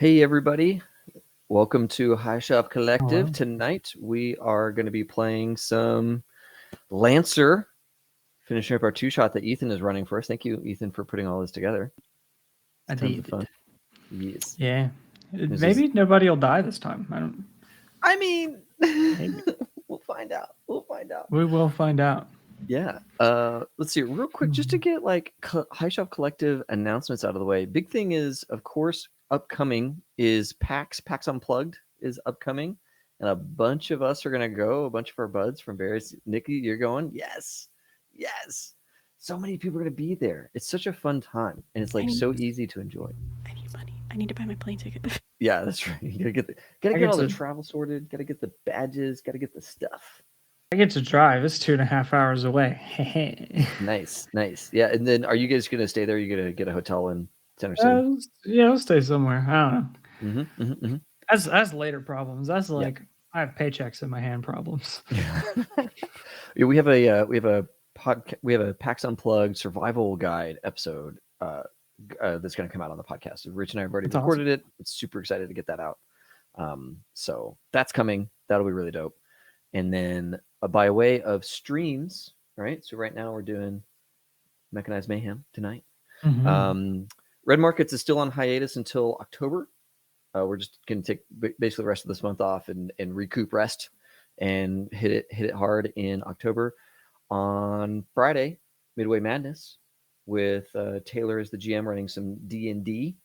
Hey everybody, welcome to High Shop Collective. Hello. Tonight we are going to be playing some Lancer, finishing up our two-shot that Ethan is running for us. Thank you, Ethan, for putting all this together. I It's tons did of fun. it. Yes. Yeah. This Maybe is, nobody will die this time. I don't. I mean, Maybe we'll find out. We'll find out. we will find out. Yeah. Let's see, real quick, just to get like High Shop Collective announcements out of the way. Big thing is, of course, upcoming is PAX. PAX Unplugged is upcoming, and a bunch of us are gonna go. A bunch of our buds from various. Nikki, you're going? Yes, yes. So many people are gonna be there. It's such a fun time, and it's like so easy to enjoy. I need money. I need to buy my plane ticket. Yeah, that's right. You gotta get all the travel sorted. Gotta get the badges. Gotta get the stuff. I get to drive. It's 2.5 hours away. Nice, nice. Yeah, and then are you guys gonna stay there? Are you gonna get a hotel in Center City? Yeah, I'll stay somewhere. I don't know. Mm-hmm, mm-hmm, mm-hmm. That's later problems. That's like I have paychecks in my hand problems. Yeah, we have a PAX Unplugged survival guide episode that's going to come out on the podcast. Rich and I have already recorded it. It's super excited to get that out. So that's coming. That'll be really dope. And then by way of streams, right? So right now we're doing Mechanized Mayhem tonight. Mm-hmm. Red Markets is still on hiatus until October. We're just going to take basically the rest of this month off and recoup rest and hit it hard in October. On Friday, Midway Madness with Taylor as the GM running some D&D.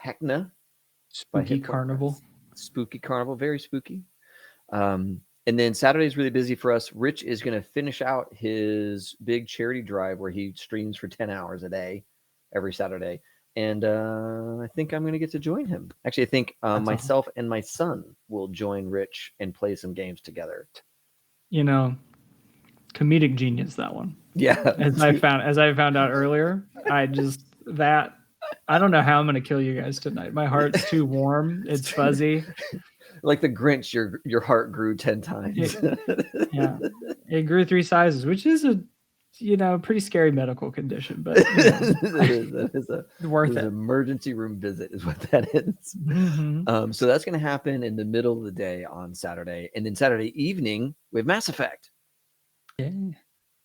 Heckna. Spooky Carnival. Spooky Carnival, very spooky. And then Saturday is really busy for us. Rich is going to finish out his big charity drive where he streams for 10 hours a day every Saturday. And I think I'm going to get to join him. Actually, I think myself and my son will join Rich and play some games together. You know, comedic genius, that one. Yeah. As I found out earlier, I don't know how I'm going to kill you guys tonight. My heart's too warm. It's fuzzy. Like the Grinch, your heart grew 10 times. Yeah, it grew 3 sizes, which is a pretty scary medical condition, but that is worth it. An emergency room visit is what that is. Mm-hmm. So that's going to happen in the middle of the day on Saturday, and then Saturday evening we have Mass Effect. Yeah, and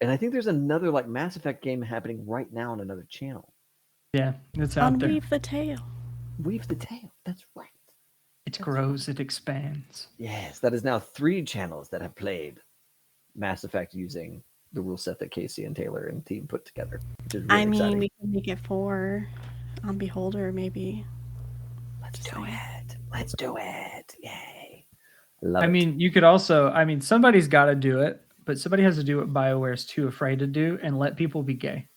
I think there's another like Mass Effect game happening right now on another channel. Yeah, it's out there. Weave the Tail. Weave the Tail. That's right. It grows, it expands. Yes, that is now 3 channels that have played Mass Effect using the rule set that Casey and Taylor and team put together. Which is really exciting. We can make it 4 on Beholder, maybe. Let's do it. Let's do it. Yay. You could also, somebody's got to do it, but somebody has to do what BioWare's too afraid to do and let people be gay.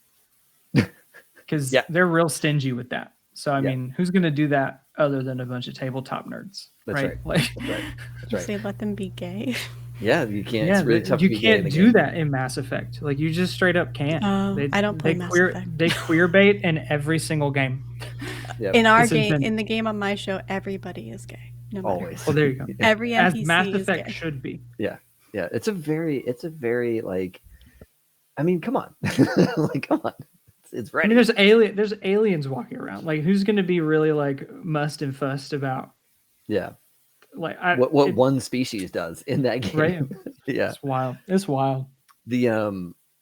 Because they're real stingy with that. So, who's going to do that other than a bunch of tabletop nerds? That's right. Like, That's right. Say let them be gay. Yeah, you can't. It's really tough. You can't do that in Mass Effect. Like you just straight up can't. I don't play Mass Effect. They queer bait in every single game. Yep. In our game, in the game on my show, everybody is gay. No matter Always. Well, there you go. Every NPC as Mass Effect is gay. should be. Yeah. It's a very like. Come on, like come on. It's ready. There's aliens walking around. Like who's going to be really like mussed and fussed about? Yeah. Like what one species does in that game. Right. Yeah. It's wild. The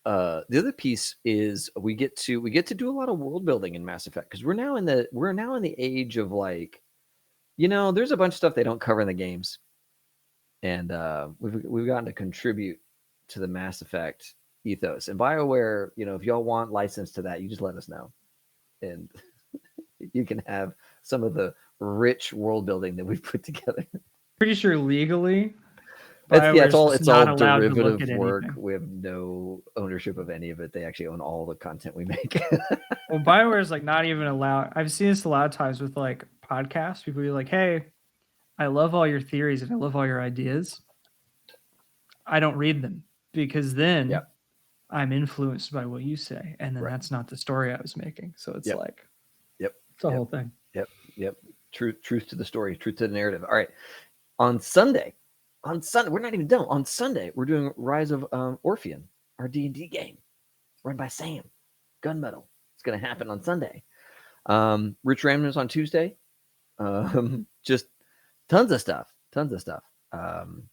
other piece is we get to do a lot of world building in Mass Effect because we're now in the age of like, there's a bunch of stuff they don't cover in the games, and we've gotten to contribute to the Mass Effect ethos. And BioWare, if y'all want license to that, you just let us know, and you can have some of the rich world building that we've put together. Pretty sure legally, it's all derivative work. Anything. We have no ownership of any of it. They actually own all the content we make. Well, BioWare is like not even allowed. I've seen this a lot of times with like podcasts. People be like, "Hey, I love all your theories and I love all your ideas. I don't read them because then I'm influenced by what you say, and then that's not the story I was making." So it's like, it's a whole thing. Yep. Truth to the story, truth to the narrative. All right. On Sunday, we're not even done. On Sunday, we're doing Rise of Orpheon, our D&D game, run by Sam, Gunmetal. It's going to happen on Sunday. Rich Ramner's on Tuesday. Just tons of stuff.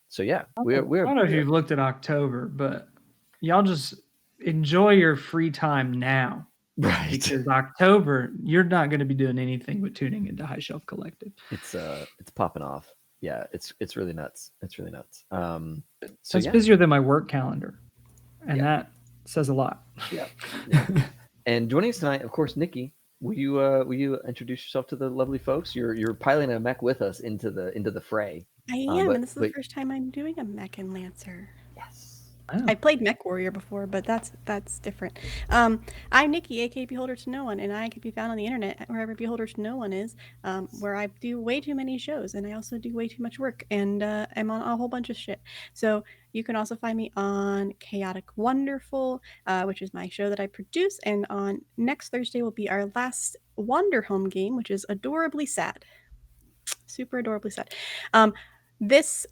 So yeah, I don't know if you've looked at October, but y'all just enjoy your free time now. Right. Because October, you're not going to be doing anything but tuning into High Shelf Collective. It's popping off. Yeah, it's really nuts. It's really nuts. So it's busier than my work calendar, and that says a lot. Yeah. And joining us tonight, of course, Nikki. Will you introduce yourself to the lovely folks? You're piloting a mech with us into the fray. I am, and this is the first time I'm doing a Mech and Lancer. Yes. I played Mech Warrior before, but that's different. I'm Nikki, aka Beholder to No One, and I can be found on the internet wherever Beholder to No One is, where I do way too many shows, and I also do way too much work, and I'm on a whole bunch of shit. So you can also find me on Chaotic Wonderful, which is my show that I produce, and on next Thursday will be our last Wander Home game, which is adorably sad. Super adorably sad. This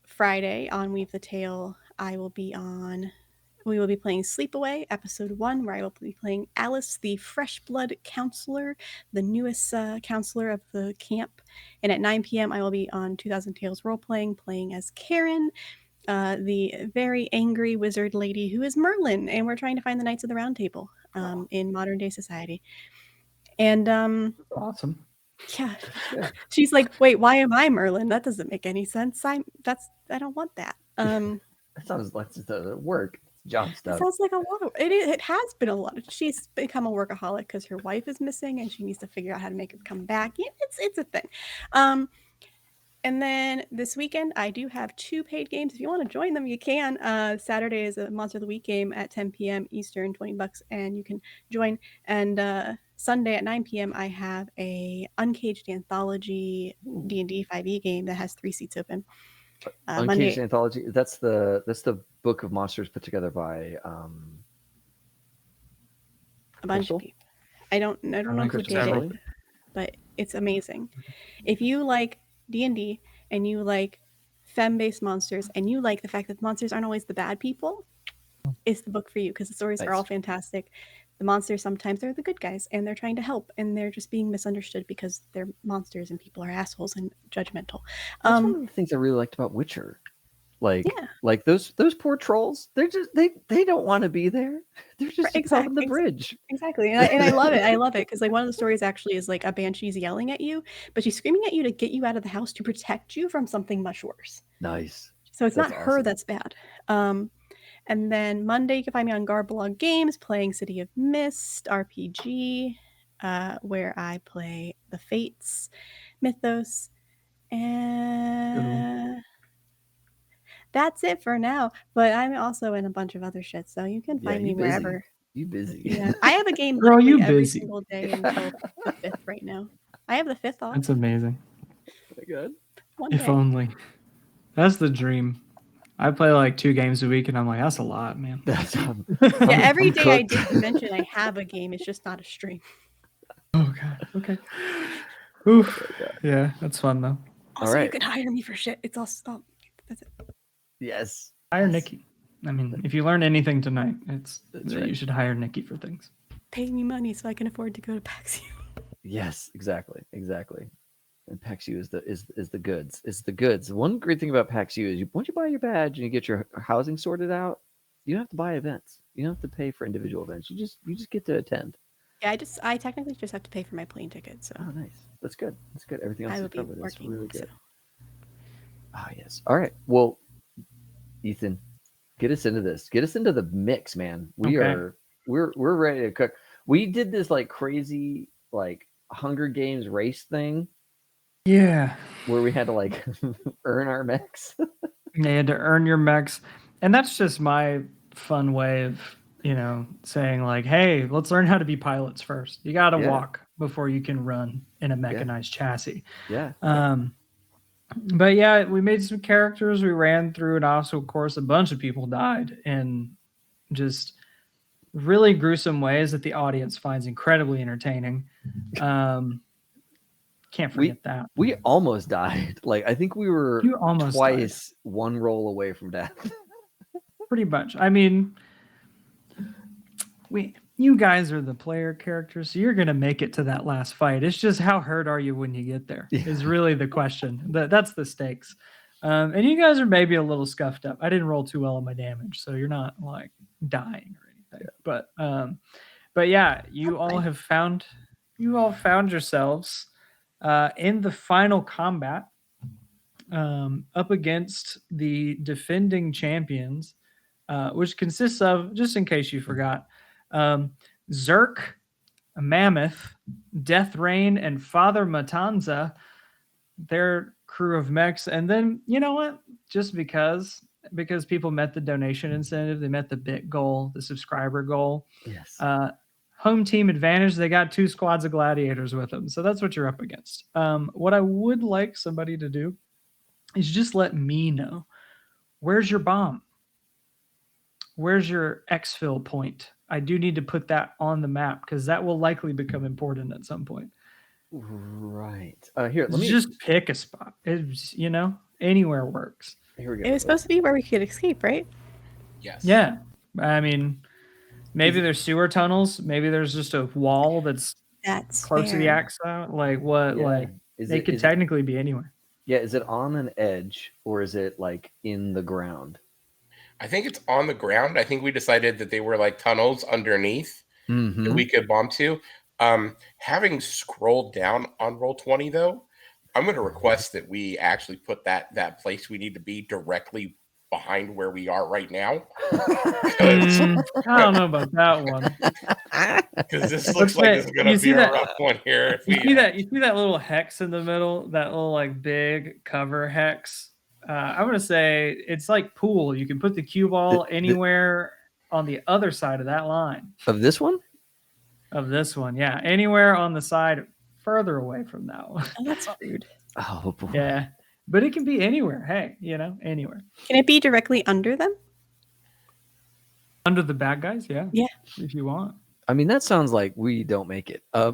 Friday on Weave the Tale, we will be playing Sleepaway, episode 1, where I will be playing Alice, the Fresh Blood Counselor, the newest counselor of the camp. And at 9 p.m., I will be on 2000 Tales Role-Playing, playing as Karen, the very angry wizard lady who is Merlin, and we're trying to find the Knights of the Round Table in modern-day society. And awesome. Yeah. She's like, wait, why am I Merlin? That doesn't make any sense. I don't want that. That sounds like work. Job stuff. It sounds like a lot of it has been a lot. She's become a workaholic because her wife is missing and she needs to figure out how to make her come back. Yeah, it's a thing. And then this weekend, I do have 2 paid games. If you want to join them, you can. Saturday is a Monster of the Week game at 10 p.m. Eastern, $20, and you can join. And Sunday at 9 p.m., I have a Uncaged Anthology D&D 5e game that has 3 seats open. Uncaged Anthology. That's the book of monsters put together by a bunch of people. I don't know who did it, but it's amazing. If you like D&D and you like femme-based monsters and you like the fact that monsters aren't always the bad people, it's the book for you because the stories are all fantastic. The monsters sometimes are the good guys and they're trying to help and they're just being misunderstood because they're monsters and people are assholes and judgmental. That's one of the things I really liked about Witcher. Like those poor trolls, they don't want to be there. They're just on the bridge. Exactly. And I love it. I love it because like one of the stories actually is like a banshee's yelling at you, but she's screaming at you to get you out of the house to protect you from something much worse. Nice. So it's not her that's bad. And then Monday you can find me on Garblog Games playing City of Mist RPG, where I play the Fates mythos. And that's it for now, but I'm also in a bunch of other shit, so you can find me wherever. You busy. Yeah. I have a game Girl, you every busy. single day until the 5th right now. I have the 5th off. That's amazing. Good. If only. That's the dream. I play like 2 games a week, and I'm like, that's a lot, man. Every day I did mention I have a game. It's just not a stream. Oh, God. Okay. Oof. Yeah, that's fun, though. Also, you can hire me for shit. It's all stop. That's it. Yes. Hire Nikki. I mean, if you learn anything tonight, it's that you should hire Nikki for things. Pay me money so I can afford to go to PAX U. Yes, exactly. And PAX U is the goods. It's the goods. One great thing about PAX U is once you buy your badge and you get your housing sorted out, you don't have to buy events. You don't have to pay for individual events. You just get to attend. Yeah, I technically just have to pay for my plane ticket. So. Oh, nice. That's good. Everything else I will is be covered. That's working, really good. So. Ah, yes. All right. Well, Ethan, get us into this. Get us into the mix, man. We're ready to cook. We did this like crazy like Hunger Games race thing. Yeah. Where we had to like earn our mechs. You had to earn your mechs. And that's just my fun way of, saying like, hey, let's learn how to be pilots first. You got to walk before you can run in a mechanized chassis. Yeah. But yeah, we made some characters. We ran through, and also, of course, a bunch of people died in just really gruesome ways that the audience finds incredibly entertaining. Can't forget that. We almost died. Like, I think we were twice one roll away from death. Pretty much. I mean, you guys are the player characters, so you're going to make it to that last fight. It's just how hurt are you when you get there is really the question. That's the stakes. And you guys are maybe a little scuffed up. I didn't roll too well on my damage, so you're not like dying or anything. But yeah, you all found yourselves in the final combat up against the defending champions, which consists of, just in case you forgot, Zerk, Mammoth, Death Rain, and Father Matanza, their crew of mechs. And then, you know what? Just because people met the donation incentive, they met the bit goal, the subscriber goal. Yes. Home team advantage, they got 2 squads of gladiators with them. So that's what you're up against. What I would like somebody to do is just let me know, where's your bomb? Where's your exfil point? I do need to put that on the map because that will likely become important at some point. Right. Here, let me just pick a spot. It's, anywhere works. Here we go. It was supposed to be where we could escape, right? Yes. Yeah. I mean, maybe there's sewer tunnels. Maybe there's just a wall that's close to the axle. Like what? Yeah. Like they could technically be anywhere. Yeah. Is it on an edge or is it like in the ground? I think it's on the ground. I think we decided that they were like tunnels underneath that we could bomb to. Having scrolled down on Roll20 though, I'm going to request that we actually put that place we need to be directly behind where we are right now. I don't know about that one. Because this looks like it's going to be a rough one here. You see that little hex in the middle, that little like big cover hex. I'm going to say it's like pool. You can put the cue ball anywhere on the other side of that line. Of this one? Of this one, yeah. Anywhere on the side further away from that one. Oh, that's rude. Oh, boy. Yeah. But it can be anywhere. Hey, anywhere. Can it be directly under them? Under the bad guys? Yeah. Yeah. If you want. I mean, that sounds like we don't make it. I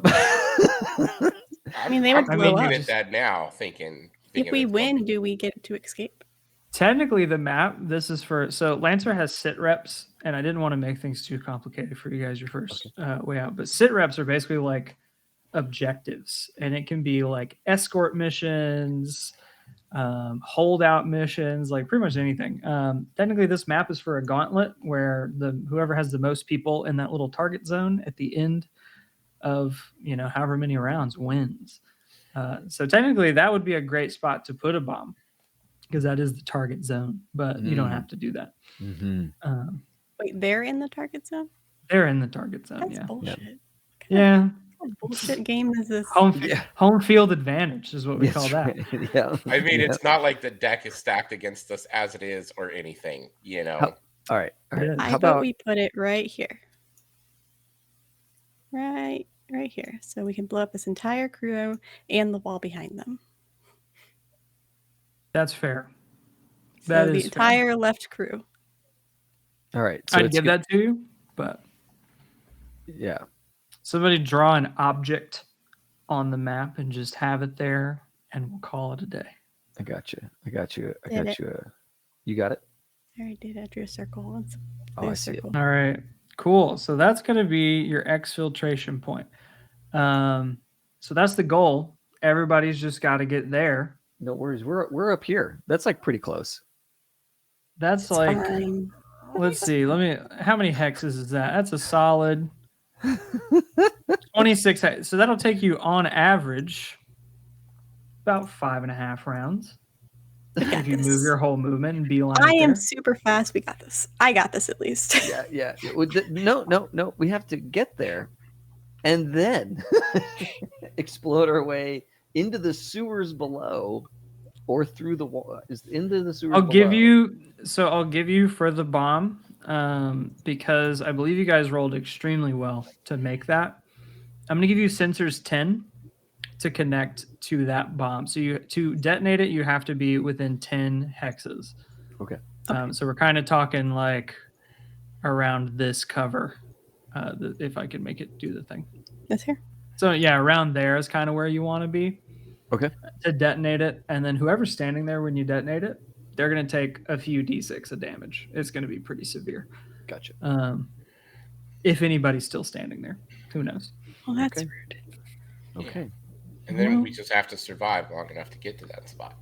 mean, they would blow up. I'm at that now, thinking if we win, do we get to escape? Technically, the map, this is so Lancer has sit reps, and I didn't want to make things too complicated for you guys your first way out, but sit reps are basically like objectives, and it can be like escort missions, holdout missions, like pretty much anything. Technically, this map is for a gauntlet where whoever has the most people in that little target zone at the end of however many rounds wins. So technically, that would be a great spot to put a bomb because that is the target zone, but you don't have to do that. Wait, they're in the target zone? They're in the target zone. That's bullshit. Yeah. What bullshit game is this? Home field advantage is what we call that. Yeah. I mean, it's not like the deck is stacked against us as it is or anything, All right. How about we put it right here? Right here. So we can blow up this entire crew and the wall behind them. That's fair. So That the is entire fair. left crew. All right. So I'd give that to you, but yeah. Somebody draw an object on the map and just have it there, and we'll call it a day. I got you. You got it? I already did. I drew a circle. I see it. All right. Cool. So that's going to be your exfiltration point. So that's the goal. Everybody's just got to get there. No worries. We're up here. That's like pretty close. That's like, let's see. How many hexes is that? That's a solid 26. So that'll take you on average about 5.5 rounds. If you move your whole movement and beeline. I am super fast. We got this. I got this at least. Yeah. No. We have to get there and then explode our way into the sewers below or through the wall. Into the sewers I'll below. give you for the bomb because I believe you guys rolled extremely well to make that. I'm going to give you sensors 10 to connect to that bomb. So to detonate it, you have to be within 10 hexes. Okay. So we're kind of talking like around this cover, if I can make it do the thing. That's here. So yeah, around there is kind of where you want to be. Okay. To detonate it, and then whoever's standing there when you detonate it, they're going to take a few d6 of damage. It's going to be pretty severe. Gotcha. if anybody's still standing there. Who knows? Well, that's Okay. rude. Okay. And then Well- we just have to survive long enough to get to that spot.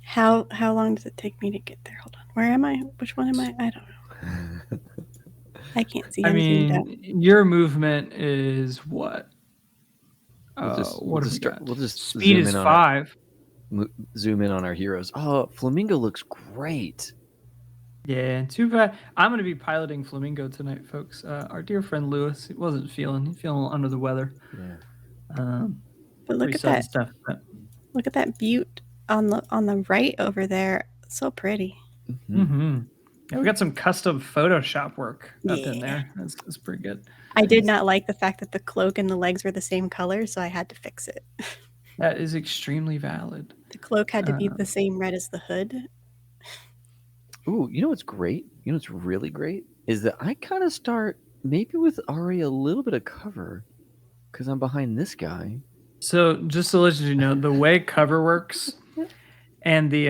How long does it take me to get there? Hold on. Where am I? Which one am I? I don't know. I can't see. I I'm zoomed mean, out. your movement is what? We'll just got? we'll just Speed zoom is in on 5. zoom in on our heroes. Oh, Flamingo looks great. Yeah, too bad. I'm going to be piloting Flamingo tonight, folks. Our dear friend Lewis, he wasn't feeling under the weather. Yeah. But look Pretty at sudden that. stuff. But, Look at that butte on the right over there. So pretty. Yeah, we got some custom Photoshop work up in Yeah. there. That's pretty good. I did not like the fact that the cloak and the legs were the same color, so I had to fix it. That is extremely valid. The cloak had to be the same red as the hood. Ooh, you know what's great? You know what's really great is that I kind of start maybe with already a little bit of cover because I'm behind this guy. So just to let you know, the way cover works and the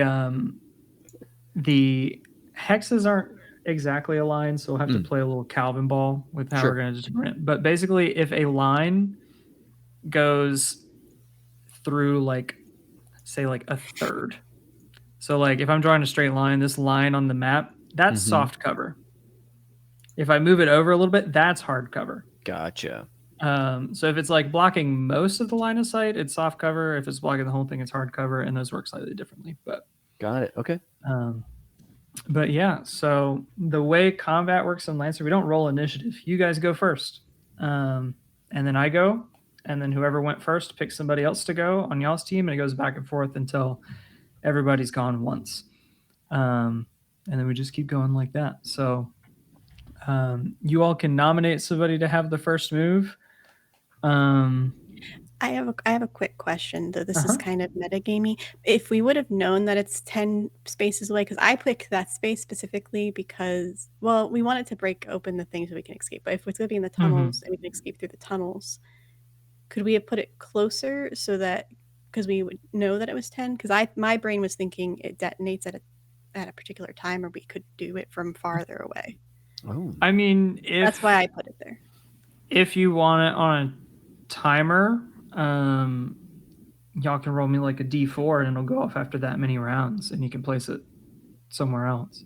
hexes aren't exactly aligned, so we'll have to play a little Calvin ball with how we're going to determine it. But basically, if a line goes through like, say, like a third. So like if I'm drawing a straight line, this line on the map, that's soft cover. If I move it over a little bit, that's hard cover. Gotcha. So if it's like blocking most of the line of sight, it's soft cover. If it's blocking the whole thing, it's hard cover, and those work slightly differently. But got it. Okay. But yeah, so the way combat works in Lancer, we don't roll initiative. You guys go first, and then I go, and then whoever went first picks somebody else to go on y'all's team, and it goes back and forth until everybody's gone once, and then we just keep going like that. So you all can nominate somebody to have the first move. I have a quick question, though this is kind of metagamey. If we would have known that it's 10 spaces away, because I picked that space specifically because, well, we wanted to break open the thing so we can escape. But if it's going to be in the tunnels and we can escape through the tunnels, could we have put it closer so that, because we would know that it was 10? Because my brain was thinking it detonates at a particular time, or we could do it from farther away. Oh. I mean, That's why I put it there. If you want it on a timer, y'all can roll me like a D4 and it'll go off after that many rounds, and you can place it somewhere else.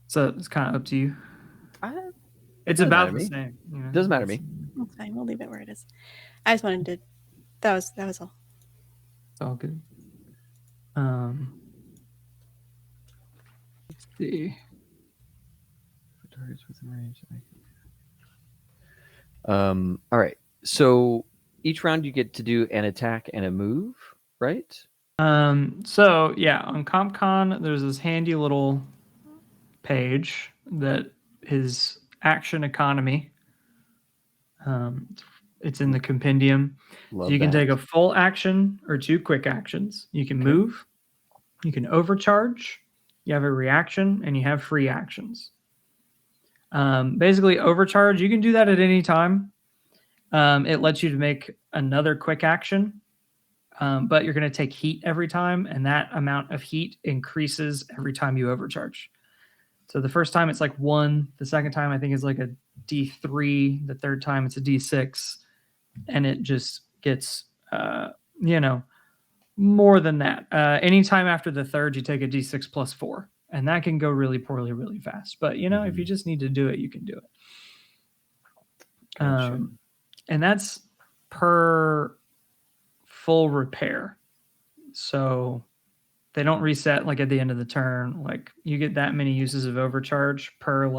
So it's kind of up to you. It's about the same. You know? Doesn't matter to me. That's fine. We'll leave it where it is. I just wanted to. That was all. It's all good. Let's see. Targets within range. All right. So each round you get to do an attack and a move, right? So yeah, on CompCon there's this handy little page that is action economy. It's in the compendium. Love so you can that. take a full action or 2 quick actions. You can move. You can overcharge. You have a reaction, and you have free actions. Basically, overcharge, you can do that at any time. It lets you to make another quick action, but you're going to take heat every time, and that amount of heat increases every time you overcharge. So the first time it's like 1. The second time I think is like a D3. The third time it's a D6. And it just gets, more than that. Anytime after the third, you take a D6 plus 4. And that can go really poorly, really fast. But, if you just need to do it, you can do it. Gotcha. And that's per full repair. So they don't reset like at the end of the turn. Like you get that many uses of overcharge per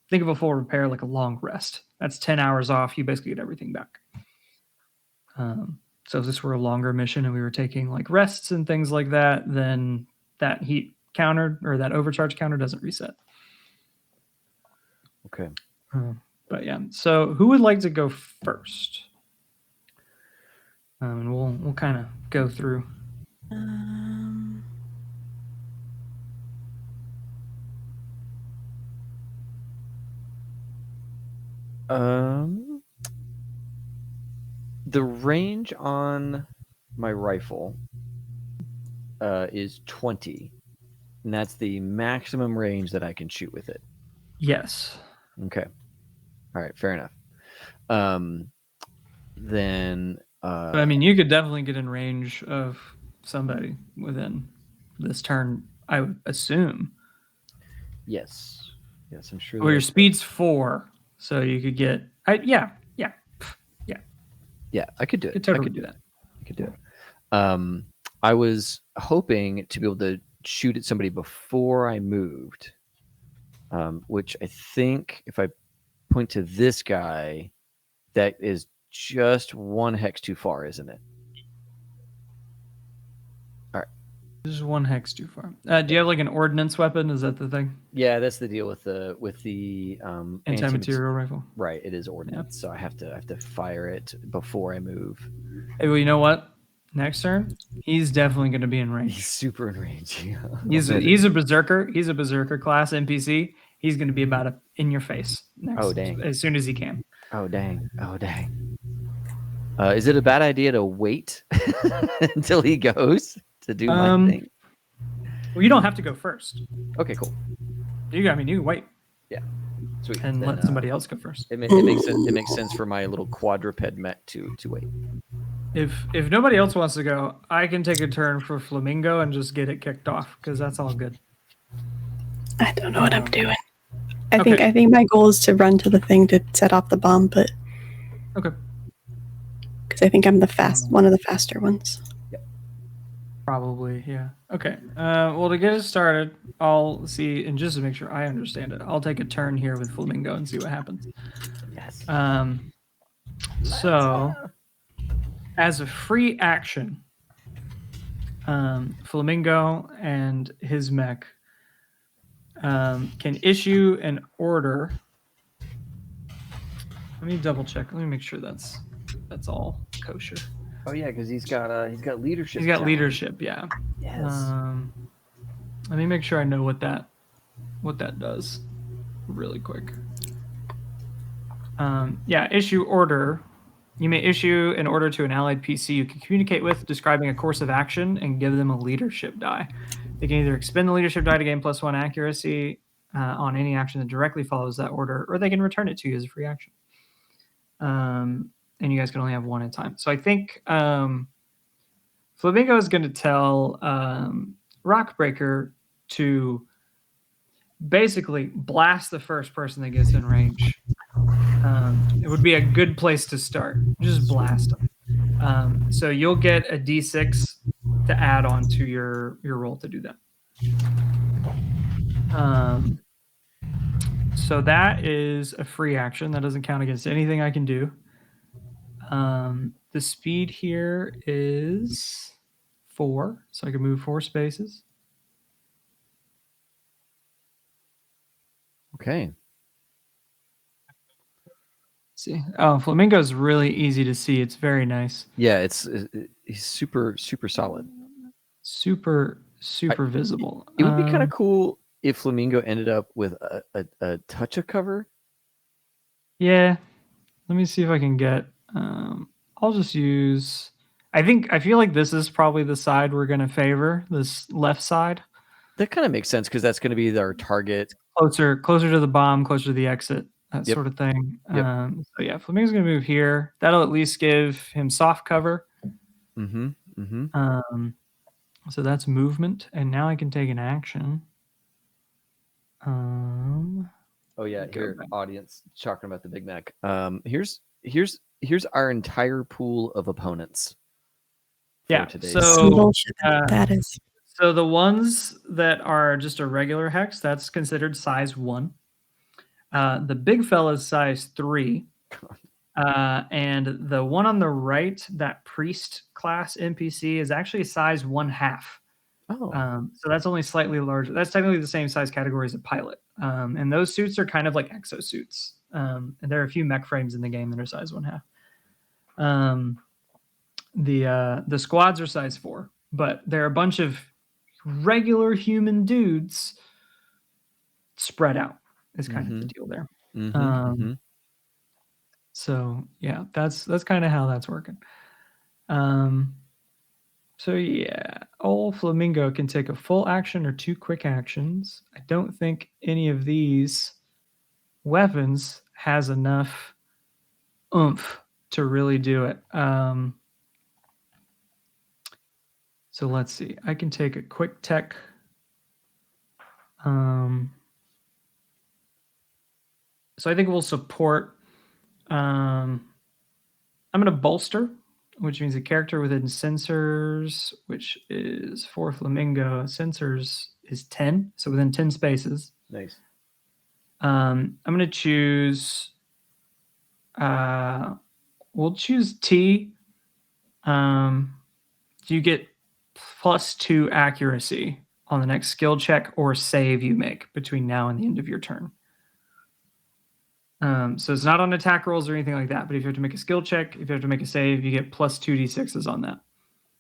think of a full repair like a long rest. That's 10 hours off. You basically get everything back. So if this were a longer mission and we were taking like rests and things like that, then that heat counter or that overcharge counter doesn't reset. Okay. But yeah, so who would like to go first? And we'll kind of go through. The range on my rifle is 20, and that's the maximum range that I can shoot with it. Yes. Okay. All right. Fair enough. Then. But I mean, you could definitely get in range of somebody within this turn, I would assume. Yes. Yes, I'm sure. Well, your speed's 4, so you could get. Yeah. Yeah, I could do it. You could totally do that. I could do it. I was hoping to be able to shoot at somebody before I moved, which I think if I point to this guy, that is just 1 hex too far, isn't it? All right. This is 1 hex too far. Do you have like an ordnance weapon? Is that the thing? Yeah, that's the deal with the Anti-material rifle. Right, it is ordnance, so I have to fire it before I move. Hey, well, you know what? Next turn, he's definitely going to be in range. He's super in range. Yeah. He's a berserker. He's a berserker class NPC. He's going to be about in your face next, as soon as he can. Oh dang! Is it a bad idea to wait until he goes to do my thing? Well, you don't have to go first. Okay, cool. You can wait. Yeah, sweet. And let somebody else go first. It makes sense. It makes sense for my little quadruped mech to wait. If nobody else wants to go, I can take a turn for Flamingo and just get it kicked off because that's all good. I don't know what I'm doing. I think my goal is to run to the thing to set off the bomb, but okay, because I think I'm one of the faster ones. Yep. Probably, yeah. Okay. Well, to get it started, I'll see, and just to make sure I understand it, I'll take a turn here with Flamingo and see what happens. Yes. So, as a free action, Flamingo and his mech can issue an order. Let me double check. Let me make sure that's all kosher. Oh yeah, because he's got leadership. He's got leadership, yeah. Yes. Let me make sure I know what that does, really quick. Issue order. You may issue an order to an allied PC you can communicate with, describing a course of action, and give them a leadership die. They can either expend the leadership die to gain +1 accuracy on any action that directly follows that order, or they can return it to you as a free action. And you guys can only have 1 at a time. So I think Flamingo is going to tell Rockbreaker to basically blast the first person that gets in range. It would be a good place to start. Just blast them. So you'll get a D6 to add on to your roll to do that. So that is a free action. That doesn't count against anything I can do. The speed here is 4, so I can move 4 spaces. Okay. See, Flamingo is really easy to see. It's very nice. Yeah, he's super solid. Super visible. It would be kind of cool if Flamingo ended up with a touch of cover. Yeah, let me see if I can get. I'll just use. I feel like this is probably the side we're going to favor. This left side. That kind of makes sense because that's going to be our target. Closer to the bomb, closer to the exit. That sort of thing. Yep. So yeah, Flamingo's going to move here. That'll at least give him soft cover. So that's movement, and now I can take an action. Oh yeah, here, audience talking about the Big Mac. Here's our entire pool of opponents. Yeah. So that is. So the ones that are just a regular hex, that's considered size 1. The big fella is size 3. And the one on the right, that priest class NPC, is actually size 1/2. Oh. So that's only slightly larger. That's technically the same size category as a pilot. And those suits are kind of like exosuits. And there are a few mech frames in the game that are size 1/2. The squads are size 4, but there are a bunch of regular human dudes spread out. Is kind of the deal there. So yeah, that's kind of how that's working. So yeah, old Flamingo can take a full action or 2 quick actions. I don't think any of these weapons has enough oomph to really do it. So let's see. I can take a quick tech. So I think we'll support. I'm going to bolster, which means a character within sensors, which is for Flamingo. Sensors is 10, so within 10 spaces. Nice. I'm going to choose. We'll choose T. You get +2 accuracy on the next skill check or save you make between now and the end of your turn. So it's not on attack rolls or anything like that, but if you have to make a skill check, if you have to make a save, you get +2d6s on that.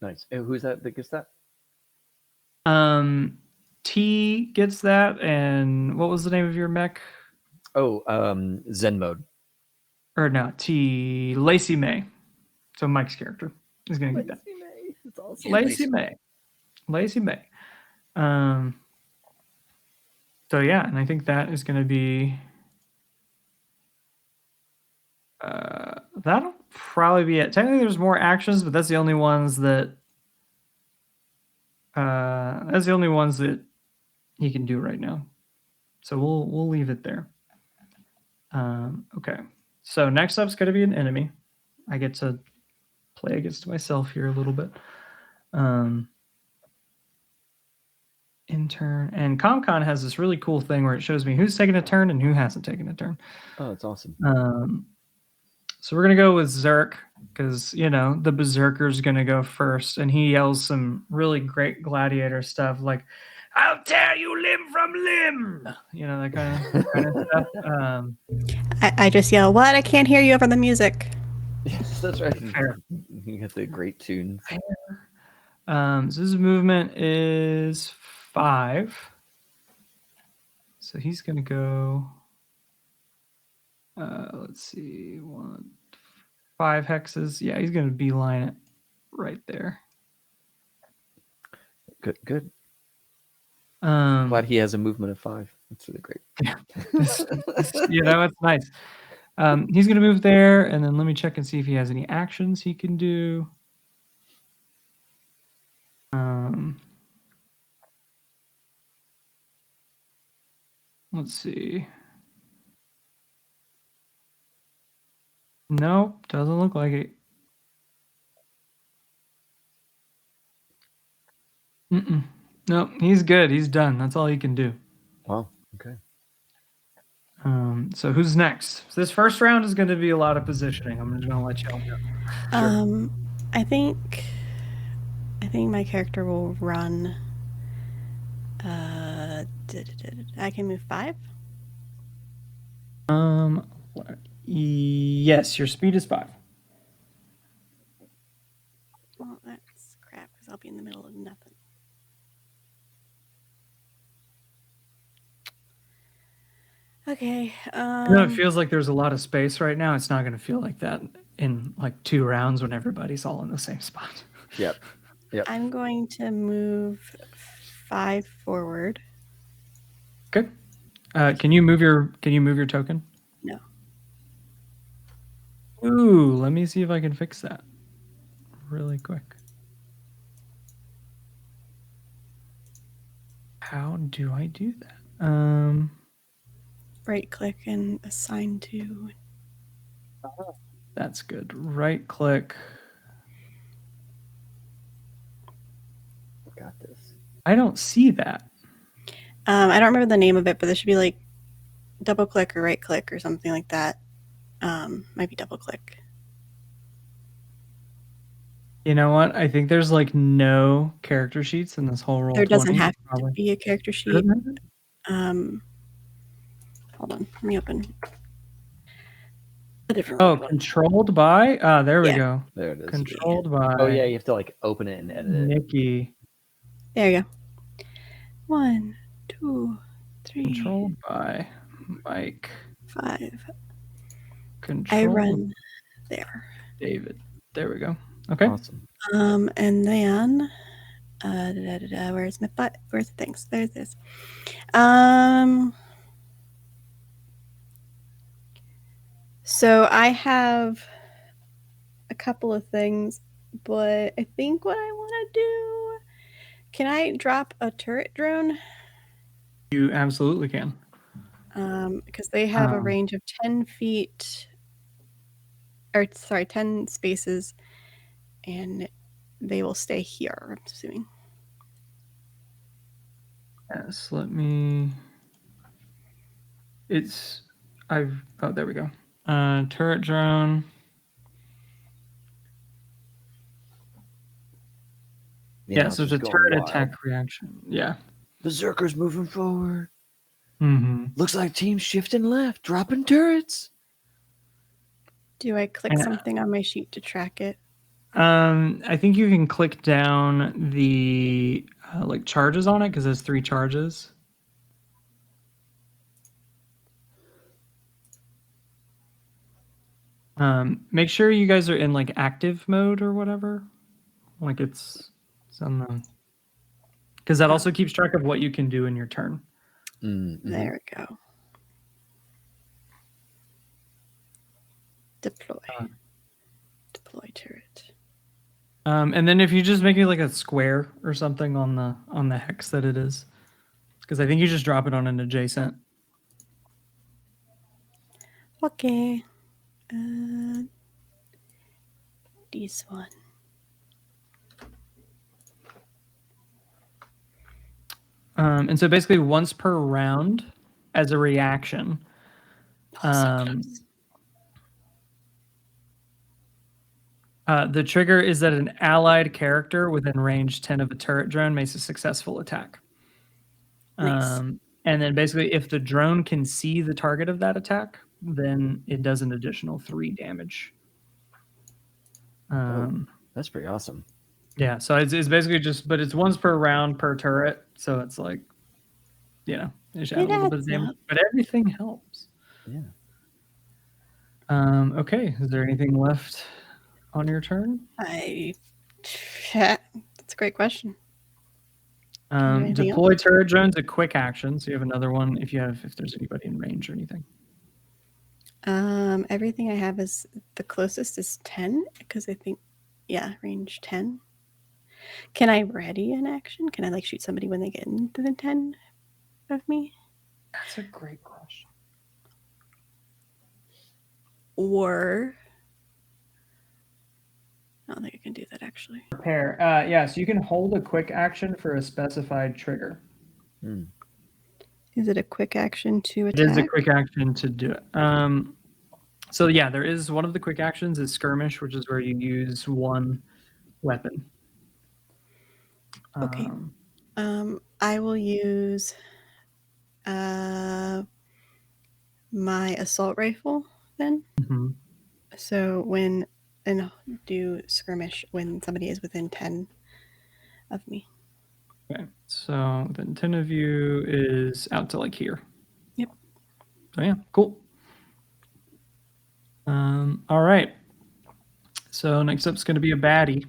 Nice. And who's that gets that? T gets that, and what was the name of your mech? Oh, Zen mode. Or no, T. Lacey May. So Mike's character is going to get that. May. That's awesome. Lacey May. Lacey May. So yeah, and I think that is going to be. That'll probably be it. Technically, there's more actions, but that's the only ones that. That's the only ones that he can do right now. So we'll leave it there. Okay. So next up's going to be an enemy. I get to play against myself here a little bit. Intern. And ComCon has this really cool thing where it shows me who's taken a turn and who hasn't taken a turn. Oh, that's awesome. So we're going to go with Zerk because, the Berserker's going to go first. And he yells some really great gladiator stuff like, "I'll tear you limb from limb." That kind of stuff. I just yell, "What? I can't hear you over the music." Yes, that's right. Fair. You got the great tunes. So his movement is 5. So he's going to go, let's see, 5 hexes. Yeah, he's going to beeline it right there. Good. Um, Glad he has a movement of 5. That's really great. It's nice. He's going to move there, and then let me check and see if he has any actions he can do. Let's see. Nope, doesn't look like it. Nope, he's good. He's done. That's all he can do. Wow. Okay. So who's next? So this first round is going to be a lot of positioning. I'm just going to let y'all know. Sure. I think my character will run. I can move 5. Yes, your speed is 5. Well, that's crap because I'll be in the middle of nothing. Okay. It feels like there's a lot of space right now. It's not going to feel like that in like 2 rounds when everybody's all in the same spot. Yep. I'm going to move 5 forward. Good. Can you move your token? No. Ooh, let me see if I can fix that really quick. How do I do that? Right click and assign to. That's good. Right click. Got this. I don't see that. I don't remember the name of it, but there should be like double click or right click or something like that. Might be double click. You know what? I think there's like no character sheets in this whole roll. There doesn't have to be a character sheet. Hold on, let me open a different one. Controlled by? There we go. There it is. Controlled by. Oh yeah, you have to like open it and edit it. Nikki. There you go. 1, 2, 3. Controlled by Mike. 5. Controlled I run there. David. There we go. Okay. Awesome. And then where's my butt? Where's the things? There's this. So I have a couple of things, but I think what I want to do... Can I drop a turret drone? You absolutely can. Because they have a range of 10 feet, or sorry, 10 spaces, and they will stay here, I'm assuming. Yes, let me. Oh, there we go. Turret drone. Yeah, so it's a turret attack reaction. Yeah. Berserker's moving forward. Mm-hmm. Looks like team's shifting left, dropping turrets. Do I click something on my sheet to track it? I think you can click down the like charges on it because there's 3 charges. Make sure you guys are in like active mode or whatever. Like it's on the, because that also keeps track of what you can do in your turn. Mm-hmm. There we go. Deploy. Deploy turret. And then if you just make it like a square or something on the hex that it is, because I think you just drop it on an adjacent. Okay. This one. And so basically once per round as a reaction, the trigger is that an allied character within range 10 of a turret drone makes a successful attack. Nice. And then basically if the drone can see the target of that attack, then it does an additional 3 damage. That's pretty awesome. Yeah, so it's basically just, but it's once per round per turret, so it's like, you know, you should add a little bit of damage, but everything helps. Yeah. Okay, is there anything left on your turn? That's a great question. Deploy turret drones, a quick action, so you have another one if there's anybody in range or anything. Everything I have is the closest is 10 because I think, yeah, range 10. Can I ready an action? Can I like shoot somebody when they get into the 10 of me? That's a great question. Or I don't think I can do that actually. Prepare. Yeah, so you can hold a quick action for a specified trigger. Is it a quick action to attack? It is a quick action to do it. So yeah, there is one of the quick actions is skirmish, which is where you use one weapon. Okay. I will use my assault rifle then. Mm-hmm. So do skirmish when somebody is within 10 of me. Okay, so within 10 of you is out to like here. Yep. So yeah, cool. All right. So next up is going to be a baddie.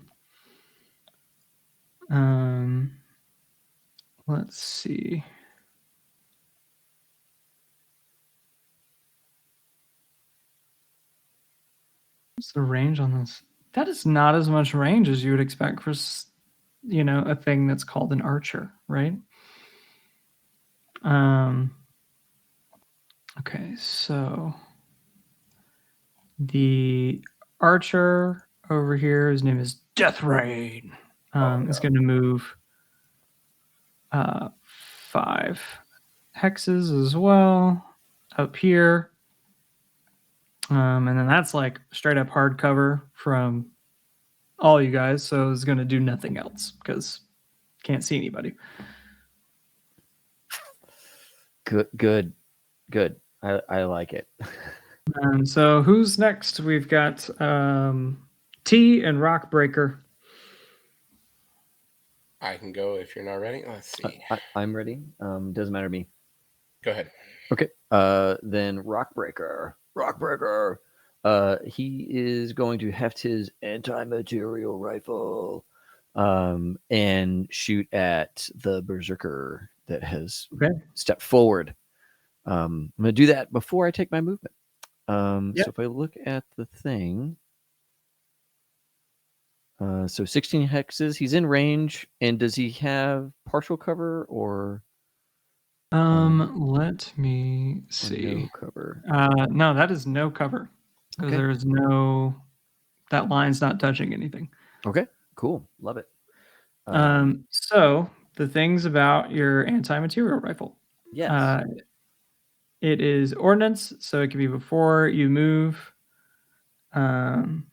Let's see. What's the range on this? That is not as much range as you would expect for, you know, a thing that's called an archer, right? Okay, so the archer over here, his name is Death Rain, is going to move 5 hexes as well up here. And then that's like straight up hardcover from all you guys. So it's going to do nothing else because can't see anybody. Good. I like it. So who's next? We've got T and Rockbreaker. I can go if you're not ready. Let's see. I'm ready. Doesn't matter to me. Go ahead. Okay. Then Rockbreaker. He is going to heft his anti-material rifle and shoot at the berserker that has stepped forward. I'm going to do that before I take my movement. So if I look at the thing, so 16 hexes, he's in range, and does he have partial cover or? Let me Or see. no cover. No, that is no cover because Okay. there's no, that line's not touching anything. Okay, cool, love it. So the things about your anti-material rifle. Yes. It is ordnance, so it can be before you move. And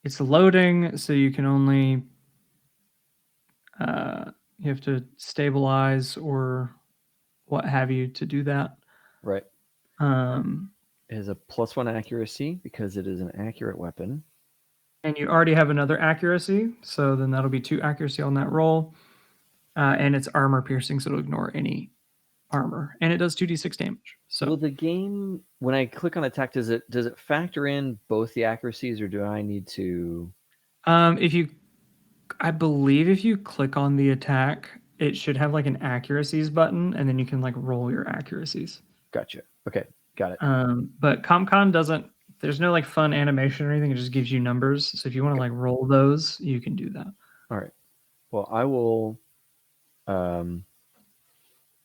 it's loading, so you can only you have to stabilize or what have you to do that. Right. It has a +1 accuracy because it is an accurate weapon. And you already have another accuracy, so then that'll be 2 accuracy on that roll. And it's armor piercing, so it'll ignore any armor. And it does 2d6 damage. So will the game, when I click on attack, does it factor in both the accuracies, or do I need to? I believe if you click on the attack, it should have like an accuracies button, and then you can like roll your accuracies. Gotcha. Okay, got it. But CompCon doesn't. There's no like fun animation or anything. It just gives you numbers. So if you want to like roll those, you can do that. All right. Well, I will.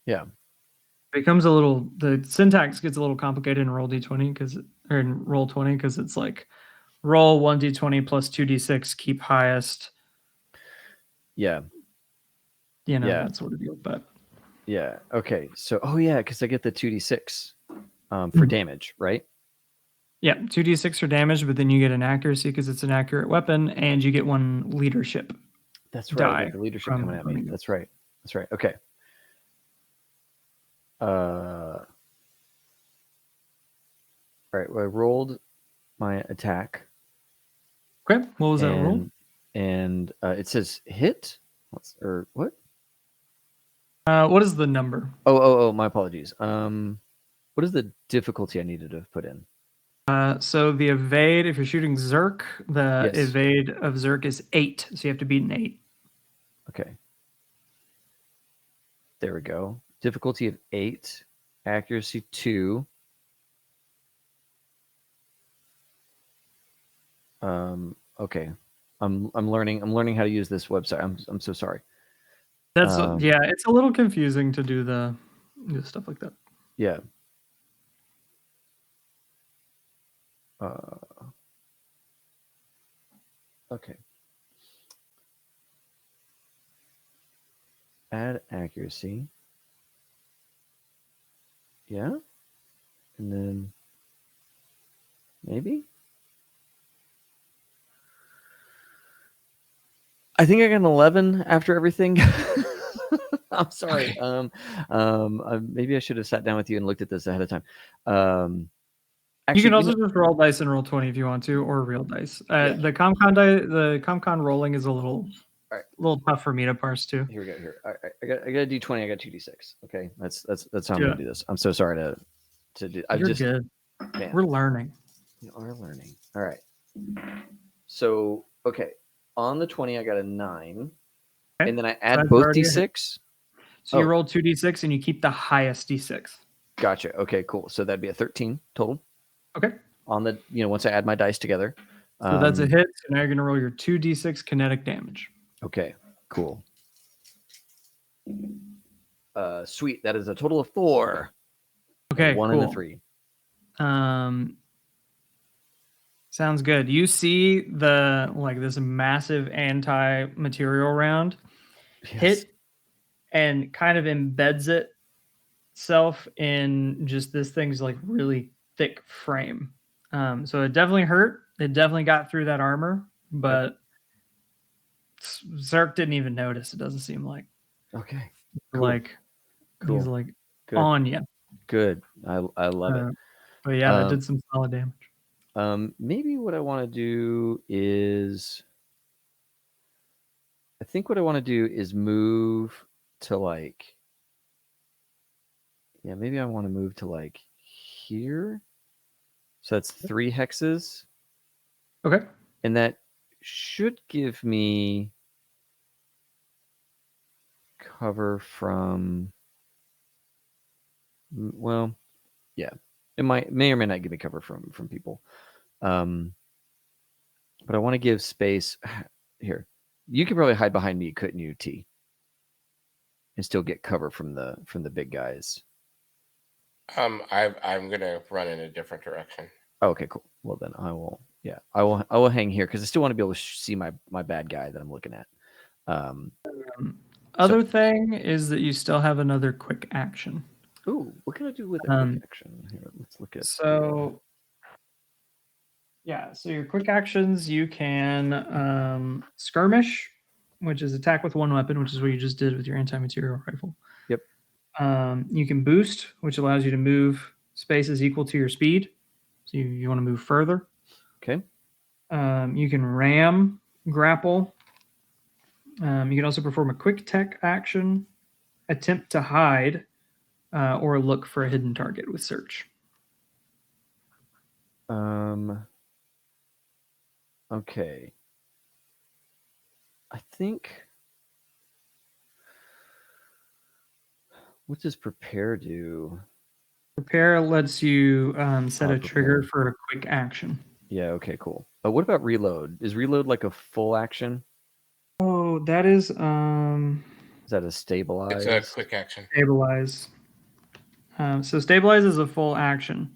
Yeah. It becomes a little. The syntax gets a little complicated in roll d20 or in roll 20 because it's like roll 1d20 plus 2d6, keep highest. Yeah. You know, that sort of deal. But yeah. Okay. So, because I get the 2d6 for damage, right? Yeah, 2d6 for damage, but then you get an accuracy because it's an accurate weapon, and you get 1 leadership. That's right. I get the leadership coming at me. Flamingo. That's right. That's right. Okay. All right. Well, I rolled my attack. Okay, what was that roll? And it says hit. Or what? What is the number? Oh, my apologies. What is the difficulty I needed to put in? So the evade, if you're shooting Zerk, the evade of Zerk is 8. So you have to beat an 8. Okay. There we go. Difficulty of 8, accuracy 2. Okay. I'm learning how to use this website. I'm so sorry. That's it's a little confusing to do the stuff like that. Yeah. Okay. Add accuracy. Yeah. And then maybe. I think I got an 11 after everything. I'm sorry. Maybe I should have sat down with you and looked at this ahead of time. Actually, you can also just roll dice and roll 20 if you want to, or real dice. The CompCon rolling is a little tough for me to parse too. Here we go. Here, I got a D20. I got 2d6. Okay, that's how I'm gonna do this. I'm so sorry to do. You're good. Man, we're learning. We are learning. All right. So on the 20, I got a 9, and then I add both d6. So you roll 2d6 and you keep the highest d6. Gotcha. Okay, cool. So that'd be a 13 total. Okay. On the once I add my dice together. So that's a hit. So now you're gonna roll your 2d6 kinetic damage. Okay, cool. Sweet. That is a total of 4. Okay, 1 cool. and a 3. Sounds good. You see this massive anti-material round hit and kind of embeds itself in just this thing's like really thick frame. So it definitely hurt. It definitely got through that armor, but Zerk didn't even notice. It doesn't seem like. Okay. Cool. He's like good. On you. Good. I love it. But yeah, that did some solid damage. Maybe what I want to do is, I think what I want to do is move to maybe I want to move to here. So that's 3 hexes. Okay. And that should give me cover from Well, yeah, it may or may not give me cover from people. But I want to give space here. You could probably hide behind me, couldn't you, T? And still get cover from the big guys. I'm gonna run in a different direction. Oh, okay, cool. Well then I will. Yeah, I will hang here because I still want to be able to see my bad guy that I'm looking at. Other thing is that you still have another quick action. Ooh, what can I do with a quick action? Here, let's look at. So, yeah, so your quick actions, you can skirmish, which is attack with one weapon, which is what you just did with your anti-material rifle. Yep. You can boost, which allows you to move spaces equal to your speed. So you want to move further. Okay. You can ram, grapple. You can also perform a quick tech action, attempt to hide, or look for a hidden target with search. Okay. I think. What does prepare do? Prepare lets you set a prepare. trigger for a quick action. Yeah. Okay. Cool. But what about reload? Is reload like a full action? Oh, that is Is that a stabilize? It's a quick action. Stabilize. So stabilize is a full action,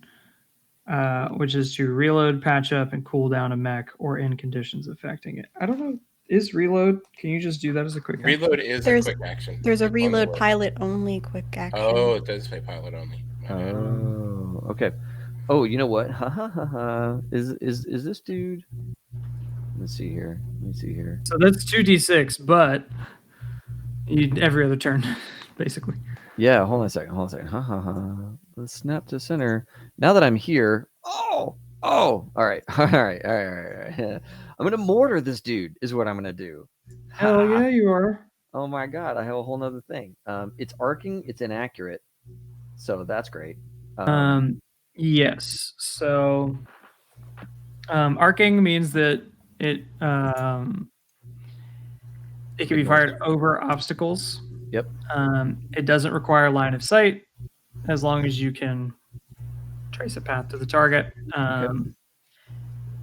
which is to reload, patch up, and cool down a mech or in conditions affecting it. I don't know. Is reload? Can you just do that as a quick action? Reload is a quick action. There's a It's on the reload list. pilot only quick action. Oh, it does say pilot only. Oh, okay. Oh, you know what? Ha ha ha ha. Is this dude? Let's see here. So that's 2d6, but every other turn, basically. Yeah, hold on a second. Ha ha ha. Let's snap to center. Now that I'm here. Oh. All right. I'm gonna mortar this dude. Is what I'm gonna do. Hell yeah, you are. Oh my god, I have a whole nother thing. It's arcing. It's inaccurate. So that's great. Yes. So arcing means that it can be fired over obstacles. Yep. It doesn't require line of sight as long as you can trace a path to the target.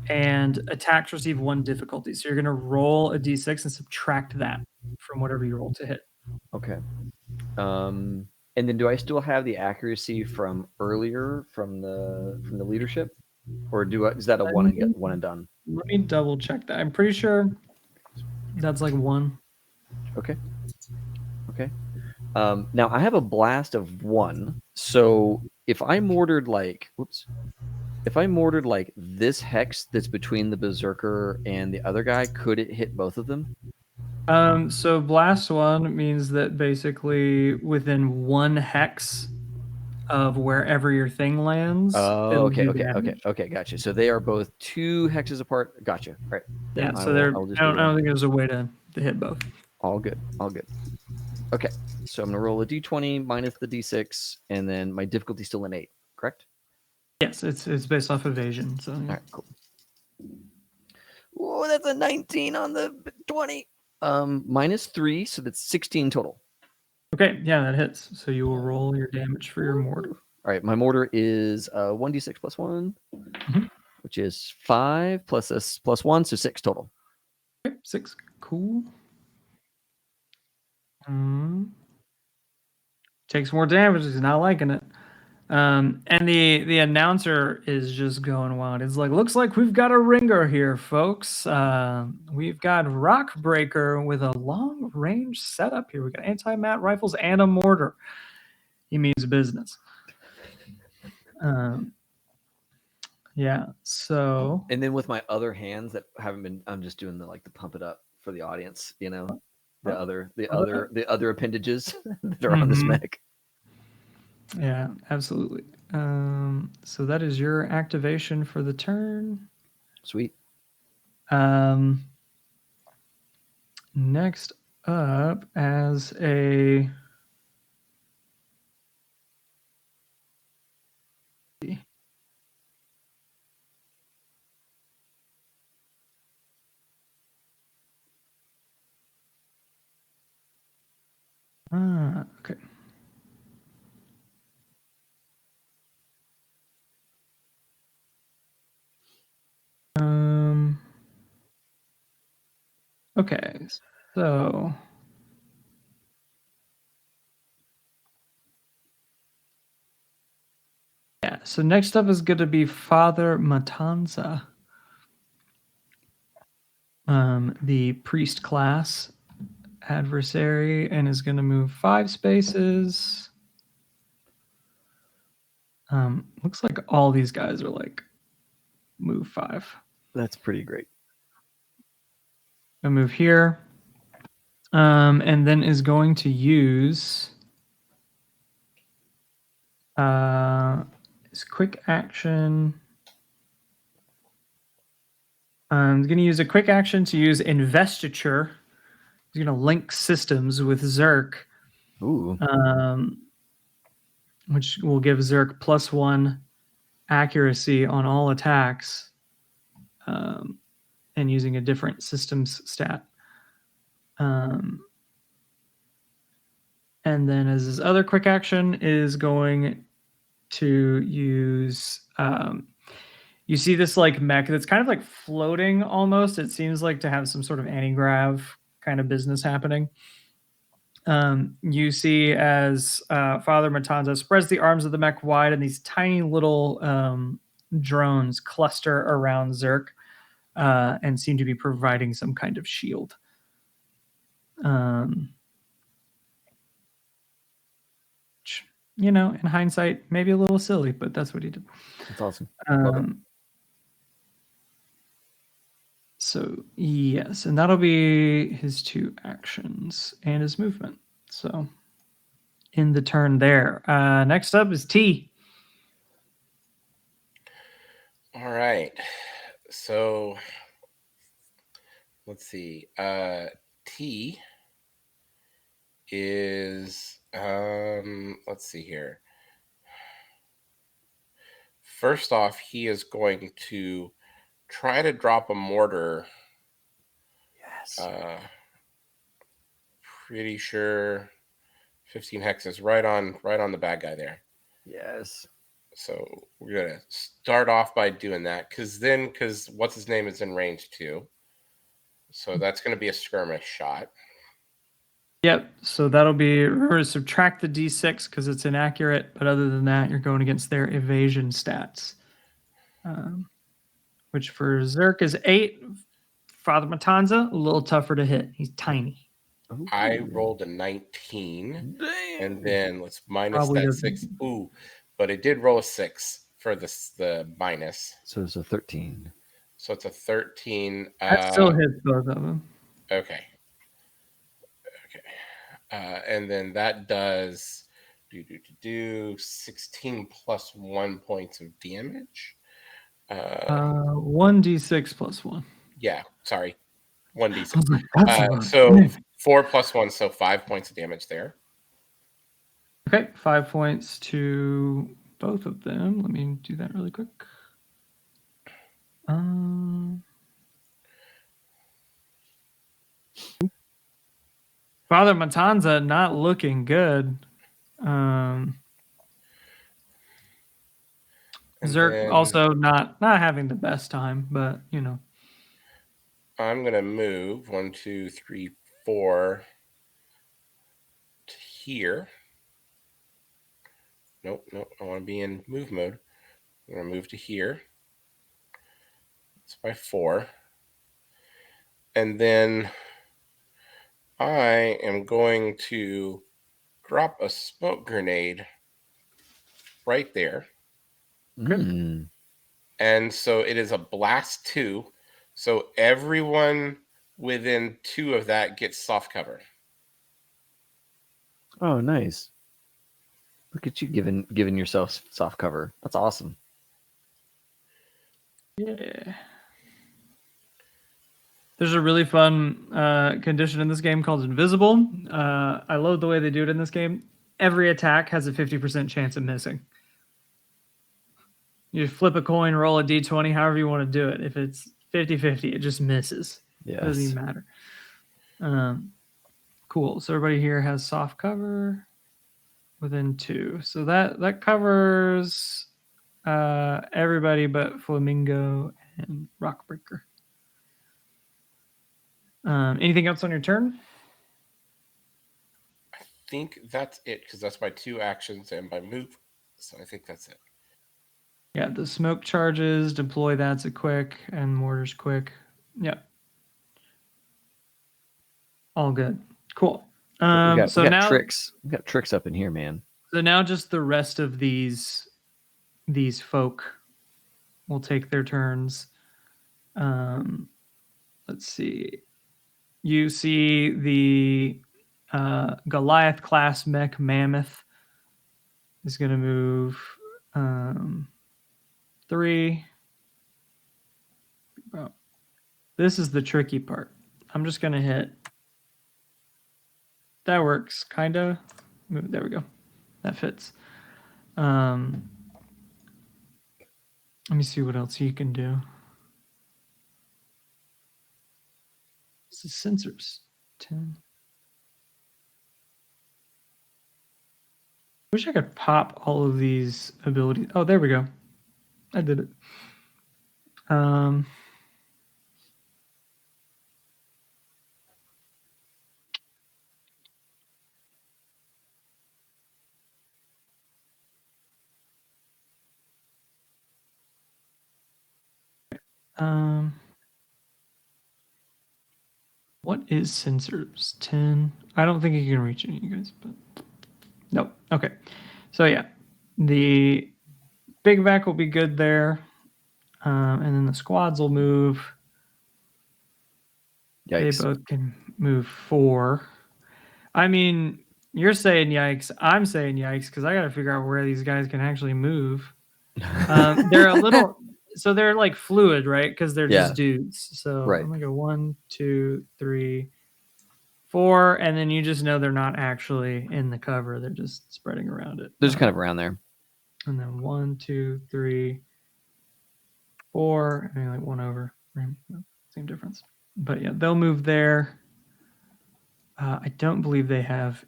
And attacks receive 1 difficulty. So you're going to roll a d6 and subtract that from whatever you roll to hit. Okay. And then do I still have the accuracy from earlier from the leadership, or is that a one and done? Let me double check that. I'm pretty sure that's like 1. Okay. Now I have a blast of 1. So if I mortared this hex that's between the berserker and the other guy, could it hit both of them? So blast 1 means that basically within 1 hex of wherever your thing lands. Oh, okay, gotcha. So they are both 2 hexes apart. Gotcha. Right. Yeah. So I don't think there's a way to hit both. All good. Okay. So I'm gonna roll a d20 minus the d6, and then my difficulty's still an 8. Correct? Yes, it's based off evasion. So yeah. All right, cool. Whoa, that's a 19 on the 20. Minus 3, so that's 16 total. Okay, yeah, that hits. So you will roll your damage for your mortar. All right, my mortar is 1d6 plus 1, which is 5 plus 1, so 6 total. Okay, 6. Cool. Takes more damage. He's not liking it. And the announcer is just going wild. It's like, looks like we've got a ringer here, folks. We've got Rockbreaker with a long range setup here. We got anti-mat rifles and a mortar. He means business. Yeah. So. And then with my other hands that haven't been, I'm just doing the pump it up for the audience. You know, the other appendages that are on this mech. Yeah, absolutely. So that is your activation for the turn. Sweet. Next up, as a okay. Okay, so yeah, so next up is going to be Father Matanza, the priest class adversary, and is going to move 5 spaces. Looks like all these guys are like move 5. That's pretty great. I move here, and then is going to use his quick action. He's going to use a quick action to use investiture. He's going to link systems with Zerk, Ooh. which will give Zerk +1 accuracy on all attacks, and using a different systems stat. And then as his other quick action is going to use, you see this like mech that's kind of like floating almost. It seems like to have some sort of anti-grav kind of business happening. You see as Father Matanza spreads the arms of the mech wide, and these tiny little drones cluster around Zerk and seem to be providing some kind of shield. You know, in hindsight, maybe a little silly, but that's what he did. That's awesome. So yes, and that'll be his 2 actions and his movement. So in the turn there. Next up is T. All right. So let's see. T is let's see here. First off, he is going to try to drop a mortar. Yes. Pretty sure 15 hex is right on the bad guy there. Yes. So we're gonna start off by doing that because what's his name is in range 2. So that's gonna be a skirmish shot. Yep. So that'll be, remember to subtract the d6 because it's inaccurate. But other than that, you're going against their evasion stats, which for Zerk is 8. Father Matanza, a little tougher to hit. He's tiny. Ooh. I rolled a 19. Damn. And then let's minus Probably that doesn't. 6. Ooh, but it did roll a 6 for the minus. So it's a 13. So it's a 13. That still hits both of them. Okay. And then that does 16 plus 1 points of damage. 1d6 plus 1. Yeah, sorry. 1d6. So 4 plus 1, so 5 points of damage there. Okay, 5 points to both of them. Let me do that really quick. Father Matanza not looking good. Zerk also not having the best time, but you know. I'm gonna move 1, 2, 3, 4 to here. Nope. I want to be in move mode. I'm gonna move to here. It's by 4, and then I am going to drop a smoke grenade right there. Mm. And so it is a blast 2. So everyone within 2 of that gets soft cover. Oh, nice. Look at you giving yourself soft cover. That's awesome. Yeah. There's a really fun condition in this game called Invisible. I love the way they do it in this game. Every attack has a 50% chance of missing. You flip a coin, roll a d20, however you want to do it. If it's 50-50, it just misses. Yes. It doesn't even matter. Cool. So everybody here has soft cover within 2. So that covers everybody but Flamingo and Rockbreaker. Anything else on your turn? I think that's it because that's my 2 actions and my move. So I think that's it. Yeah, the smoke charges, deploy that's a quick, and mortar's quick. Yeah. All good. Cool. we got now tricks. We got tricks up in here, man. So now just the rest of these folk will take their turns. Let's see. You see the Goliath class mech mammoth is going to move 3. Oh, this is the tricky part. I'm just going to hit. That works, kind of. There we go. That fits. Let me see what else you can do. This is sensors. 10. Wish I could pop all of these abilities. Oh, there we go. I did it. What is sensors? 10. I don't think you can reach any of you guys, but nope. Okay. So yeah, the big vac will be good there. And then the squads will move. Yikes. They both can move 4. I mean, you're saying yikes. I'm saying yikes because I got to figure out where these guys can actually move. They're a little, so they're like fluid, right? Because they're just dudes. So right. I'm gonna go 1, 2, 3, 4, and then you just know they're not actually in the cover. They're just spreading around it. They're just kind of around there. And then 1, 2, 3, 4, and like 1 over. Same difference. But yeah, they'll move there. I don't believe they have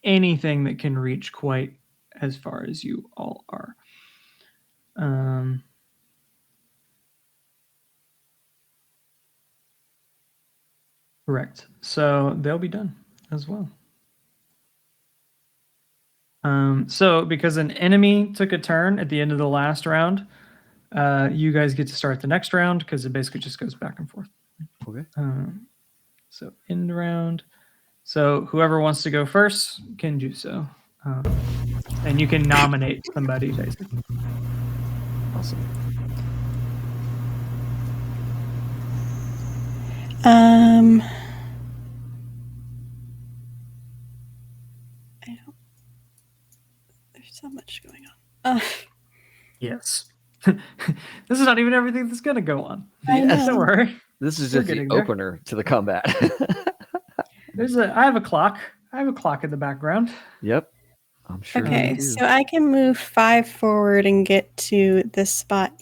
anything that can reach quite as far as you all are. Correct. So they'll be done as well. So because an enemy took a turn at the end of the last round, you guys get to start the next round because it basically just goes back and forth. Okay. So end round. So whoever wants to go first can do so. And you can nominate somebody, basically. Awesome. I don't. There's so much going on. Yes. This is not even everything that's going to go on. I know. Don't worry. This is just the opener to the combat. I have a clock. I have a clock in the background. Yep. I'm sure. Okay, so I can move 5 forward and get to the spot,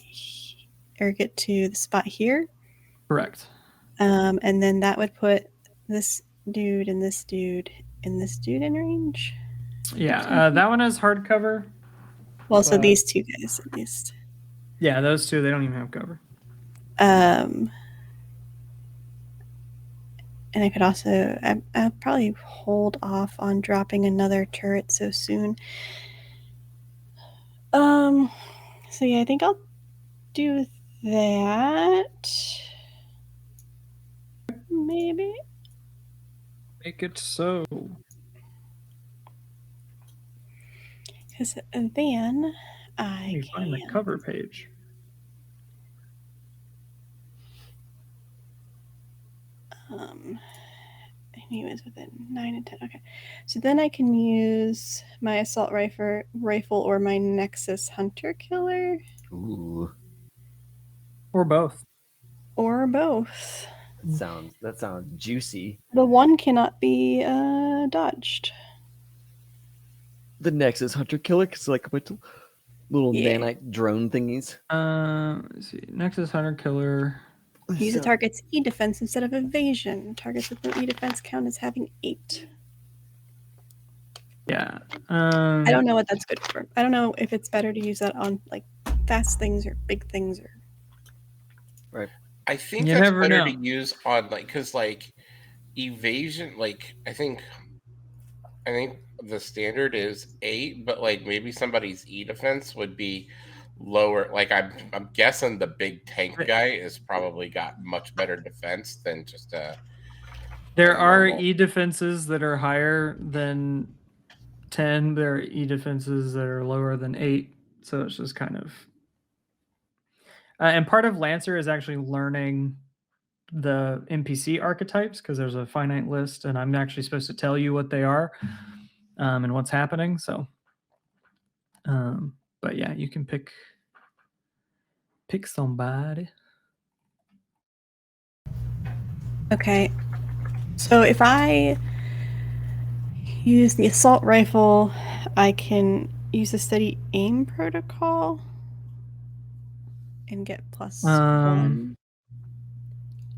here. Correct. And then that would put this dude and this dude and this dude in range. Yeah, that one has hard cover. Well, so these 2 guys at least. Yeah, those 2, they don't even have cover. And I could also, I'll probably hold off on dropping another turret so soon. So yeah, I think I'll do that. Maybe. Make it so. Because then Let me find the cover page. He was within 9 and 10. Okay, so then I can use my assault rifle or my Nexus Hunter Killer. Ooh. Or both. Or both. That sounds juicy. The one cannot be dodged. The Nexus Hunter Killer, because like a bunch of little nanite drone thingies. Let's see. Nexus Hunter Killer. Use a target's E defense instead of evasion. Targets with no E defense count as having 8. Yeah. I don't know what that's good for. I don't know if it's better to use that on like fast things or big things or. Right. I think You that's never better know. to use on because evasion. I think the standard is 8, but maybe somebody's E defense would be lower. I'm guessing the big tank guy is probably got much better defense than just There are normal. E defenses that are higher than 10. There are E defenses that are lower than 8. So it's just kind of. And part of Lancer is actually learning the NPC archetypes because there's a finite list, and I'm actually supposed to tell you what they are and what's happening. So, but yeah, you can pick somebody. Okay. So if I use the assault rifle, I can use the steady aim protocol and get +1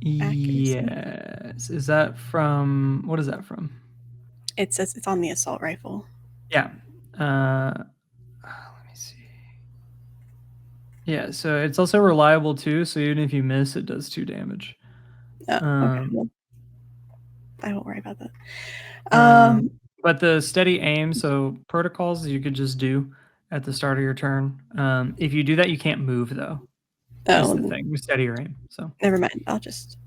accuracy. Yes. Is that from, what is that from? It says it's on the assault rifle. Yeah. Let me see. Yeah, so it's also reliable too, so even if you miss, it does 2 damage. Okay. Well, I won't worry about that. But the steady aim, so protocols you could just do at the start of your turn. If you do that, you can't move though. That's the thing with steady aim. So never mind. I'll just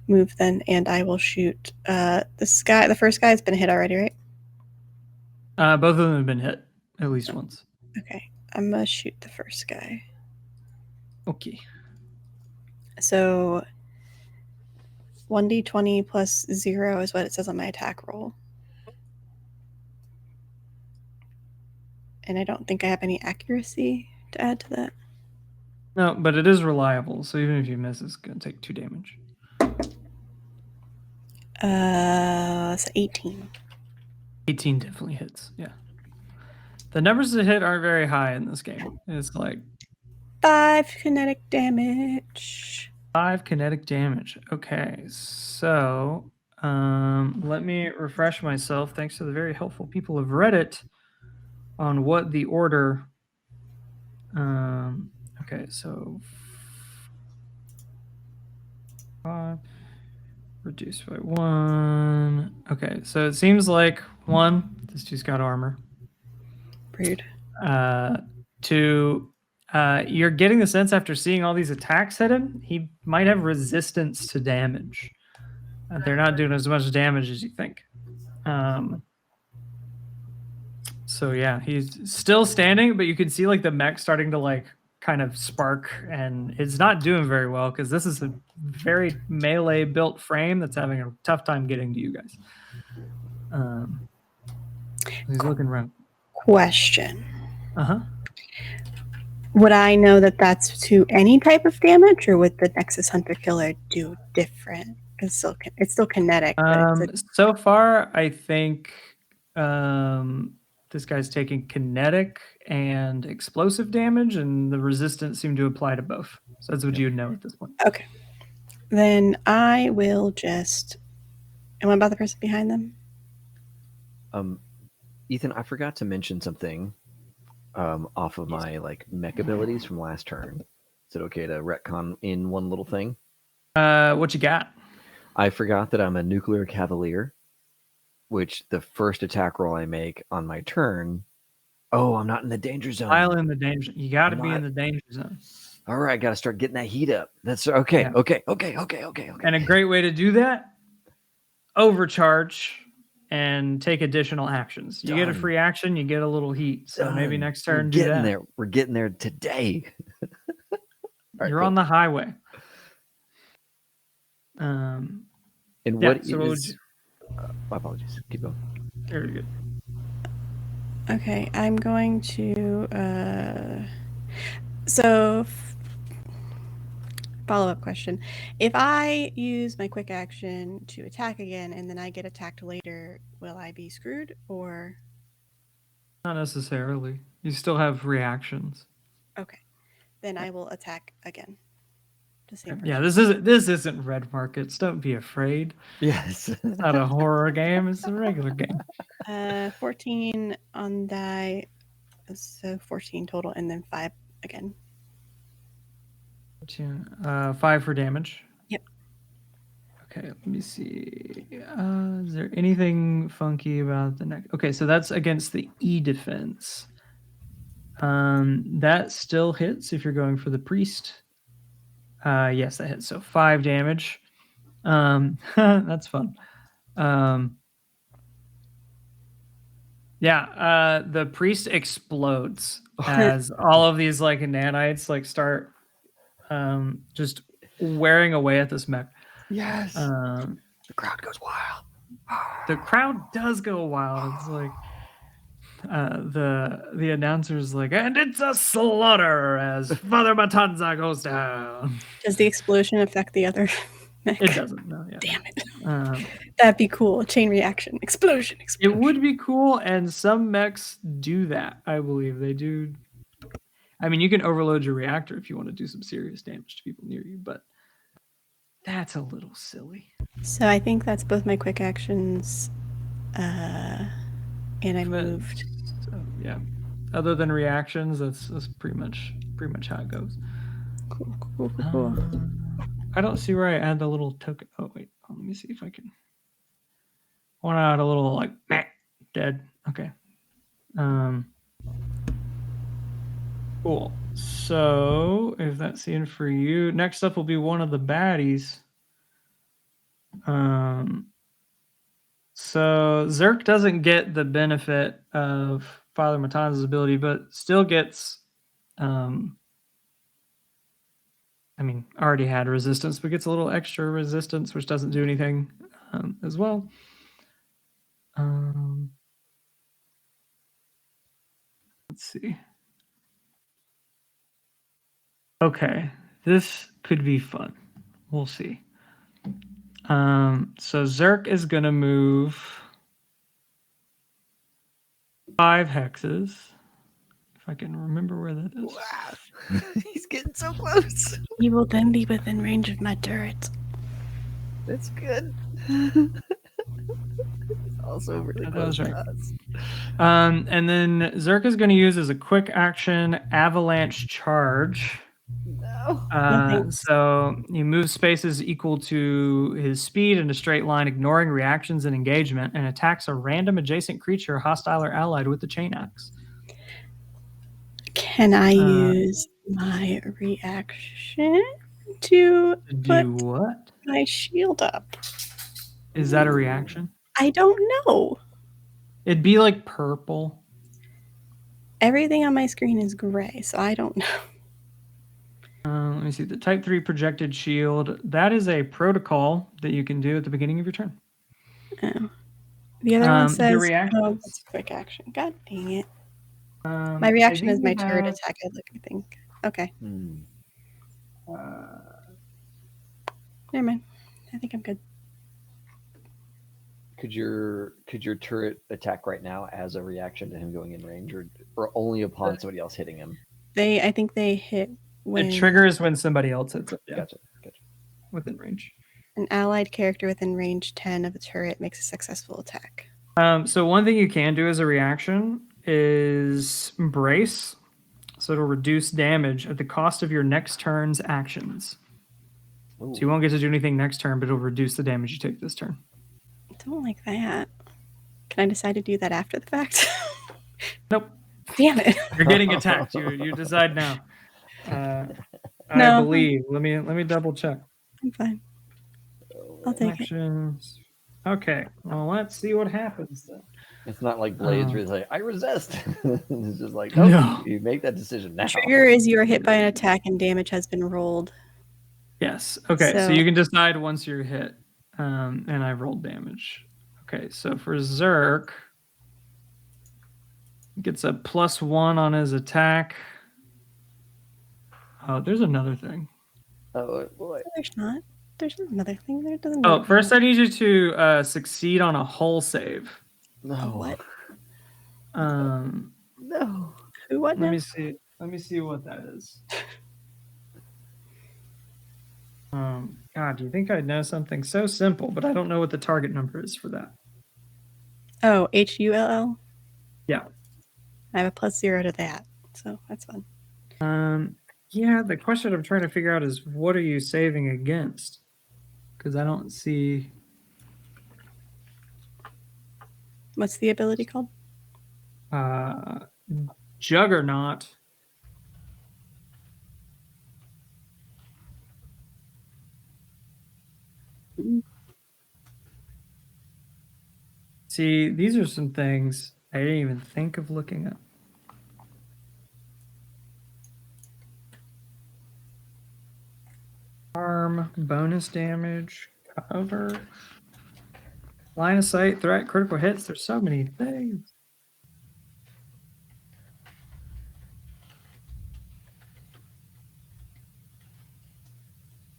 move then, and I will shoot this guy. The first guy's been hit already, right? Both of them have been hit at least once. Okay, I'm gonna shoot the first guy. Okay. So 1d20 plus 0 is what it says on my attack roll. And I don't think I have any accuracy to add to that. No, but it is reliable, so even if you miss, it's going to take 2 damage. It's 18. 18 definitely hits, yeah. The numbers that hit aren't very high in this game. It's 5 kinetic damage. 5 kinetic damage. Okay, so let me refresh myself, thanks to the very helpful people of Reddit, on what the order. Okay, so 5 reduced by 1. Okay, so it seems like 1, this dude's got armor. Rude. 2, you're getting the sense after seeing all these attacks hit him, he might have resistance to damage. They're not doing as much damage as you think. So yeah, he's still standing, but you can see the mech starting to kind of spark, and it's not doing very well because this is a very melee built frame that's having a tough time getting to you guys. He's looking around. Question. Uh-huh. Would I know that that's to any type of damage, or would the Nexus Hunter Killer do different? It's still kinetic. So far, I think this guy's taking kinetic and explosive damage, and the resistance seemed to apply to both. So that's what you would know at this point. Okay. Then I will just. And what about the person behind them? Ethan, I forgot to mention something off of my mech abilities from last turn. Is it okay to retcon in one little thing? What you got? I forgot that I'm a nuclear cavalier, which the first attack roll I make on my turn. Oh, I'm not in the danger zone. While in the danger, you got to be in the danger zone. All right, got to start getting that heat up. That's okay. Yeah. Okay. And a great way to do that: overcharge and take additional actions. You get a free action, you get a little heat. So maybe next turn, do that. There. We're getting there today. You're on the highway. And what so is? My apologies. Keep going. Very good. Okay, I'm going to. Follow-up question. If I use my quick action to attack again and then I get attacked later, will I be screwed or? Not necessarily. You still have reactions. Okay. Then I will attack again. Yeah, this isn't Red Markets. Don't be afraid. Yes. It's not a horror game. It's a regular game. 14 on die. So 14 total and then 5 again. 15. 5 for damage. Yep. Okay, let me see. Is there anything funky about the next? Okay, so that's against the E defense. That still hits if you're going for the priest. Yes, that hits. So 5 damage. That's fun. Yeah, the priest explodes as all of these like nanites like start just wearing away at this mech. Yes. The crowd goes wild. The crowd does go wild. It's like the announcer's like, and it's a slaughter as Father Matanza goes down. Does the explosion affect the other mech? It doesn't. No, yeah. Damn it. That'd be cool. Chain reaction. Explosion. It would be cool, and some mechs do that. I believe they do. I mean, you can overload your reactor if you want to do some serious damage to people near you, but that's a little silly. So I think that's both my quick actions, and I moved. So, yeah. Other than reactions, that's pretty much how it goes. Cool. I don't see where I add the little token. Oh wait, let me see if I can. I want to add a little like dead. Okay. Cool. So if that's in for you, next up will be one of the baddies. So Zerk doesn't get the benefit of Father Matanza's ability, but still gets already had resistance, but gets a little extra resistance, which doesn't do anything as well. Let's see. Okay, this could be fun. We'll see. So Zerk is going to move 5 hexes. If I can remember where that is. Wow. He's getting so close. He will then be within range of my turret. That's good. Also really That close was to right. us. And then Zerk is going to use as a quick action avalanche charge. No. So he moves spaces equal to his speed in a straight line, ignoring reactions and engagement, and attacks a random adjacent creature, hostile or allied, with the chain axe. Can I use my reaction to put Do what? my shield up? Is that a reaction? I don't know. It'd be like purple. Everything on my screen is gray, so I don't know. Let me see. The Type 3 projected shield. That is a protocol that you can do at the beginning of your turn. Oh. The other one says, reaction. It's a quick action. God dang it. My reaction is my turret attack, I think. Okay. Never mind. I think I'm good. Could your turret attack right now as a reaction to him going in range, or only upon somebody else hitting him? I think they hit when It triggers when somebody else hits it. Yeah. Gotcha. Within range. an allied character within range 10 of a turret makes a successful attack. So one thing you can do as a reaction is brace. So it'll reduce damage at the cost of your next turn's actions. Ooh. So you won't get to do anything next turn, but it'll reduce the damage you take this turn. I don't like that. Can I decide to do that after the fact? Nope. Damn it. You're getting attacked. You decide now. No. I believe. Let me double check. I'm fine. I'll take it. Actions. Okay. Well, let's see what happens then. It's not like Blades where it's like, I resist. It's just like, No. You make that decision now. Trigger is you are hit by an attack and damage has been rolled. Yes. Okay. So So- you can decide once you're hit. And I've rolled damage. Okay. So for Zerk, gets a +1 on his attack. Oh, there's another thing. Oh boy. There's not. There's another thing there. Doesn't Oh, matter. first I need you to succeed on a hull save. No. What? No. Who? What? Let now? me see. Let me see what that is. God, do you think I'd know something so simple, but I don't know what the target number is for that. Oh, HULL. Yeah. I have a +0 to that, so that's fun. Yeah, the question I'm trying to figure out is what are you saving against? Because I don't see. What's the ability called? Juggernaut. See, these are some things I didn't even think of looking up. Harm, bonus damage, cover, line of sight, threat, critical hits. There's so many things.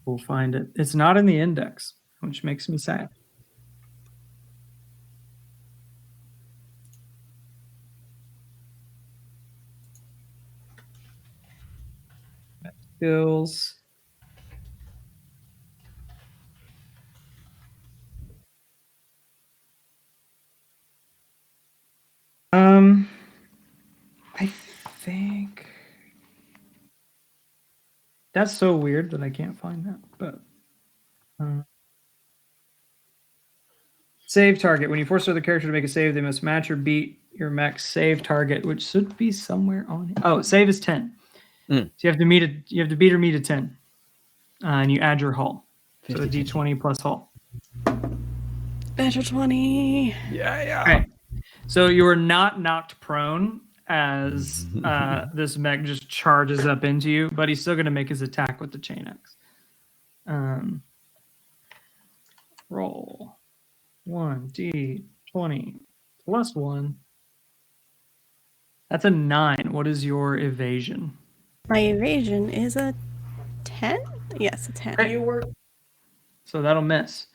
We'll find it. It's not in the index, which makes me sad. Skills. I think that's so weird that I can't find that, but save target. When you force another character to make a save, they must match or beat your mech's save target, which should be somewhere on here. Oh, save is 10. So you have to beat or meet a 10. And you add your hull. So a D20 plus hull. Natural 20. Yeah. Okay. So you are not knocked prone as this mech just charges up into you, but he's still going to make his attack with the chain axe. Roll 1d20 plus 1. That's a 9. What is your evasion? My evasion is a 10? Yes, a 10. Okay. So that'll miss.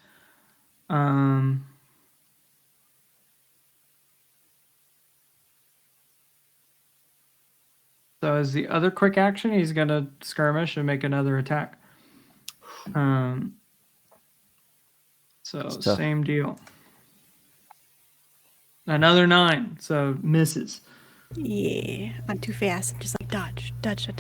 So as the other quick action, he's going to skirmish and make another attack. So same deal. Another 9, so misses. Yeah, I'm too fast. I'm just like dodge, bitch.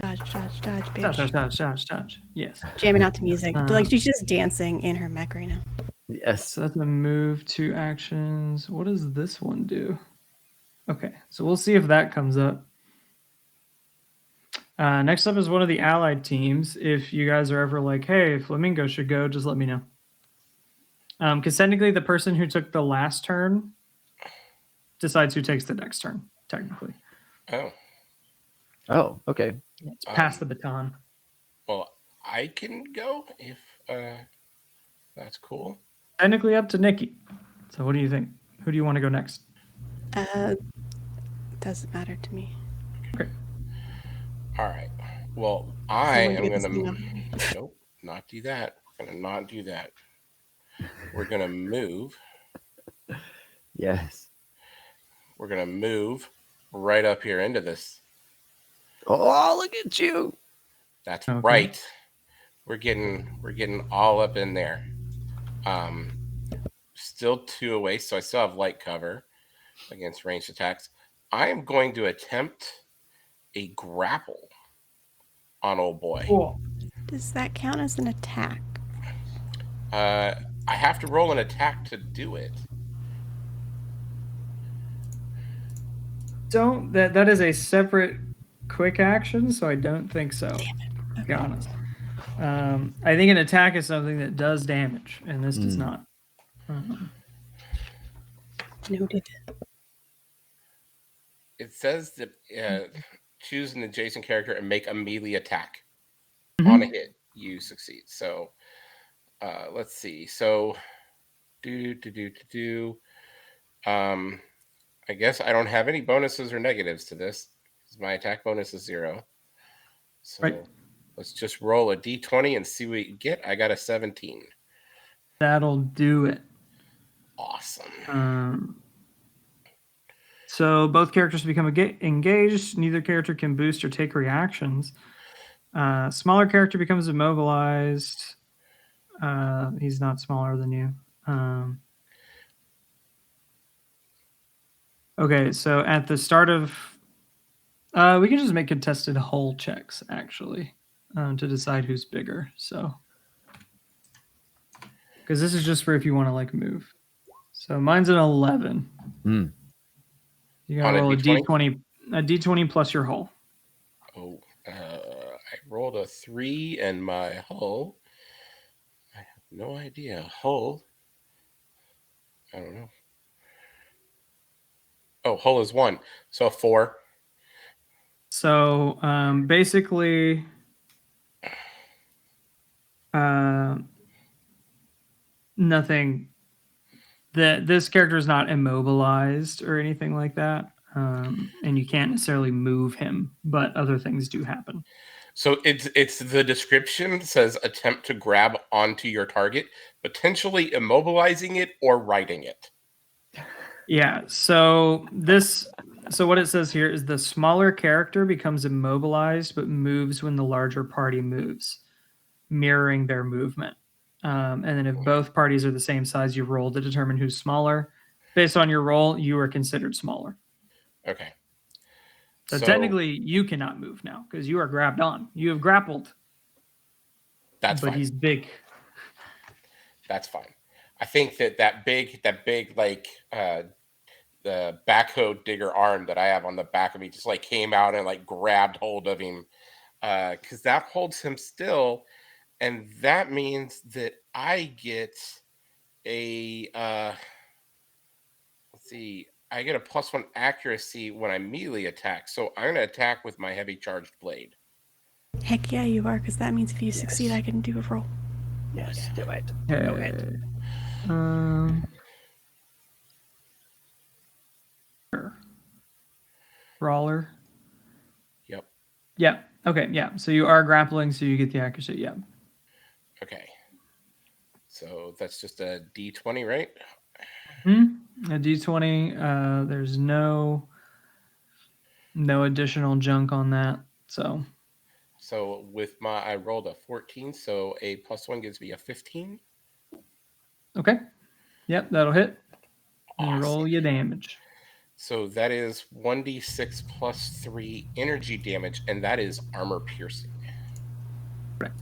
Dodge. Yes. Jamming out to music. Like she's just dancing in her mech right now. Yes. So that's a move, 2 actions. What does this one do? Okay, so we'll see if that comes up. Next up is one of the allied teams. If you guys are ever like, hey, Flamingo should go, just let me know. Because technically the person who took the last turn decides who takes the next turn, technically. Oh, okay. It's pass the baton. Well, I can go if that's cool. Technically up to Nikki. So what do you think? Who do you want to go next? Doesn't matter to me. Okay. All right. Well, I am going to... Nope, not do that. We're going to not do that. We're going to move. Yes. We're going to move right up here into this. Oh, look at you. That's okay. Right. We're getting all up in there. Still 2 away, so I still have light cover against ranged attacks. I am going to attempt a grapple on old boy. Cool. Does that count as an attack? I have to roll an attack to do it. That is a separate quick action, so I don't think so. Damn it. Okay. To be honest. I think an attack is something that does damage, and this does not. Noted. It says that choose an adjacent character and make a melee attack. On a hit, you succeed. So let's see. So I guess I don't have any bonuses or negatives to this because my attack bonus is 0. So let's just roll a d20 and see what you get. I got a 17. That'll do it. Awesome. So both characters become engaged. Neither character can boost or take reactions. Smaller character becomes immobilized. He's not smaller than you. Okay, so at the start of... we can just make contested hull checks, actually. to decide who's bigger. So, because this is just for if you want to like move. So mine's an 11. Mm. You gotta roll a d20, a d20 plus your hull. Oh, I rolled a 3 and my hull. I have no idea. Hull. I don't know. Oh, hull is 1. So 4. So basically, nothing. This character is not immobilized or anything like that, and you can't necessarily move him, but other things do happen. So it's the description says attempt to grab onto your target, potentially immobilizing it or riding it. Yeah. So what it says here is the smaller character becomes immobilized but moves when the larger party moves, mirroring their movement. And then if both parties are the same size, you roll to determine who's smaller. Based on your roll, you are considered smaller. Okay. So technically, you cannot move now because you are grabbed on. You have grappled. That's but fine. He's big. That's fine. I think that big like the backhoe digger arm that I have on the back of me just like came out and like grabbed hold of him, because that holds him still, and that means that I get a let's see. I get a +1 accuracy when I melee attack. So I'm going to attack with my heavy charged blade. Heck yeah, you are, because that means if you succeed, I can do a roll. Yes, do it. Okay. Do it. Brawler. Yep. Yeah. Okay. Yeah. So you are grappling, so you get the accuracy. Yeah. Okay. So that's just a D20, right? A D20. There's no additional junk on that. So with I rolled a 14, so a +1 gives me a 15. Okay. Yep, that'll hit. Awesome. And roll your damage. So that is 1d6 plus 3 energy damage, and that is armor piercing. Right.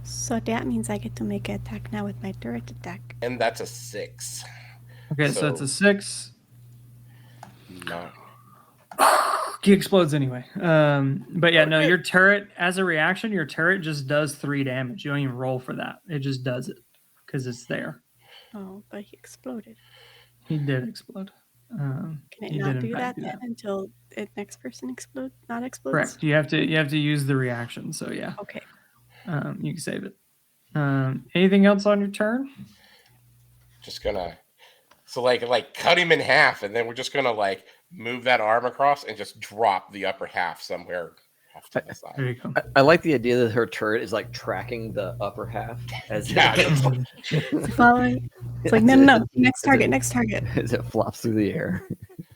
So that means I get to make an attack now with my turret attack. And that's a 6. Okay, so it's a 6. 9. He explodes anyway. But yeah, no, your turret, as a reaction, your turret just does 3 damage. You don't even roll for that. It just does it because it's there. Oh, but he exploded. He did explode. Can it not do that then until the next person explodes? Correct. You have to use the reaction. So yeah. Okay. You can save it. Anything else on your turn? Just gonna like cut him in half, and then we're just gonna like move that arm across and just drop the upper half somewhere off to the side. There you go. I like the idea that her turret is like tracking the upper half as following. It's like no, next target. As it flops through the air.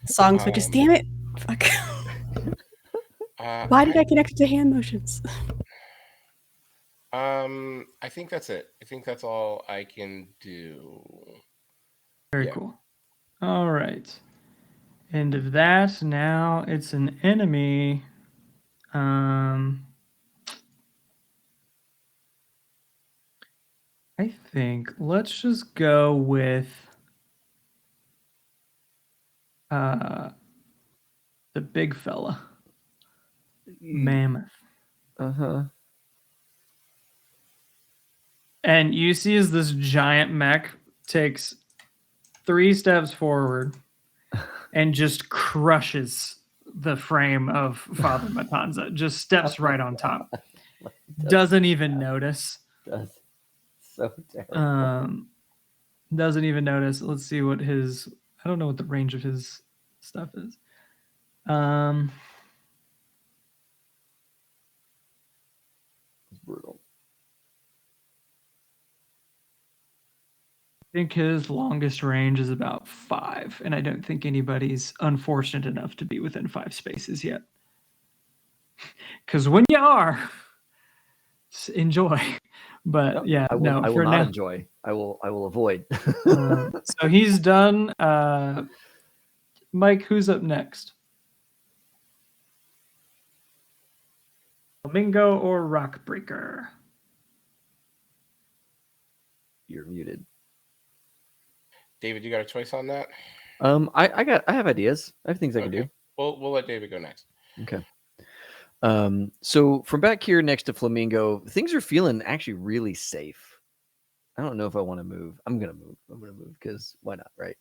Song switches. Damn it! Fuck. Why did I connect it to hand motions? I think that's it. I think that's all I can do. Very cool. All right. End of that. Now it's an enemy. I think let's just go with the big fella. Mammoth. Uh-huh. And you see as this giant mech takes 3 steps forward and just crushes the frame of Father Matanza. Just steps right on top. Doesn't even notice. That's so terrible. Doesn't even notice. Let's see what his... I don't know what the range of his stuff is. It's brutal. I think his longest range is about 5, and I don't think anybody's unfortunate enough to be within 5 spaces yet. Because when you are, enjoy. But yeah, I will not enjoy. I will avoid. So he's done. Mike, who's up next? Flamingo or Rockbreaker? You're muted. David, you got a choice on that? I have ideas. I have things I can do. We'll let David go next. Okay. So from back here next to Flamingo, things are feeling actually really safe. I don't know if I want to move. I'm gonna move because why not, right?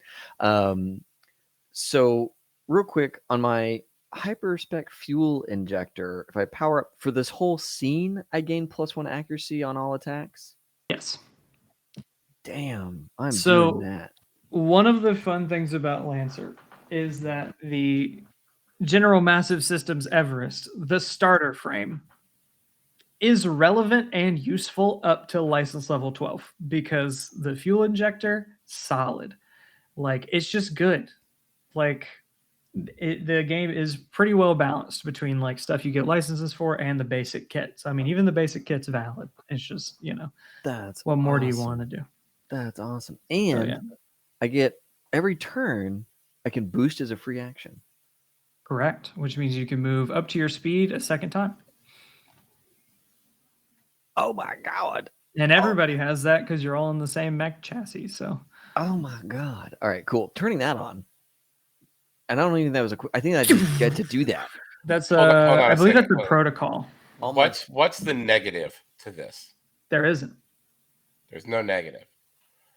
So real quick on my hyperspec fuel injector, if I power up for this whole scene, I gain +1 accuracy on all attacks. Yes. Damn, I'm doing that. One of the fun things about Lancer is that the General Massive Systems Everest, the starter frame, is relevant and useful up to license level 12 because the fuel injector, solid. Like, it's just good. Like, the game is pretty well balanced between like stuff you get licenses for and the basic kits. I mean, even the basic kit's valid. It's just, That's what more awesome. do you want to do? That's awesome. And I get every turn I can boost as a free action. Correct, which means you can move up to your speed a second time. Oh my god. And everybody has that because you're all in the same mech chassis. So. Oh my god. All right, cool. Turning that on. And I don't even think that was I think I just get to do that. That's Hold on I believe second. that's a protocol. What's the negative to this? There isn't. There's no negative.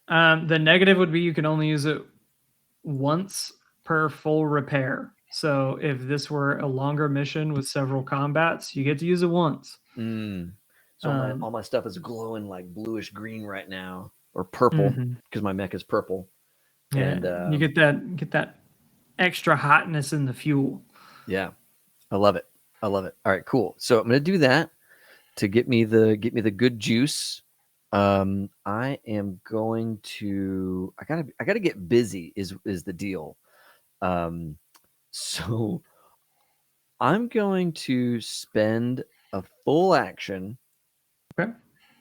The negative would be you can only use it once per full repair. So if this were a longer mission with several combats, you get to use it once. So all my stuff is glowing like bluish green right now, or purple, because my mech is purple. Yeah, and you get that extra hotness in the fuel. Yeah, I love it. I love it. All right, cool. So I'm gonna do that to get me the good juice. I am going to. I gotta get busy. Is the deal? So I'm going to spend a full action. Okay.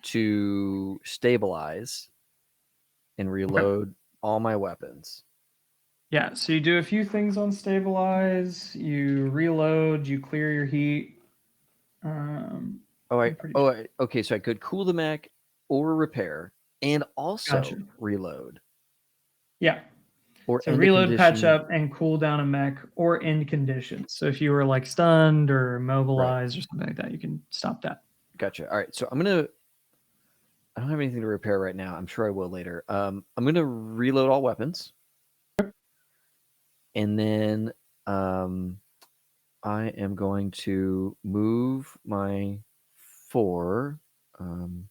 To stabilize and reload all my weapons. Yeah, so you do a few things on stabilize, you reload, you clear your heat. Okay, so I could cool the mech or repair and also reload. Yeah. Or so reload, patch up, and cool down a mech or end conditions. So if you were like stunned or immobilized or something like that, you can stop that. Gotcha. All right, so I don't have anything to repair right now. I'm sure I will later. I'm going to reload all weapons. And then I am going to move my 4. 1,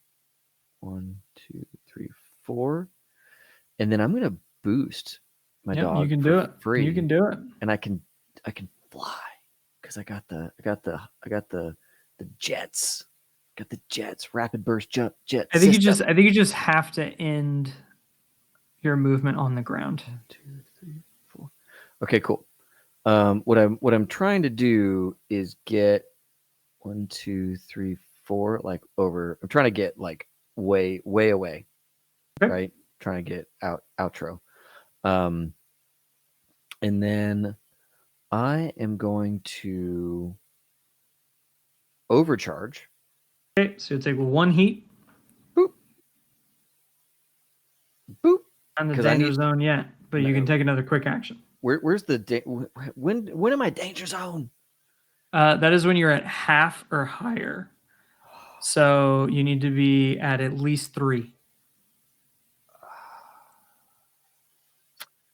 2, 3, 4. And then I'm going to boost my dog. You can do it. Free. You can do it. And I can fly because I got the jets. Got the jets, rapid burst jets. I think you just have to end your movement on the ground. 1, 2, 3, 4. Okay, cool. What I'm trying to do is get 1, 2, 3, 4 like over. I'm trying to get like way away. Okay. Right? Trying to get outro. And then I am going to overcharge. Okay, so you take 1 heat. Boop. Boop. On the danger zone yet, but you can take another quick action. Where's the when am I danger zone? That is when you're at half or higher. So you need to be at least 3.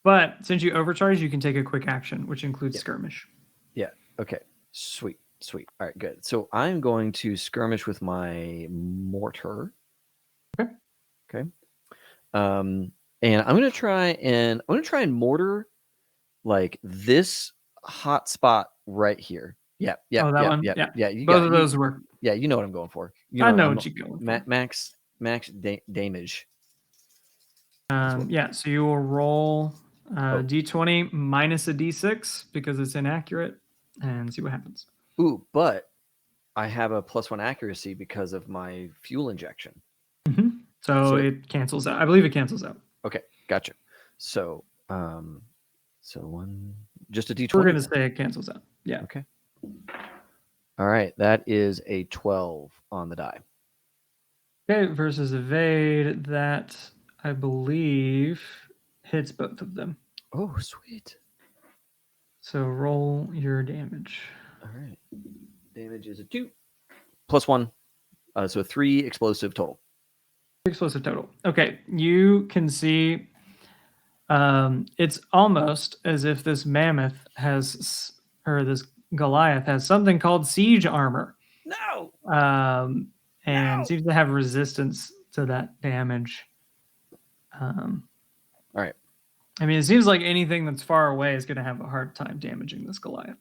But since you overcharge, you can take a quick action, which includes skirmish. Yeah. Okay. Sweet. All right, good. So I'm going to skirmish with my mortar. Okay. And I'm going to try and mortar like this hot spot right here. Yeah. Oh, that one. Yeah. You both of those work. Yeah, you know what I'm going for. I know what you're going for. Max damage. Yeah. So you will roll d20 minus a d6 because it's inaccurate, and see what happens. Ooh, but I have a +1 accuracy because of my fuel injection. So it cancels out. I believe it cancels out. Okay, gotcha. So, just a d20. We're gonna say it cancels out. Yeah. Okay. All right, that is a 12 on the die. Okay, versus evade, that I believe hits both of them. Oh, sweet. So roll your damage. All right. Damage is a 2 plus 1. So 3 explosive total. Explosive total. Okay, you can see it's almost as if this mammoth has, or this Goliath has something called siege armor. No. And No. seems to have resistance to that damage. All right. I mean, it seems like anything that's far away is going to have a hard time damaging this Goliath.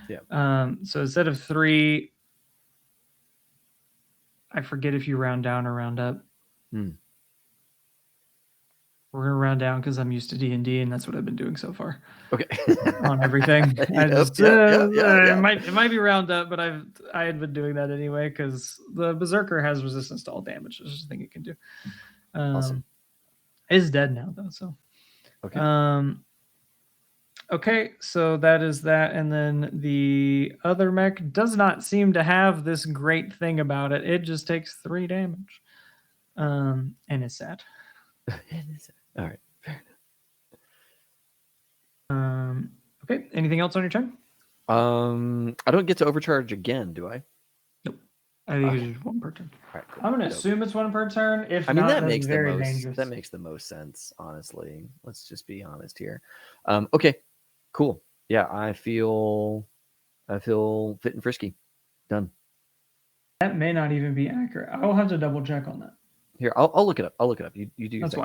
Yeah. So instead of 3, I forget if you round down or round up. We're gonna round down because I'm used to D&D, and that's what I've been doing so far. Okay. On everything. It might be round up, but I had been doing that anyway because the Berserker has resistance to all damage. It's just a thing it can do. Awesome. It's dead now though, so. Okay. Okay, so that is that, and then the other mech does not seem to have this great thing about it. It just takes 3 damage, and it's sad. All right. Okay. Anything else on your turn? I don't get to overcharge again, do I? Nope. I think it's just 1 per turn. All right, cool. I'm gonna assume it's 1 per turn. If I mean, not, that that's makes very the most. dangerous. That makes the most sense, honestly. Let's just be honest here. Okay. Cool. Yeah, I feel fit and frisky. Done. That may not even be accurate. I'll have to double check on that. Here, I'll look it up. You do your That's thing.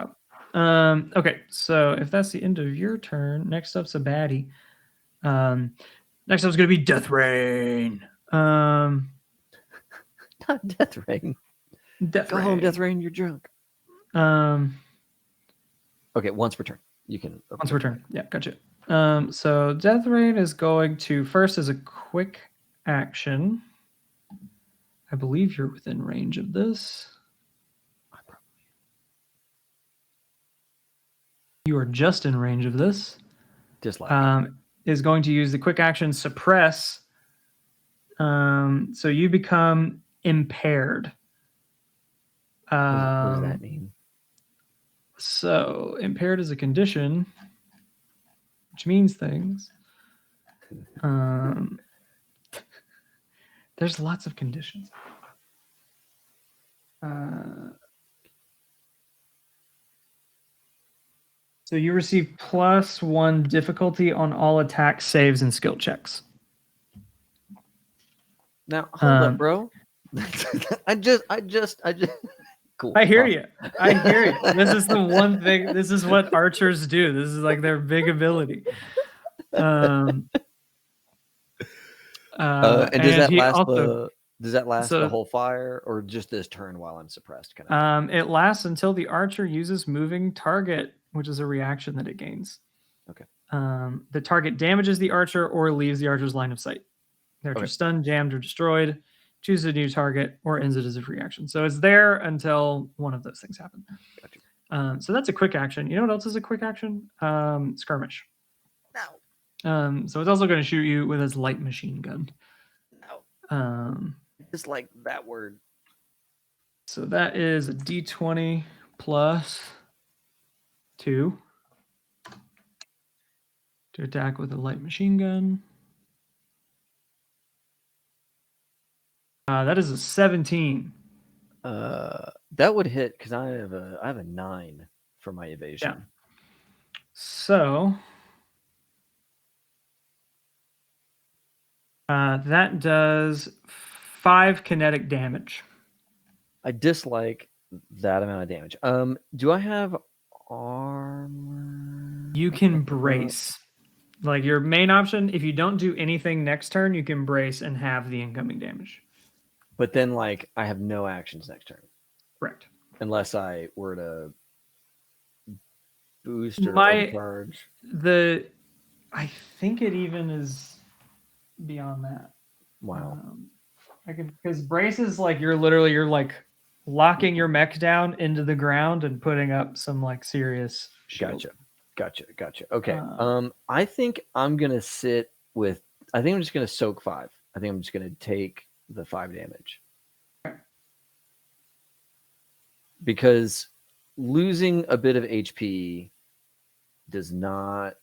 wild. Okay, so if that's the end of your turn, next up's a baddie. Next up's gonna be Death Rain. Not Death Rain. Go home, Death Rain. You're drunk. Okay, once per turn. You can. Once per turn. Yeah, gotcha. So Death Rain is going to first as a quick action. I believe you're within range of this. You are just in range of this. Dislike. Is going to use the quick action suppress. So you become impaired. What does that mean? So impaired is a condition, which means things. There's lots of conditions. So you receive +1 difficulty on all attack saves and skill checks. Now hold up, bro. I just. Cool. I hear you. This is the one thing. This is what archers do. This is like their big ability. And does that last the whole fire, or just this turn while I'm suppressed? Kind of. It lasts until the archer uses moving target, which is a reaction that it gains. Okay. The target damages the archer or leaves the archer's line of sight. The archer stunned, jammed, or destroyed. Choose a new target or ends it as a free action. So it's there until one of those things happen. Gotcha. So that's a quick action. You know what else is a quick action? Skirmish. No. So it's also going to shoot you with his light machine gun. No. Just like that word. So that is a D20 plus 2 to attack with a light machine gun. That is a 17. That would hit because I have a 9 for my evasion. Yeah. So that does 5 kinetic damage. I dislike that amount of damage. Do I have armor? You can brace. Like your main option, if you don't do anything next turn, you can brace and have the incoming damage. But then, like, I have no actions next turn. Correct. Unless I were to boost or overcharge. I think it even is beyond that. Wow. Because brace is like you're like locking your mech down into the ground and putting up some like serious shield. Gotcha. Okay. I think I'm gonna sit with. I think I'm just gonna soak 5. I think I'm just gonna take the 5 damage. Because losing a bit of HP is not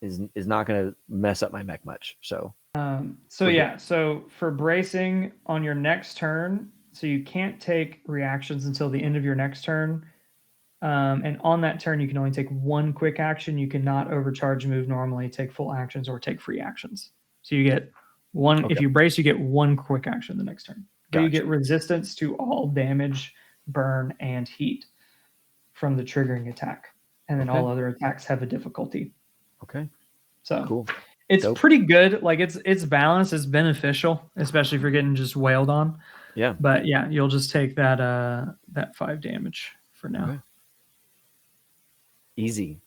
going to mess up my mech much. So so for bracing on your next turn, so you can't take reactions until the end of your next turn. And on that turn, you can only take 1 quick action. You cannot overcharge move normally, take full actions, or take free actions. So you get 1. Okay. If you brace, you get 1 quick action the next turn. Gotcha. You get resistance to all damage, burn, and heat from the triggering attack. And then all other attacks have a difficulty. Okay. So cool. It's pretty good. Like it's balanced. It's beneficial, especially if you're getting just wailed on. Yeah. But yeah, you'll just take that 5 damage for now. Okay. Easy.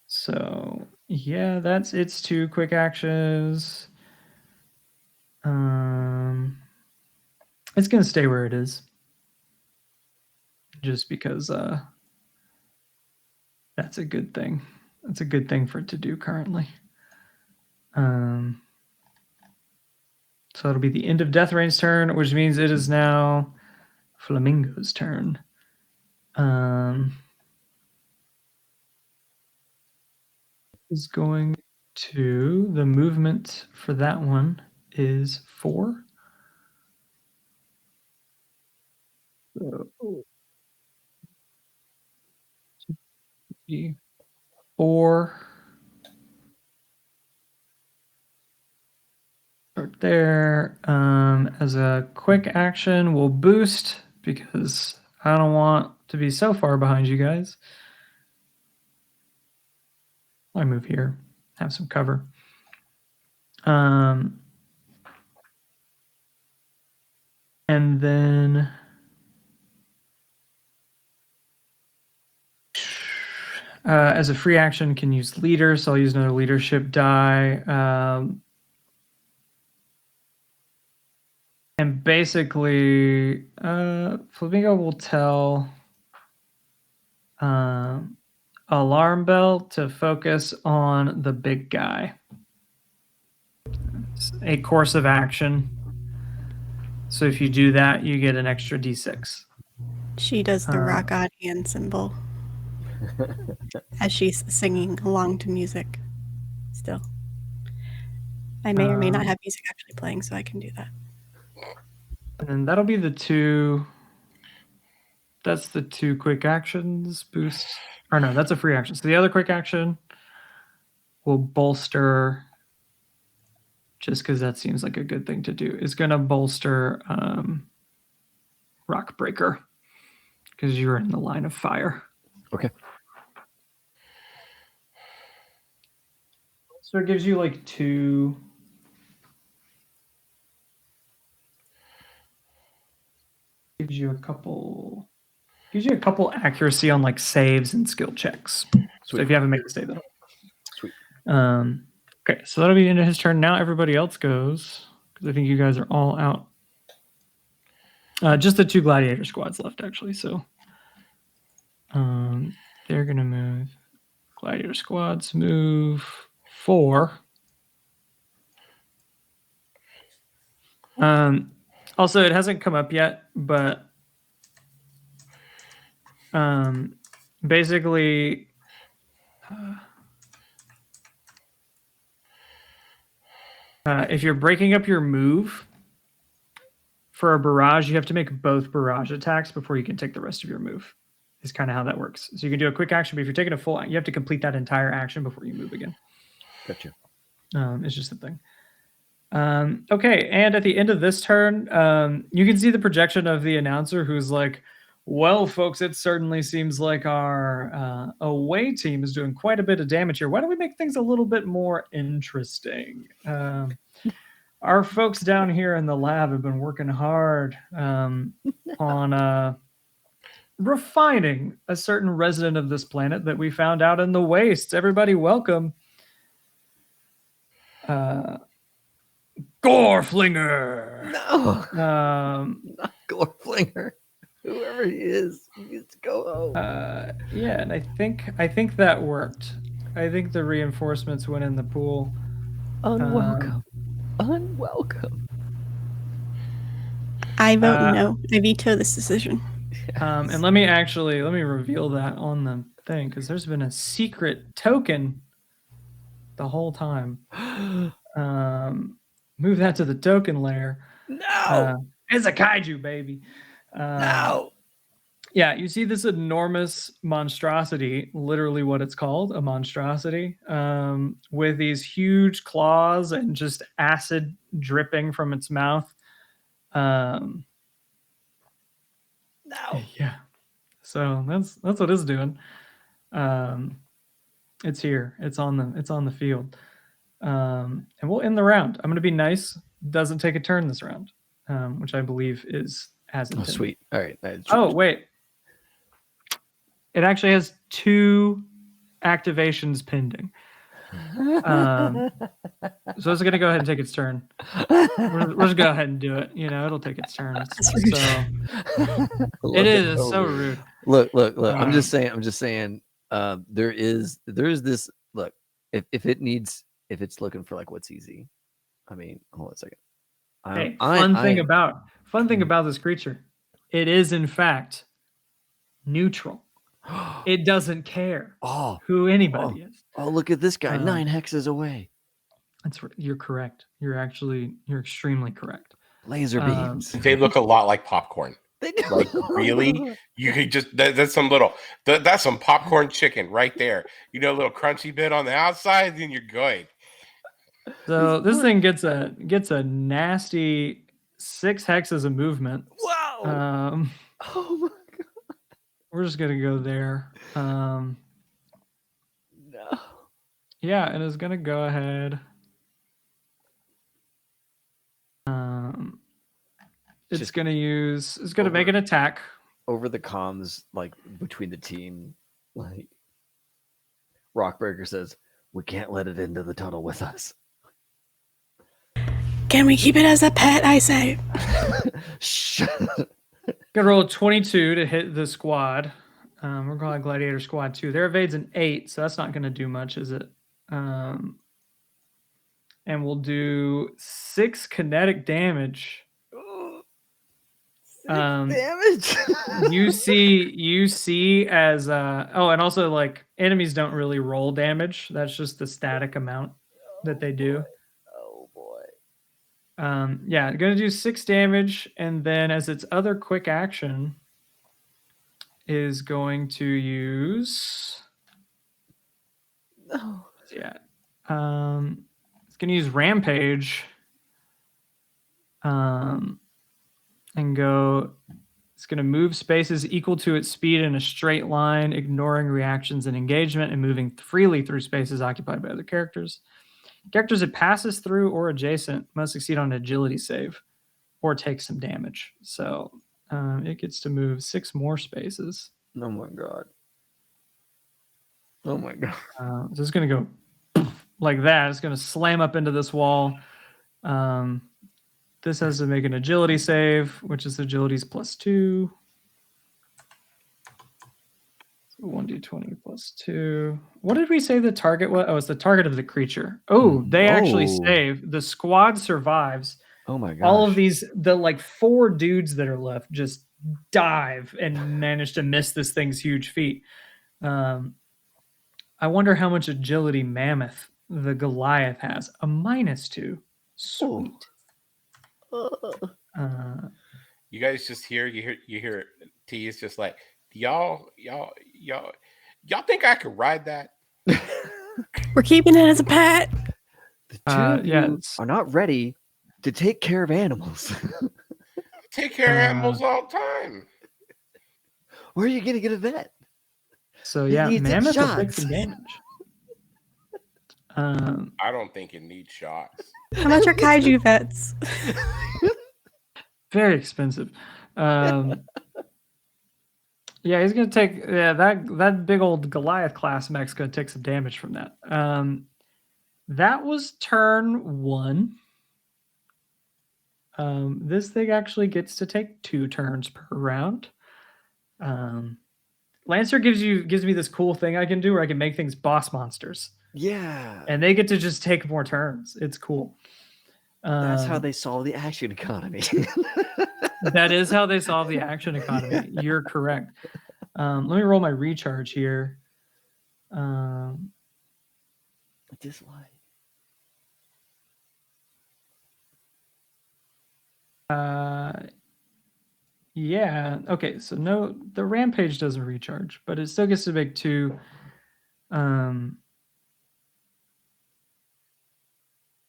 So yeah, that's its 2 quick actions. It's gonna stay where it is. Just because that's a good thing. That's a good thing for it to do currently. So it'll be the end of Death Rain's turn, which means it is now Flamingo's turn. Is going to the movement for that one is 4. So, 4. Start there. As a quick action, we'll boost because I don't want to be so far behind you guys. I move here, have some cover. And then as a free action, can use leader, so I'll use another leadership die. And basically, Flamingo will tell Alarm Bell to focus on the big guy. It's a course of action. So if you do that, you get an extra D6. She does the rock on hand symbol as she's singing along to music. Still, I may or may not have music actually playing, so I can do that. And then that'll be the 2. That's the 2 quick actions boost. Or no, that's a free action. So the other quick action will bolster, just because that seems like a good thing to do, is going to bolster Rock Breaker because you're in the line of fire. Okay. So it gives you like 2. Gives you a couple accuracy on like saves and skill checks. Sweet. So if you haven't made a save, that'll. Sweet. Okay, so that'll be the end of his turn. Now everybody else goes because I think you guys are all out. Just the 2 gladiator squads left, actually. So they're gonna move. Gladiator squads move 4. Also, it hasn't come up yet, but basically, if you're breaking up your move for a barrage, you have to make both barrage attacks before you can take the rest of your move. Is kind of how that works. So you can do a quick action, but if you're taking a full, you have to complete that entire action before you move again. Gotcha. It's just a thing. Okay, and at the end of this turn, you can see the projection of the announcer who's like, well, folks, it certainly seems like our away team is doing quite a bit of damage here. Why don't we make things a little bit more interesting? Our folks down here in the lab have been working hard on refining a certain resident of this planet that we found out in the wastes. Everybody welcome Goreflinger. No, not Goreflinger. Whoever he is, he needs to go home. Yeah, and I think that worked. I think the reinforcements went in the pool. Unwelcome. Unwelcome. I vote no. I veto this decision. And let me reveal that on the thing, because there's been a secret token the whole time. Move that to the token layer. No. It's a kaiju, baby. No. Yeah, you see this enormous monstrosity, literally what it's called, a monstrosity, with these huge claws and just acid dripping from its mouth. No. Yeah. So that's what it's doing. It's here. It's on the field. And we'll end the round. I'm going to be nice. Doesn't take a turn this round, which I believe is as intended. Oh, sweet. All right. Oh, wait. It actually has 2 activations pending. So it's going to go ahead and take its turn. We'll just go ahead and do it. It'll take its turn. So it is. It's so rude. Look. I'm just saying. There's this. Look, if it's looking for like what's easy. I mean, hold on a second. Fun thing about this creature, it is in fact neutral. It doesn't care who anybody is. Oh, look at this guy, 9 hexes away. You're correct. You're extremely correct. Laser beams. They look a lot like popcorn. They do. Like, really? You could just that's some popcorn chicken right there. A little crunchy bit on the outside, then you're good. So this thing gets a nasty 6 hexes of movement. Wow. Oh my god. We're just gonna go there. No. Yeah, and it's gonna go ahead. It's gonna make an attack. Over the comms, like between the team, like Rockbreaker says, we can't let it into the tunnel with us. Can we keep it as a pet, I say? Gonna roll a 22 to hit the squad. We're calling Gladiator Squad 2. Their evade's an 8, so that's not gonna do much, is it? And we'll do 6 kinetic damage. Damage. you see as and also like enemies don't really roll damage. That's just the static amount that they do. Oh boy. Yeah, gonna do 6 damage, and then as its other quick action is going to use it's gonna use Rampage. And it's going to move spaces equal to its speed in a straight line, ignoring reactions and engagement, and moving freely through spaces occupied by other characters. Characters it passes through or adjacent must succeed on an agility save or take some damage. So it gets to move 6 more spaces. Oh my god. Oh my god. So it's going to go like that. It's going to slam up into this wall. This has to make an agility save, which is agility's +2. So 1d20 +2. What did we say the target was? Oh, it's the target of the creature. Oh, they actually save. The squad survives. Oh my god. All of the like 4 dudes that are left just dive and manage to miss this thing's huge feat. I wonder how much agility Mammoth, the Goliath, has. A -2. Sweet. You guys just hear T is just like, y'all think I could ride that? We're keeping it as a pet. The two of you are not ready to take care of animals. Take care of animals all the time. Where are you gonna get a vet? So yeah, Mammoth will take some damage. I don't think it needs shots. How much are kaiju vets? Very expensive. Yeah, he's gonna take that big old Goliath class mech's gonna take some damage from that. That was turn 1. This thing actually gets to take 2 turns per round. Lancer gives me this cool thing I can do where I can make things boss monsters. Yeah. And they get to just take more turns. It's cool. That's how they solve the action economy. That is how they solve the action economy. You're correct. Let me roll my recharge here. Dislike. Yeah. Okay. So no, the Rampage doesn't recharge, but it still gets to make 2.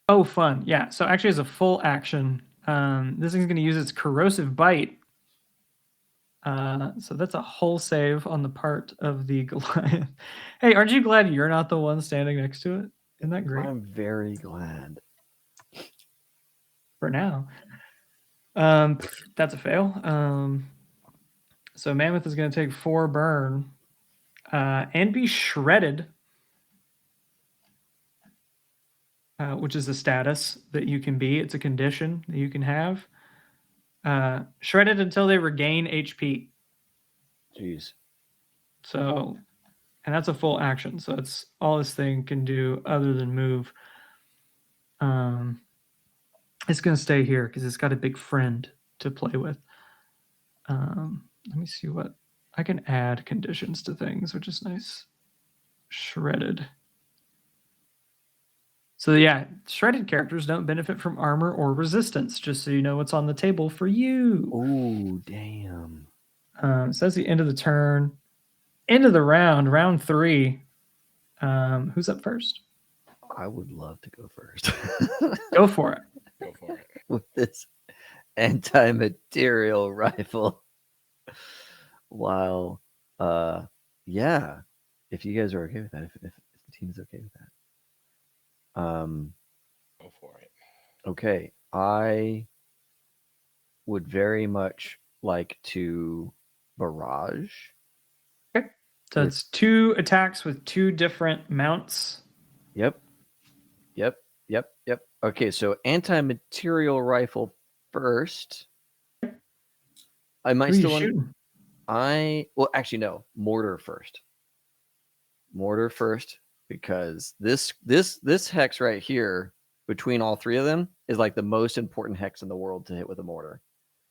Oh, fun. Yeah. So actually, as a full action, this thing's going to use its corrosive bite. So that's a whole save on the part of the Goliath. Hey, aren't you glad you're not the one standing next to it? Isn't that great? I'm very glad. For now. That's a fail. So Mammoth is going to take 4 burn and be shredded, which is a status that you can be. It's a condition that you can have. Shredded until they regain HP. Jeez. So, and that's a full action. So it's all this thing can do other than move. It's going to stay here because it's got a big friend to play with. Let me see what I can add conditions to things, which is nice. Shredded. So yeah, shredded characters don't benefit from armor or resistance, just so you know what's on the table for you. Oh, damn. So that's the end of the turn. End of the round, round 3. Who's up first? I would love to go first. Go for it. Go for it. With this anti-material rifle. While, yeah, if you guys are okay with that, if the team's okay with that. Go for it. Okay, I would very much like to barrage. Okay. So it's 2 attacks with 2 different mounts. Yep. Okay, so anti-material rifle first. I might Who are you still want. shooting? Well, actually, no. Mortar first. Mortar first, because this hex right here between all 3 of them is like the most important hex in the world to hit with a mortar.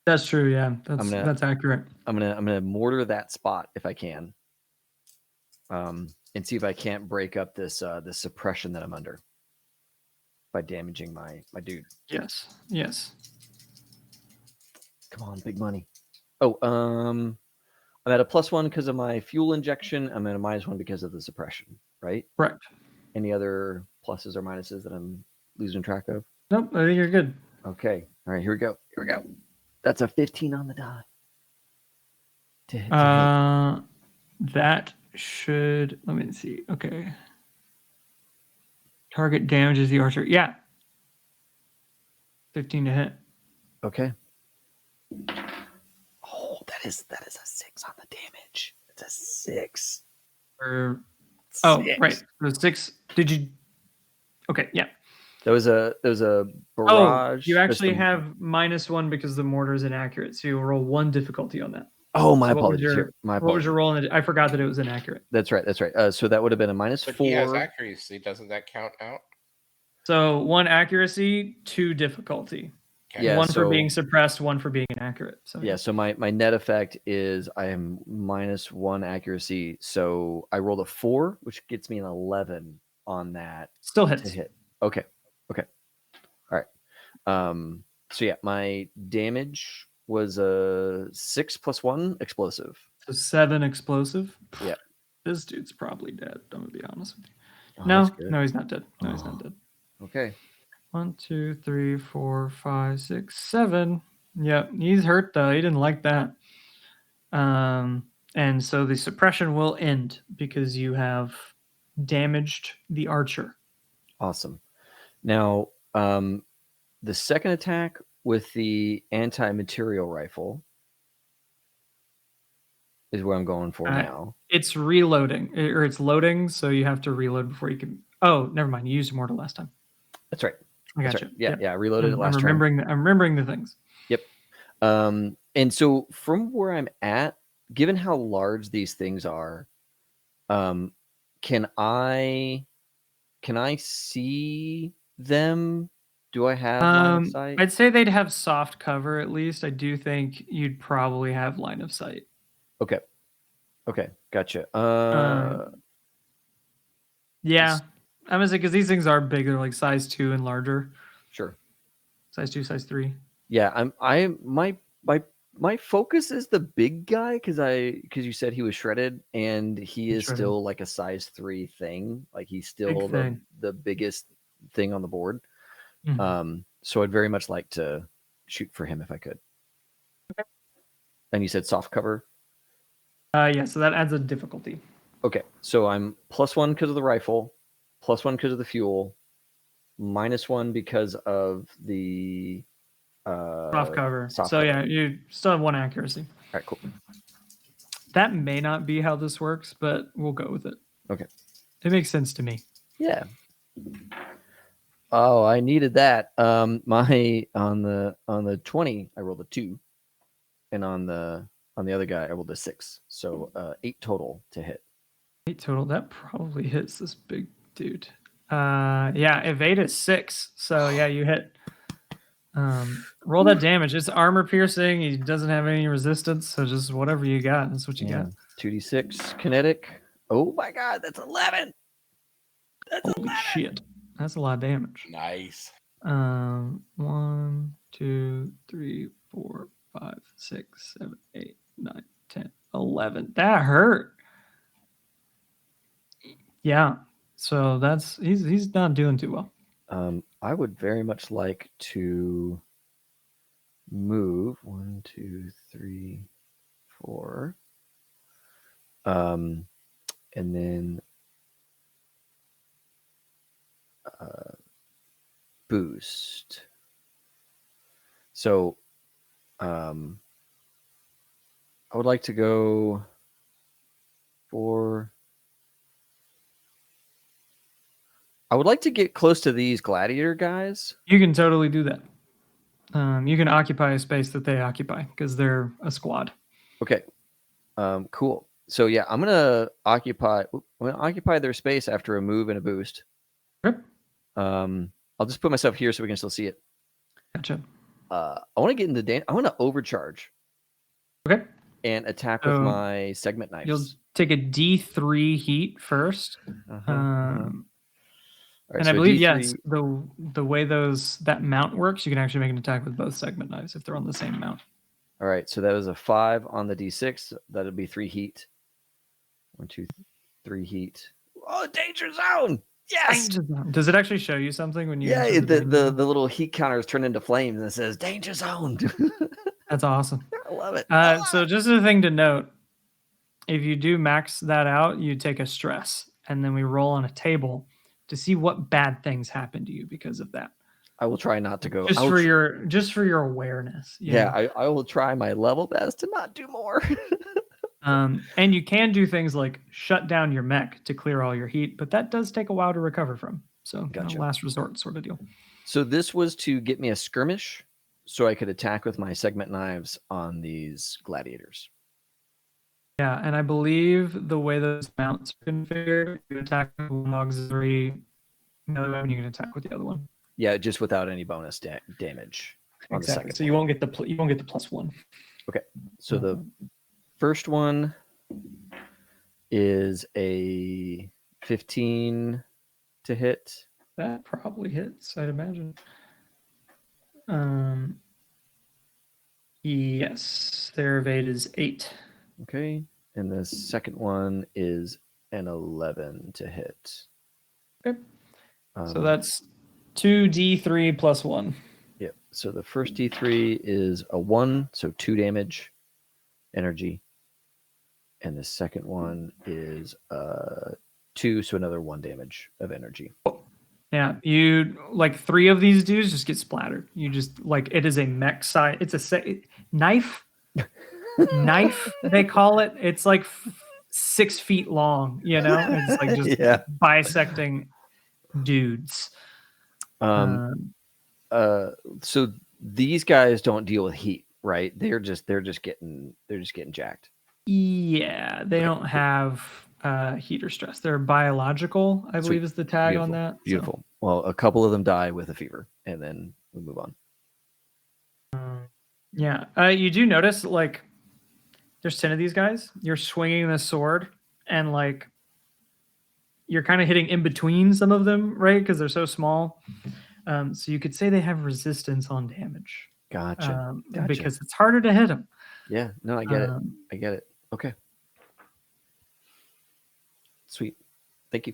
That's true. Yeah, that's accurate. I'm gonna mortar that spot if I can, and see if I can't break up this suppression that I'm under by damaging my dude. Yes. Come on, big money. Oh, I'm at a +1 because of my fuel injection. I'm at a -1 because of the suppression, right? Correct. Any other pluses or minuses that I'm losing track of? Nope, I think you're good. Okay. All right, here we go. That's a 15 on the die. To hit. That should, let me see. Okay. Target damages the archer. Yeah. 15 to hit. Okay. Oh, that is a 6 on the damage. It's a 6. Or, 6. Right. The 6. Did you? Okay. Yeah. There was a barrage. You actually have -1 because the mortar is inaccurate. So you'll roll 1 difficulty on that. Oh, my So apologies. What was your roll? I forgot that it was inaccurate. That's right. So that would have been a -4. But he has accuracy. Doesn't that count out? So 1 accuracy, 2 difficulty. Okay. Yeah, 1 for being suppressed, 1 for being inaccurate. So yeah, so my net effect is I am -1 accuracy. So I rolled a 4, which gets me an 11 on that. Still hits. To hit. Okay. All right. So yeah, my damage was a 6 + 1 explosive. So 7 explosive. Yeah. This dude's probably dead. I'm gonna be honest with you. Oh, No, that's good. he's not dead. He's not dead. Okay. 1, 2, 3, 4, 5, 6, 7. Yep, he's hurt though. He didn't like that. And so the suppression will end because you have damaged the archer. Awesome. Now, the second attack with the anti-material rifle is where I'm going for now. It's reloading, or it's loading, so you have to reload before you can. Oh, never mind. You used mortar last time. That's right. I got That's you. right. Yeah, Yep. yeah. I reloaded it last I'm remembering the things. Yep. And so from where I'm at, given how large these things are, can I see them Do I have line of sight? I'd say they'd have soft cover at least. I do think you'd probably have line of sight. Okay, gotcha. Yeah, I'm gonna say because these things are bigger, like size 2 and larger. Sure. Size 2, size 3. Yeah, my focus is the big guy because you said he was shredded and he is Shredded. still like a size 3 thing. Like he's still Big thing. the biggest thing on the board. Mhm. So I'd very much like to shoot for him if I could. Okay. And you said soft cover? Yeah, so that adds a difficulty. Okay, so I'm +1 because of the rifle, +1 because of the fuel, -1 because of the Soft cover. soft So cover. yeah, you still have 1 accuracy. All right, cool. That may not be how this works, but we'll go with it. Okay. It makes sense to me. Yeah. Oh, I needed that. My on the 20, I rolled a 2, and on the other guy, I rolled a 6. So 8 total to hit. 8 total. That probably hits this big dude. Yeah, evade is 6. So yeah, you hit. Roll that damage. It's armor piercing. He doesn't have any resistance, so just whatever you got. That's what you got. 2d6 kinetic. Oh my god, that's 11. That's Holy 11. shit. That's a lot of damage. Nice. 1, 2, 3, 4, 5, 6, 7, 8, 9, 10, 11. That hurt. Yeah. So that's he's not doing too well. I would very much like to move 1, 2, 3, 4. And then boost. So I would like to go for. I would like to get close to these gladiator guys. You can totally do that. You can occupy a space that they occupy because they're a squad. Okay. Cool. So yeah, I'm gonna occupy their space after a move and a boost. Okay. I'll just put myself here so we can still see it. Gotcha. I want to get into I want to overcharge. Okay. And attack with my segment knives. You'll take a D3 heat first. Right, and so I believe, D3, yes, the way that mount works, you can actually make an attack with both segment knives if they're on the same mount. All right, so that was a 5 on the D6. That'll be 3 heat. 1, 2, 3 heat. Oh, danger zone! Yes. Does it actually show you something when you? Yeah, the little heat counters turn into flames and it says danger zone. That's awesome. I love it. So just a thing to note: if you do max that out, you take a stress, and then we roll on a table to see what bad things happen to you because of that. I will try not to go. Just for your awareness. Yeah, I will try my level best to not do more. And you can do things like shut down your mech to clear all your heat, but that does take a while to recover from. So Gotcha. Last resort sort of deal. So this was to get me a skirmish so I could attack with my segment knives on these gladiators. Yeah, and I believe the way those mounts are configured, you attack with one auxiliary, another one, you can attack with the other one. Yeah, just without any bonus damage on the second. So you won't get the +1. Okay. So the first one is a 15 to hit. That probably hits, I'd imagine. Yes, their evade is 8. Okay. And the second one is an 11 to hit. Okay. So that's 2d3 plus 1. Yep. So the first D3 is a 1, so 2 damage energy. And the second one is 2, so another 1 damage of energy. Yeah, you like 3 of these dudes just get splattered. You just like it is a mech size. It's a knife. Knife, they call it. It's like 6 feet long. You know, it's like just bisecting dudes. So these guys don't deal with heat, right? They're just getting jacked. Yeah, they don't have heat or stress. They're biological, I believe, is the tag Beautiful. on that. Beautiful. So. Well, a couple of them die with a fever, and then we move on. Yeah. You do notice, like, there's 10 of these guys. You're swinging the sword, and, like, you're kind of hitting in between some of them, right? Because they're so small. So you could say they have resistance on damage. Gotcha. Because it's harder to hit them. Yeah. No, I get it. I get it. Okay. Sweet. Thank you.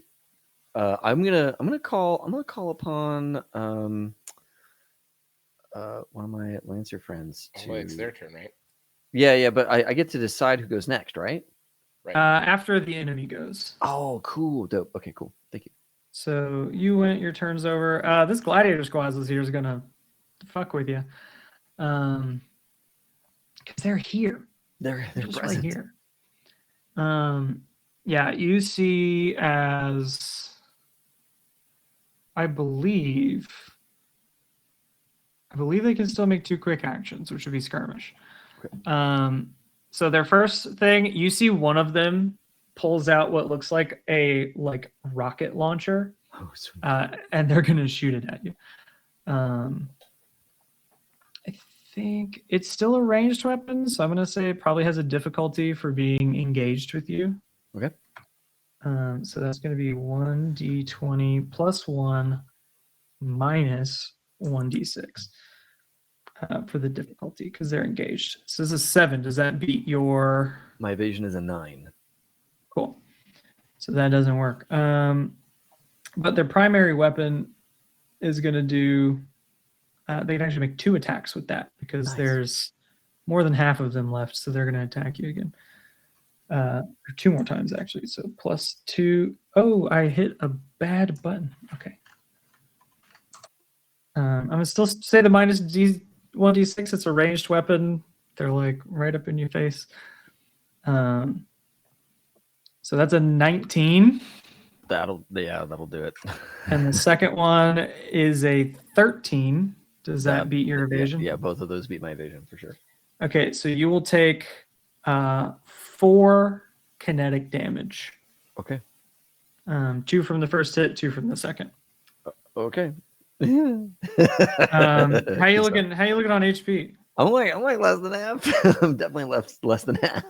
I'm gonna call upon one of my Lancer friends. Well, it's their turn, right? Yeah, but I get to decide who goes next, right? Right. After the enemy goes. Oh, cool. Dope. Okay, cool. Thank you. So you went, your turn's over. This gladiator squad is here is gonna fuck with you. Because they're here. They're just present. right here. Yeah, you see as I believe they can still make 2 quick actions, which would be skirmish. Okay. So their first thing, you see one of them pulls out what looks like a rocket launcher. Oh, sweet. And they're gonna shoot it at you. I think it's still a ranged weapon, so I'm gonna say it probably has a difficulty for being engaged with you. Okay. So that's gonna be 1d20 plus 1 minus 1d6 for the difficulty because they're engaged. So this is 7. Does that beat your? My evasion is a 9. Cool. So that doesn't work. But their primary weapon is going to do. They can actually make 2 attacks with that because there's more than half of them left. So they're going to attack you again. Or 2 more times actually. So plus 2. Oh, I hit a bad button. Okay. I'm gonna still say the minus 1d6. It's a ranged weapon. They're like right up in your face. So that's a 19. That'll do it. And the second one is a 13. Does that beat your evasion? Yeah, both of those beat my evasion for sure. Okay, so you will take 4 kinetic damage. Okay. 2 from the first hit, 2 from the second. Okay. How you looking? How you looking on HP? I'm like less than half. I'm definitely less than half.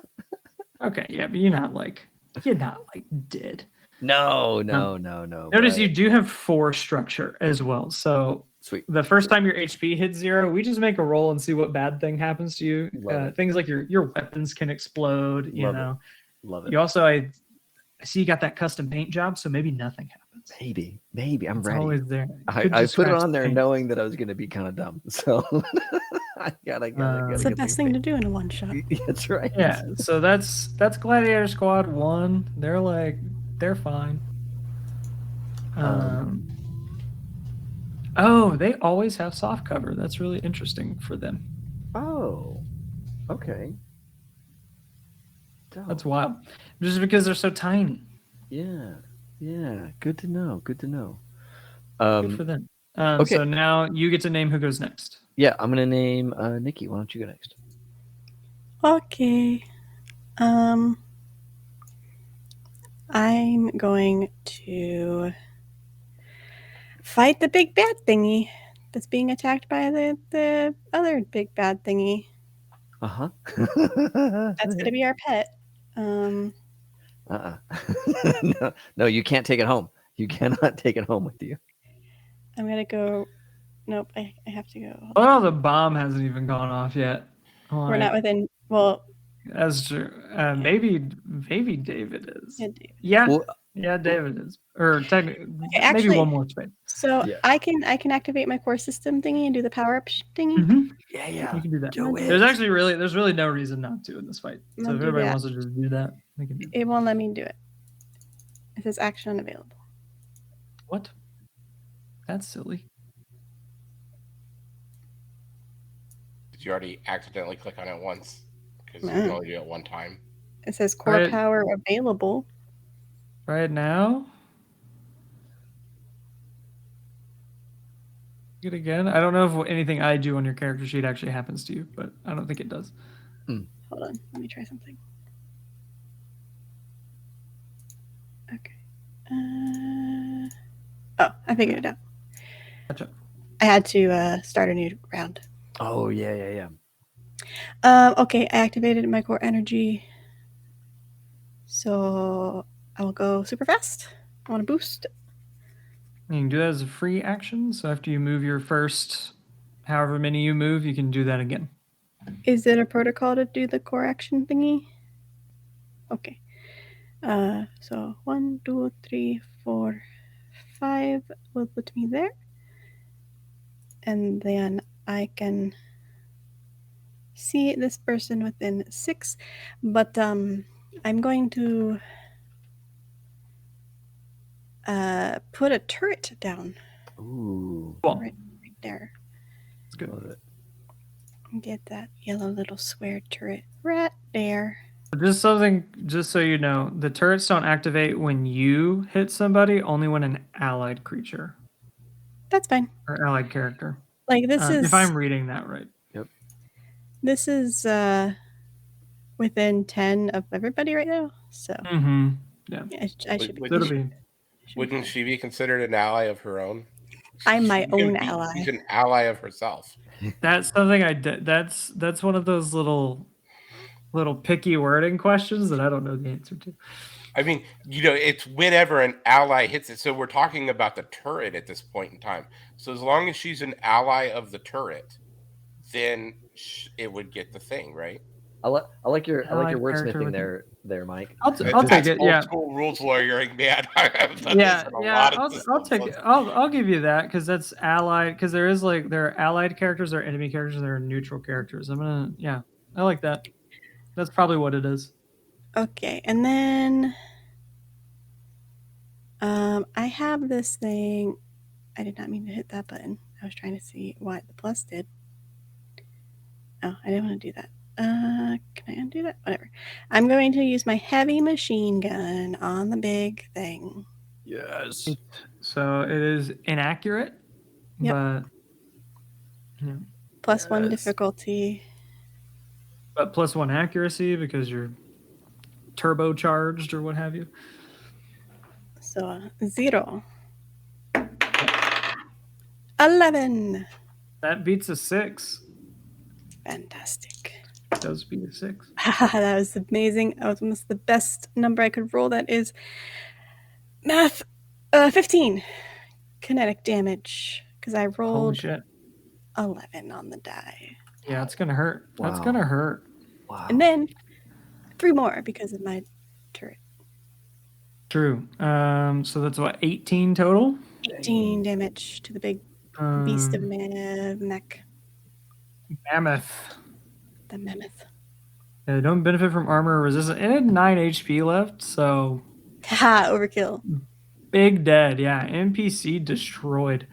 Okay, yeah, but you're not like dead. No. Notice you do have 4 structure as well. So sweet. The first time your HP hits 0, we just make a roll and see what bad thing happens to you. Things like your weapons can explode. Love it. You also I see you got that custom paint job, so maybe nothing happens. Maybe I'm ready. Always there. I put it on there knowing that I was going to be kind of dumb. So I gotta it's the best thing to do in a one shot. That's right. Yeah. So that's Gladiator Squad 1. They're fine. Oh, they always have soft cover. That's really interesting for them. Oh, okay. That's wild. Just because they're so tiny. Yeah. Good to know. Good for them. Okay. So now you get to name who goes next. Yeah, I'm gonna name Nikki. Why don't you go next? Okay. I'm going to fight the big bad thingy that's being attacked by the other big bad thingy. Uh-huh. That's gonna be our pet. No, you can't take it home. You cannot take it home with you. I'm gonna go. Nope, I have to go. Oh, the bomb hasn't even gone off yet. We're not within. Well, that's true. Maybe David is. Yeah, David. Yeah. Well, yeah, David is. Or technically, actually, maybe one more space. So yeah. I can activate my core system thingy and do the power up thingy. Mm-hmm. Yeah. You can do that. Do it. There's really no reason not to in this fight. So if everybody wants to just do that, we can do it. It won't let me do it. It says action unavailable. What? That's silly. Did you already accidentally click on it once? Because you can only do it one time. It says core power available. Right now? It again? I don't know if anything I do on your character sheet actually happens to you, but I don't think it does. Hold on. Let me try something. I figured it out. Gotcha. I had to start a new round. Oh yeah. Okay, I activated my core energy. So I will go super fast. I want to boost. You can do that as a free action. So after you move your first, however many you move, you can do that again. Is it a protocol to do the core action thingy? Okay. So 1, 2, 3, 4, 5 will put me there. And then I can see this person within 6. But I'm going to put a turret down. Ooh. Cool. Right there. That's good. Love it. Get that yellow little square turret right there. Just so you know, the turrets don't activate when you hit somebody, only when an allied creature That's fine. or allied character. Like this is if I'm reading that right. Yep. This is within 10 of everybody right now. So Yeah. I should be. It'll be. Wouldn't she be considered an ally of her own? I'm my She own can be- ally. She's an ally of herself. That's something I did. That's one of those little picky wording questions that I don't know the answer to. I mean, it's whenever an ally hits it. So we're talking about the turret at this point in time. So as long as she's an ally of the turret, then it would get the thing, right? I like your Allied character wordsmithing with- there, Mike. I'll take That's it. old Yeah. school rules lawyering, man. I've done Yeah. this in a Yeah. lot of I'll systems. take it. I'll give you that because that's allied. Because there are allied characters, there are enemy characters, and there are neutral characters. I like that. That's probably what it is. Okay, and then I have this thing. I did not mean to hit that button. I was trying to see what the plus did. Oh, I didn't want to do that. Can I undo that? Whatever. I'm going to use my heavy machine gun on the big thing. Yes. So it is inaccurate, Yep. but Plus 1 Yes. difficulty. but plus 1 accuracy because you're turbocharged or what have you. So 0. 11. That beats a 6. Fantastic. Does beat a 6. That was amazing. That was almost the best number I could roll. That is math 15 kinetic damage because I Holy rolled shit. 11 on the die. Yeah, it's gonna hurt. That's Wow. gonna hurt. Wow. And then 3 more because of my turret. True. So that's what, 18 total? 18 damage to the big beast of mech. Mammoth. The mammoth. Yeah, they don't benefit from armor or resistance. It had 9 HP left, so Haha, overkill. big dead. Yeah, NPC destroyed.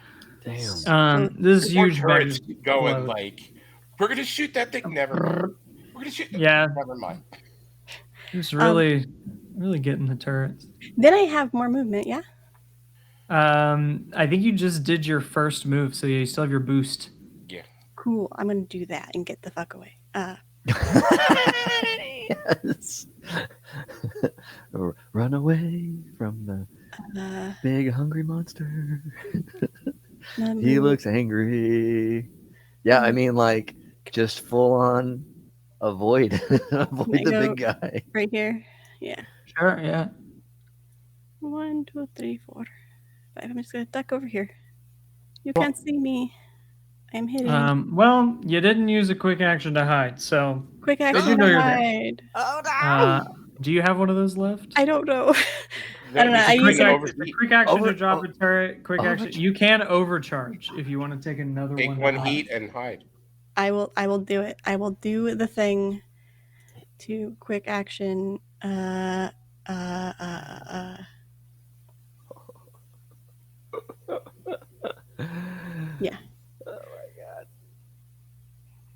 Damn. This is More huge. turrets mega going blow. like, we're gonna shoot that thing. Never mind. We're gonna shoot. Yeah. Never mind. Just really getting the turrets. Then I have more movement, yeah? I think you just did your first move, so you still have your boost. Yeah. Cool. I'm going to do that and get the fuck away. Yes. Run away from the big hungry monster. He looks angry. Yeah, I mean, like, just full on avoid the go big guy. right here. Yeah. Sure, yeah. 1, 2, 3, 4, 5. I'm just going to duck over here. You Well- can't see me. I'm hidden. Well, you didn't use a quick action to hide, so Quick you action know to you're there. hide. Oh no! do you have one of those left? I don't know. I don't know. I quick use action, overheat. quick action Over- to drop a turret. Quick action. overcharge. You can overcharge if you want to take another Take one. one to heat and hide. I will do it. I will do the thing to quick action. Yeah. Oh my god.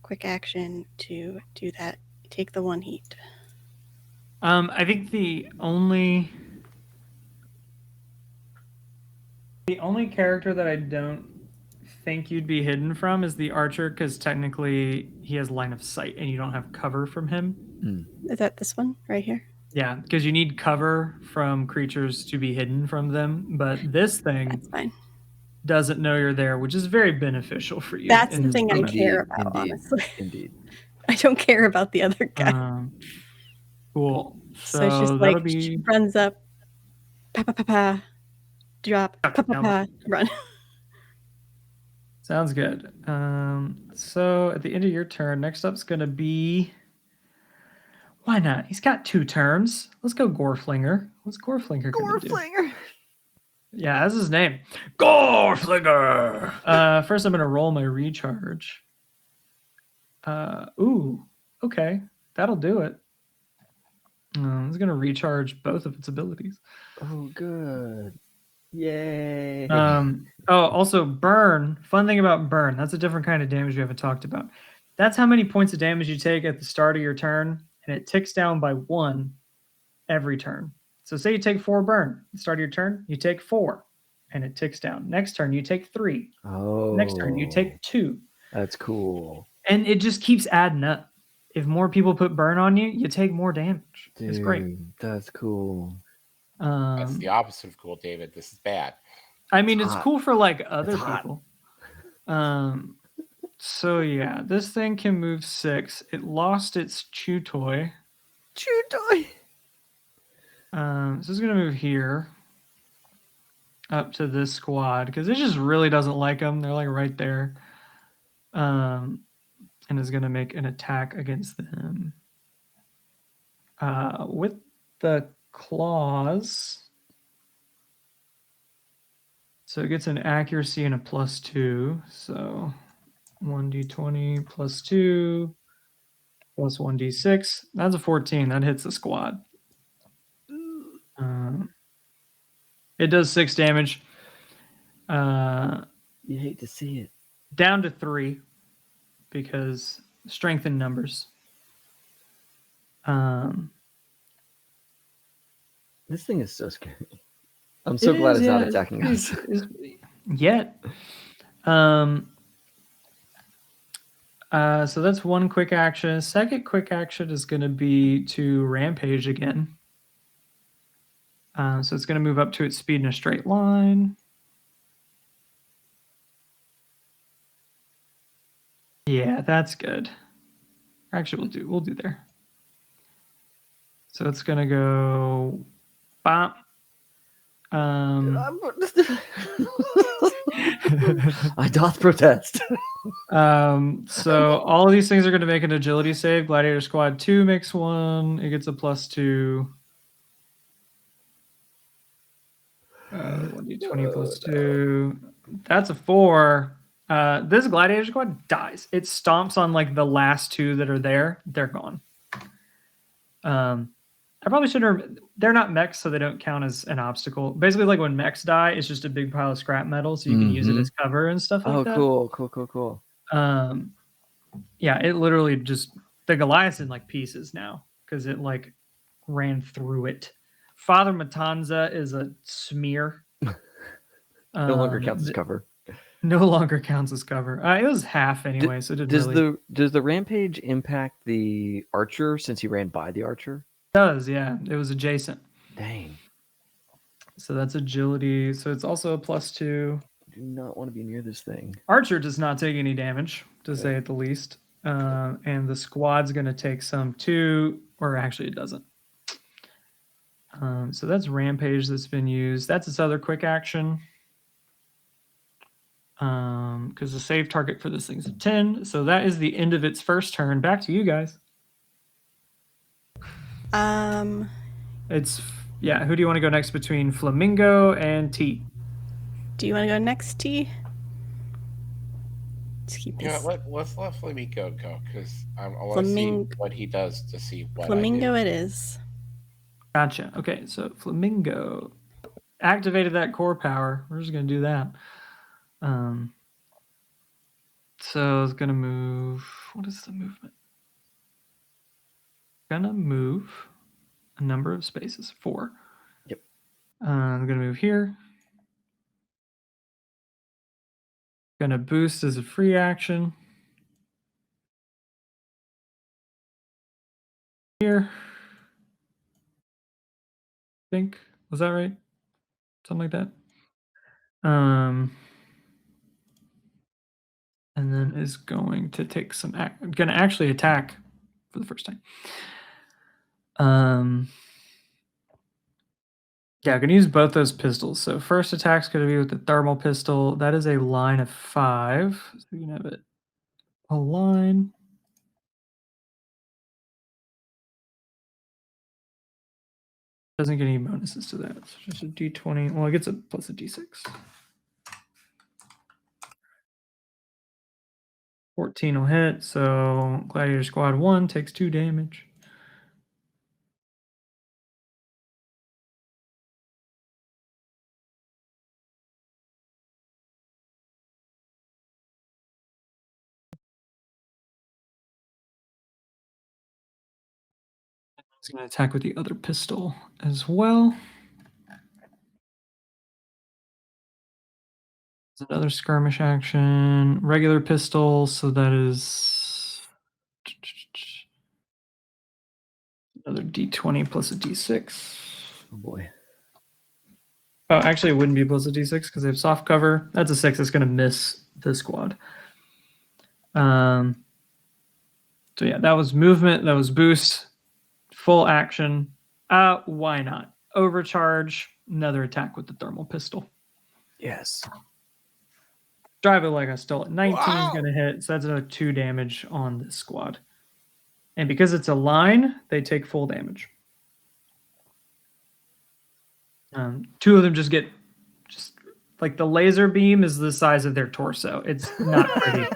Quick action to do that. Take the 1 heat. I think the only character that I don't think you'd be hidden from is the archer, because technically he has line of sight and you don't have cover from him. Is that this one right here? Yeah, because you need cover from creatures to be hidden from them. But this thing That's fine. doesn't know you're there, which is very beneficial for you. That's in the this thing I format. care about, Indeed. honestly. Indeed. I don't care about the other guy. Cool. So it's So just that'll like be she runs up, pa pa pa pa, drop, pa pa pa, run. sounds good. So at the end of your turn, next up's gonna be. Why not? He's got 2 turns. Let's go Goreflinger. What's Goreflinger gonna do? Goreflinger. Yeah, that's his name. Goreflinger. First, I'm gonna roll my recharge. Ooh, okay, that'll do it. It's gonna recharge both of its abilities. Oh, good. Yay. Also burn. Fun thing about burn. That's a different kind of damage we haven't talked about. That's how many points of damage you take at the start of your turn, and it ticks down by 1 every turn. So say you take 4 burn. At the start of your turn, you take 4, and it ticks down. Next turn, you take 3. Oh. Next turn, you take 2. That's cool. And it just keeps adding up. If more people put burn on you, you take more damage. Dude, it's great. That's cool. That's the opposite of cool, David. This is bad. I mean, it's hot. cool for like other It's hot. people. So yeah, this thing can move 6. It lost its chew toy. Chew toy. So it's gonna move here up to this squad because it just really doesn't like them. They're like right there. And is gonna make an attack against them. With the claws. So it gets an accuracy and a +2. So 1d20 +2 plus 1d6. That's a 14. That hits the squad. It does 6 damage. You hate to see it. Down to 3 because strength in numbers. This thing is so scary. I'm so glad it's not attacking us. Yet. So that's one quick action. Second quick action is going to be to Rampage again. So it's going to move up to its speed in a straight line. Yeah, that's good. Actually, we'll do there. So it's going to go bop. I doth protest. So all of these things are going to make an agility save. Gladiator Squad 2 makes 1. It gets a +2. 1d20 +2. That's a 4. This Gladiator Squad dies. It stomps on like the last 2 that are there. They're gone. I probably shouldn't have. They're not mechs, so they don't count as an obstacle. Basically, like when mechs die, it's just a big pile of scrap metal, so you can use it as cover and stuff like that. Oh, cool. Yeah, it literally just the Goliath's in like pieces now because it like ran through it. Father Matanza is a smear. No longer counts as cover. No longer counts as cover. It was half anyway, so it didn't does the Rampage impact the archer since he ran by the archer? It does, yeah. It was adjacent. Dang. So that's agility. So it's also a +2. I do not want to be near this thing. Archer does not take any damage, to say at the least. And the squad's going to take some too, or actually it doesn't. So that's Rampage that's been used. That's its other quick action. Because the save target for this thing's a 10. So that is the end of its first turn. Back to you guys. It's who do you want to go next between Flamingo and T? Do you want to go next, T? Let's keep this. Let's let Flamingo go because I want to see what he does to see what Flamingo it is. Gotcha. Okay, so Flamingo activated that core power. We're just gonna do that. So it's gonna move. What is the movement? Gonna move a number of spaces. 4. Yep. I'm gonna move here. Gonna boost as a free action. Here. think. Was that right? Something like that. And then is going to take some going to actually attack for the first time. Yeah, I'm going to use both those pistols. So first attack's going to be with the thermal pistol. That is a line of 5. So you can have it a line. Doesn't get any bonuses to that. So just a d20. Well, it gets a plus a d6. 14 will hit. So Gladiator Squad 1 takes 2 damage. He's going to attack with the other pistol as well. It's another skirmish action. Regular pistol, so that is another d20 plus a d6. Oh boy. Oh, actually, it wouldn't be plus a d6 because they have soft cover. That's a 6. That's going to miss the squad. So yeah, that was movement. That was boost. Full action. Why not? Overcharge. Another attack with the thermal pistol. Yes. Drive it like I stole it. 19 is going to hit. So that's another 2 damage on this squad. And because it's a line, they take full damage. 2 of them just get like the laser beam is the size of their torso. It's not pretty.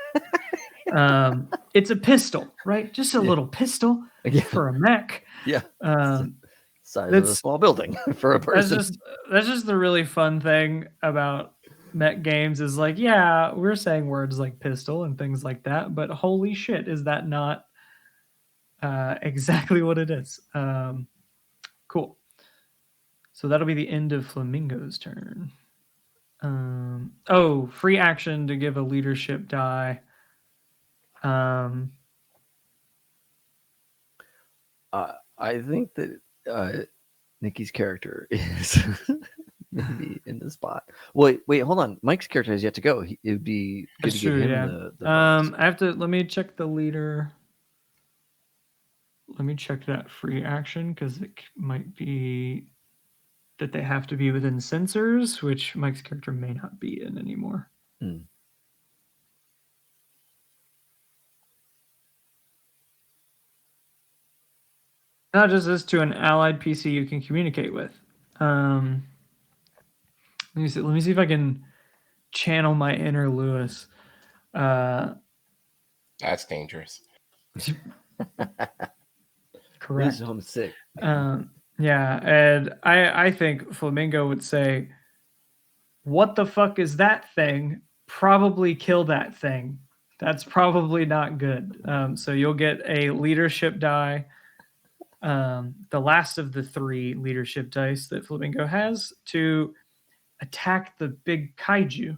It's a pistol, right? Just a little pistol for a mech. Yeah. Size of a small building for a person. That's just the really fun thing about mech games is like, yeah, we're saying words like pistol and things like that, but holy shit, is that not exactly what it is? Cool. So that'll be the end of Flamingo's turn. Free action to give a leadership die. I think that Nikki's character is maybe in the spot. Wait, hold on. Mike's character has yet to go. It would be good to give him the I have to let me check the leader. Let me check that free action because it might be that they have to be within sensors, which Mike's character may not be in anymore. Not just this to an allied PC you can communicate with. Let me see if I can channel my inner Lewis. That's dangerous. Correct. He's homesick. Yeah, and I think Flamingo would say, "What the fuck is that thing? Probably kill that thing. That's probably not good." So you'll get a leadership die. The last of the 3 leadership dice that Flamingo has to attack the big kaiju,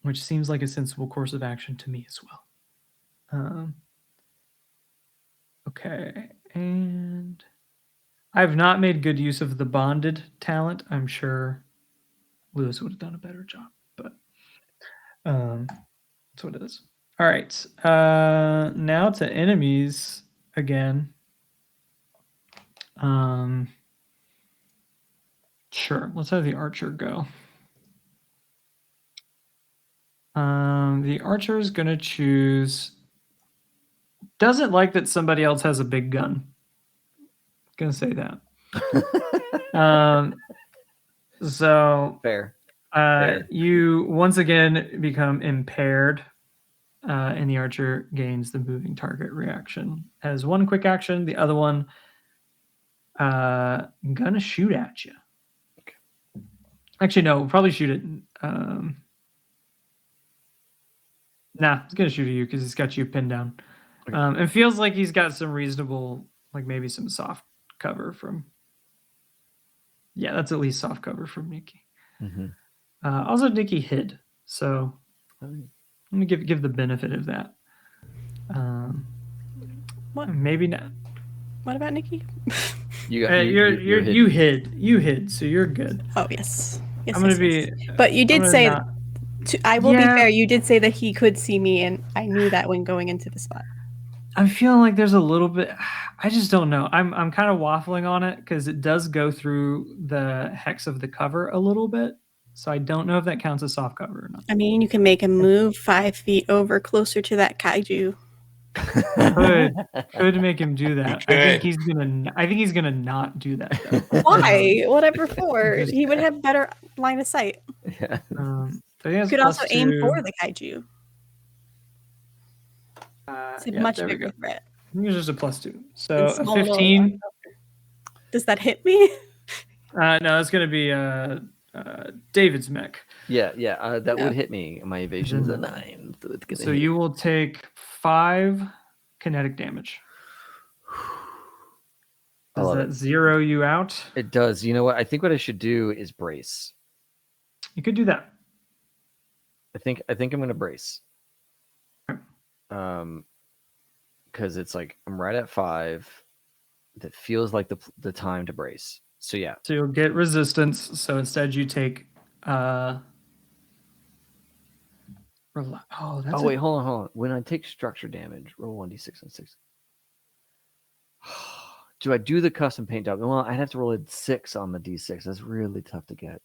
which seems like a sensible course of action to me as well. Okay, and I've not made good use of the bonded talent. I'm sure Lewis would have done a better job, but that's what it is. All right, now to enemies again. Sure, let's have the archer go. The archer is going to choose... Doesn't like that somebody else has a big gun. Gonna say that. So fair. You once again become impaired, and the archer gains the moving target reaction. Has 1 quick action, the other one gonna shoot at you. Okay. Actually, no, we'll probably shoot it. Nah, he's gonna shoot at you because he's got you pinned down. Okay. It feels like he's got some reasonable, like maybe some soft cover from. Yeah, that's at least soft cover from Nikki. Mm-hmm. Also, Nikki hid, so let me give the benefit of that. What? Maybe not. What about Nikki? You got you hid, so you're good. Oh yes. Yes, I'm gonna yes, be. yes. But you did say. I will be fair. You did say that he could see me, and I knew that when going into the spot. I'm feeling like there's a little bit. I just don't know. I'm kind of waffling on it because it does go through the hex of the cover a little bit. So I don't know if that counts as soft cover or not. I mean, you can make him move 5 feet over closer to that kaiju. Could make him do that. I think he's gonna not do that though. Why? Whatever for. He would have better line of sight. Yeah. So You could also aim for the kaiju. It's a much bigger threat. I think it's just a +2. So And a small 15. Does that hit me? No, it's gonna be David's mech. Yeah, that would hit me. My evasion is a 9. So you will take 5 kinetic damage. Does that zero you out? It does. You know what? I think what I should do is brace. You could do that. I think I'm gonna brace. Because it's like I'm right at 5. That feels like the time to brace. So yeah. So you'll get resistance. So instead you take wait, hold on. When I take structure damage, roll 1d6 and 6. Do I do the custom paint job? Well, I'd have to roll a 6 on the d6. That's really tough to get.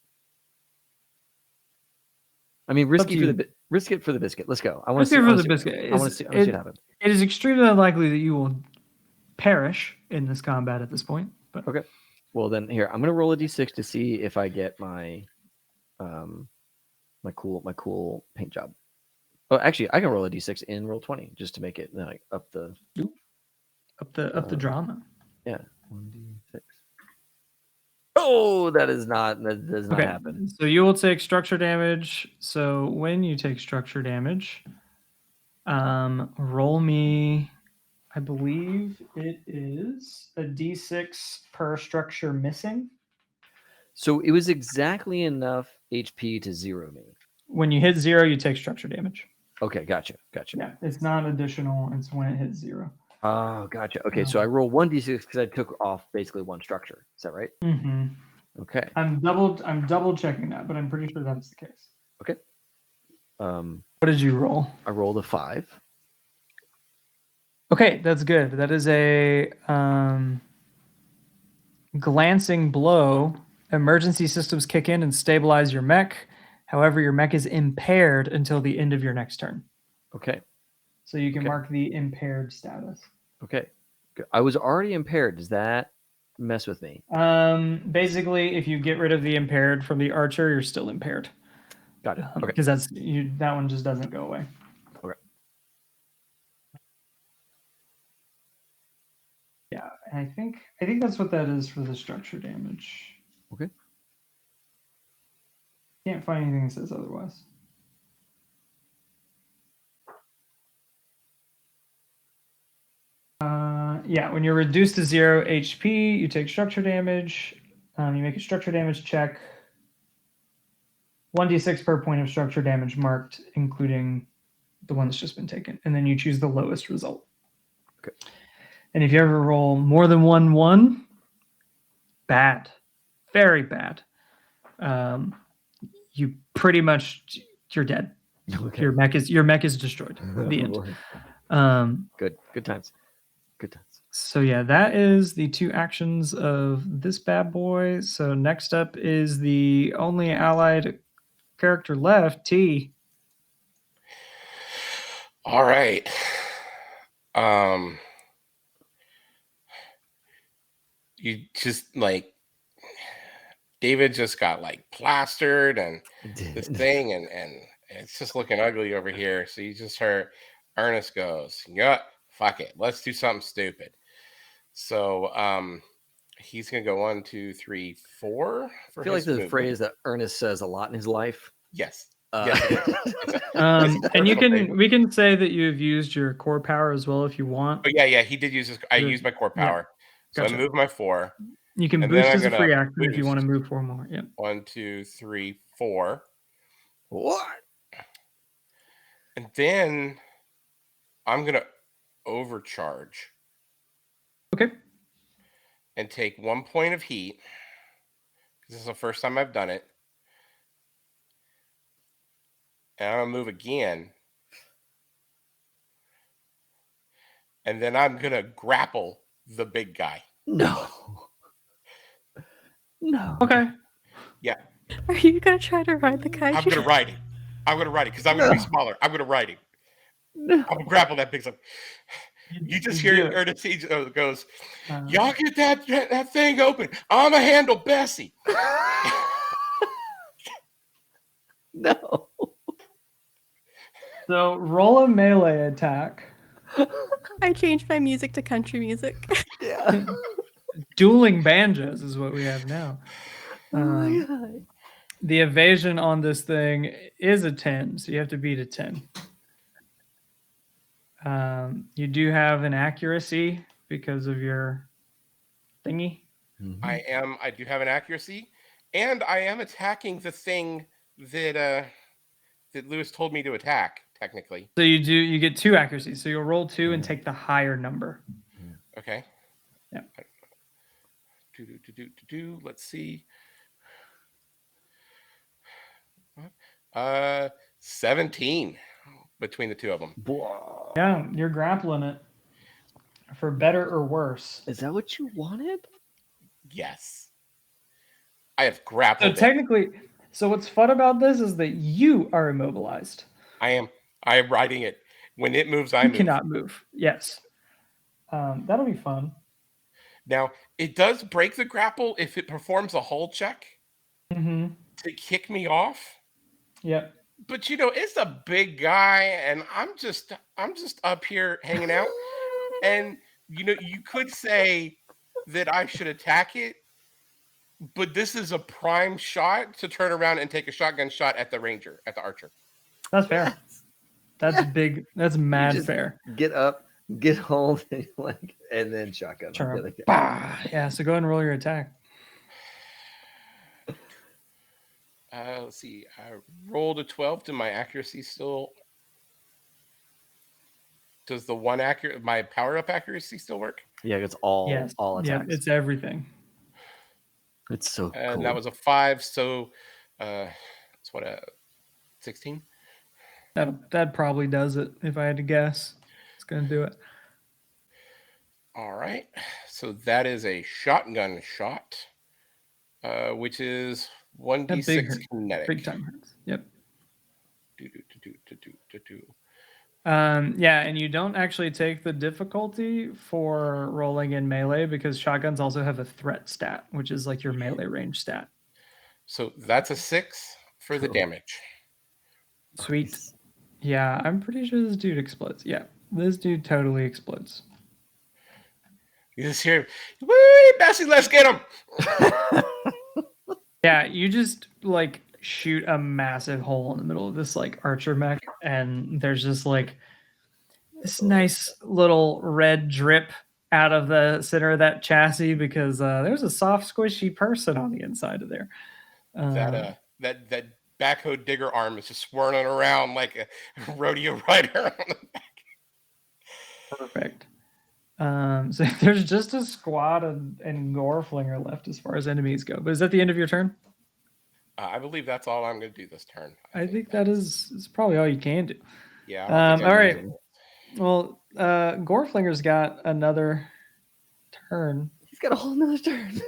I mean, risk it for the biscuit. Let's go. I want to see for the biscuit. I want to see it happen. It is extremely unlikely that you will perish in this combat at this point. But okay. Well, then here I'm gonna roll a d6 to see if I get my my cool paint job. Oh, actually, I can roll a d6 in roll 20 just to make it like up the drama. Yeah, 1d6. Oh, that does not happen. So you will take structure damage. So when you take structure damage, roll me. I believe it is a d6 per structure missing. So it was exactly enough HP to zero me. When you hit 0, you take structure damage. Okay, gotcha. Yeah, it's not additional. It's when it hits 0. Oh, gotcha. Okay, so I roll 1d6 because I took off basically 1 structure. Is that right? Mm-hmm. Okay. I'm double checking that, but I'm pretty sure that's the case. Okay. What did you roll? I rolled a 5. Okay, that's good. That is a glancing blow. Emergency systems kick in and stabilize your mech. However, your mech is impaired until the end of your next turn. Okay. So you can mark the impaired status. Okay. I was already impaired. Does that mess with me? Basically, if you get rid of the impaired from the archer, you're still impaired. Got it. Okay. Because that one just doesn't go away. Okay. Yeah, and I think that's what that is for the structure damage. Okay. Can't find anything that says otherwise. Yeah, when you're reduced to 0 HP, you take structure damage. You make a structure damage check. 1d6 per point of structure damage marked, including the one that's just been taken. And then you choose the lowest result. Okay. And if you ever roll more than 1-1, bad. Very bad. You pretty much, you're dead. Okay. Your mech is destroyed. The end. Good times. Good times. So yeah, that is the 2 actions of this bad boy. So next up is the only allied character left, T. All right. You just like David just got like plastered and this thing and it's just looking ugly over here. So you just heard Ernest goes, yeah, fuck it. Let's do something stupid. So he's gonna go 1, 2, 3, 4. I feel like the phrase that Ernest says a lot in his life. Yes. And we can say that you've used your core power as well if you want. Oh yeah, he did use I used my core power. Yeah. So I moved my 4. You can boost as a free action if you want to move 4 more. Yeah. 1, 2, 3, 4. What? And then I'm gonna overcharge. Okay. and take 1 point of heat. This is the first time I've done it. And I'm going to move again. And then I'm going to grapple the big guy. No. No. Okay. Yeah. Are you gonna try to ride the kaiju? I'm going to ride it. I'm going to ride it because I'm going to be smaller. I'm going to ride it. No. I'm going to grapple that big stuff. You just hear Ernest goes, y'all get that thing open. I'm going to handle Bessie. No. So roll a melee attack. I changed my music to country music. Yeah. Dueling banjos is what we have now. Oh my God. The evasion on this thing is a 10, so you have to beat a 10. You do have an accuracy because of your thingy. Mm-hmm. I do have an accuracy, and I am attacking the thing that Lewis told me to attack, technically. So you get 2 accuracies. So you'll roll 2 and take the higher number. Okay. Yeah. Let's see. 17 between the two of them. Whoa. Yeah, you're grappling it. For better or worse. Is that what you wanted? Yes. I have grappled. So technically, so what's fun about this is that you are immobilized. I am riding it. When it moves, I You move. cannot move. Yes. That'll be fun. Now, it does break the grapple if it performs a hull check to kick me off. Yep. But it's a big guy, and I'm just up here hanging out. And you could say that I should attack it, but this is a prime shot to turn around and take a shotgun shot at the archer. That's fair. That's big. That's mad just fair. Get up, get hold, and then shotgun. Turn. Bah. Yeah. So go ahead and roll your attack. Let's see. I rolled a 12. Do my accuracy still? Does the my power up accuracy still work? Yeah, it's all attacks. Yeah, it's everything. It's so cool. And that was a 5. So, it's what, 16? That probably does it. If I had to guess, it's gonna do it. All right. So that is a shotgun shot, which is 1d6 kinetic. Big time hurts. Yep. Do. Yeah, and you don't actually take the difficulty for rolling in melee because shotguns also have a threat stat, which is like your melee range stat. So that's a 6 for the damage. Sweet. Yeah, I'm pretty sure this dude explodes. Yeah, this dude totally explodes. You just hear, woo, Bessie, let's get him. Yeah, you just like shoot a massive hole in the middle of this like archer mech, and there's just like this nice little red drip out of the center of that chassis because there's a soft, squishy person on the inside of there. That backhoe digger arm is just swirling around like a rodeo rider on the back. Perfect. So there's just a squad and Goreflinger left as far as enemies go. But is that the end of your turn? I believe that's all I'm going to do this turn. I think that is probably all you can do. Yeah. All right. Well, Goreflinger's got another turn. He's got a whole nother turn.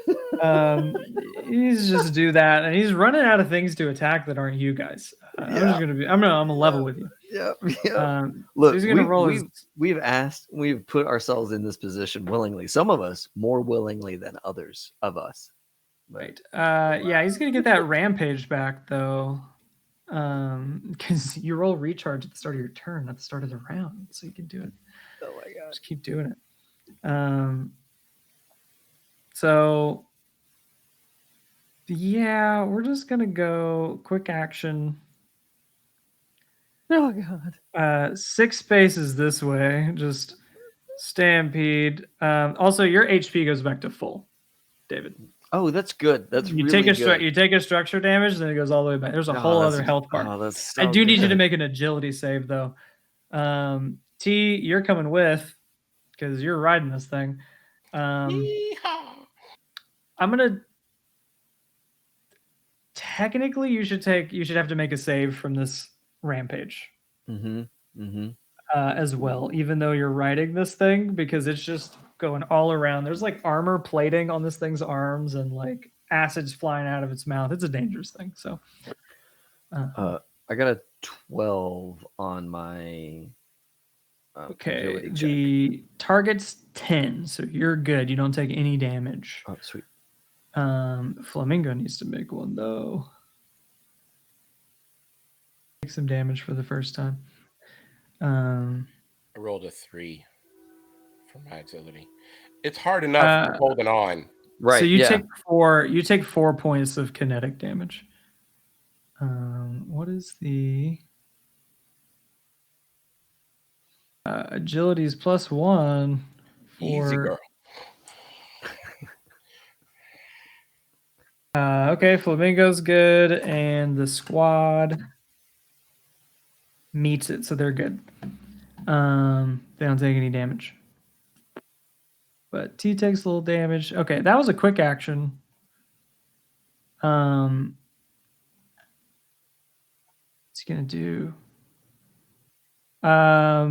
He's just do that, and he's running out of things to attack that aren't you guys. I'm gonna level with you. Yep. So Look, he's gonna roll. We've put ourselves in this position willingly. Some of us more willingly than others of us. Right. Yeah, he's gonna get that rampage back though, because you roll recharge at the start of your turn, at the start of the round, so you can do it. Oh my god! Just keep doing it. So yeah, we're just gonna go quick action. Oh god! 6 spaces this way, just stampede. Also, your HP goes back to full, David. Oh, that's good. That's you really take good. You take a structure damage, then it goes all the way back. There's a whole other health bar. Oh, that's so I do need you good. to make an agility save though. T, you're coming with because you're riding this thing. Yeehaw. I'm gonna. Technically, you should have to make a save from this rampage. As well, even though you're riding this thing, because it's just going all around. There's like armor plating on this thing's arms and like acids flying out of its mouth. It's a dangerous thing. So, I got a 12 on my. Okay, the target's 10, so you're good. You don't take any damage. Oh, sweet. Flamingo needs to make one though. Take some damage for the first time. I rolled a 3 for my agility. It's hard enough holding on. Right. So you take 4. You take 4 points of kinetic damage. What is the agility's +1 for Easy girl. Okay, Flamingo's good, and the squad meets it, so they're good. They don't take any damage. But T takes a little damage. Okay, that was a quick action. What's he gonna do? I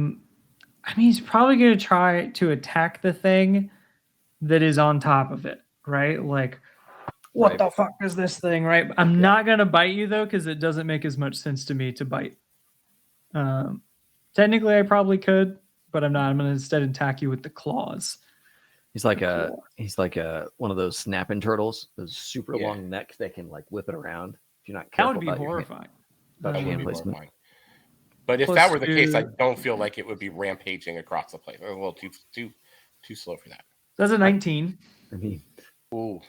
mean, he's probably gonna try to attack the thing that is on top of it, right? Like, what the fuck is this thing, right? I'm not gonna bite you though, because it doesn't make as much sense to me to bite. Technically, I probably could, but I'm not. I'm gonna instead attack you with the claws. He's like one of those snapping turtles, those super long necks that can like whip it around. If you're not careful, that would be horrifying. That would be horrifying. But if that were the case, I don't feel like it would be rampaging across the place. A little too slow for that. That's a 19. I mean, ooh.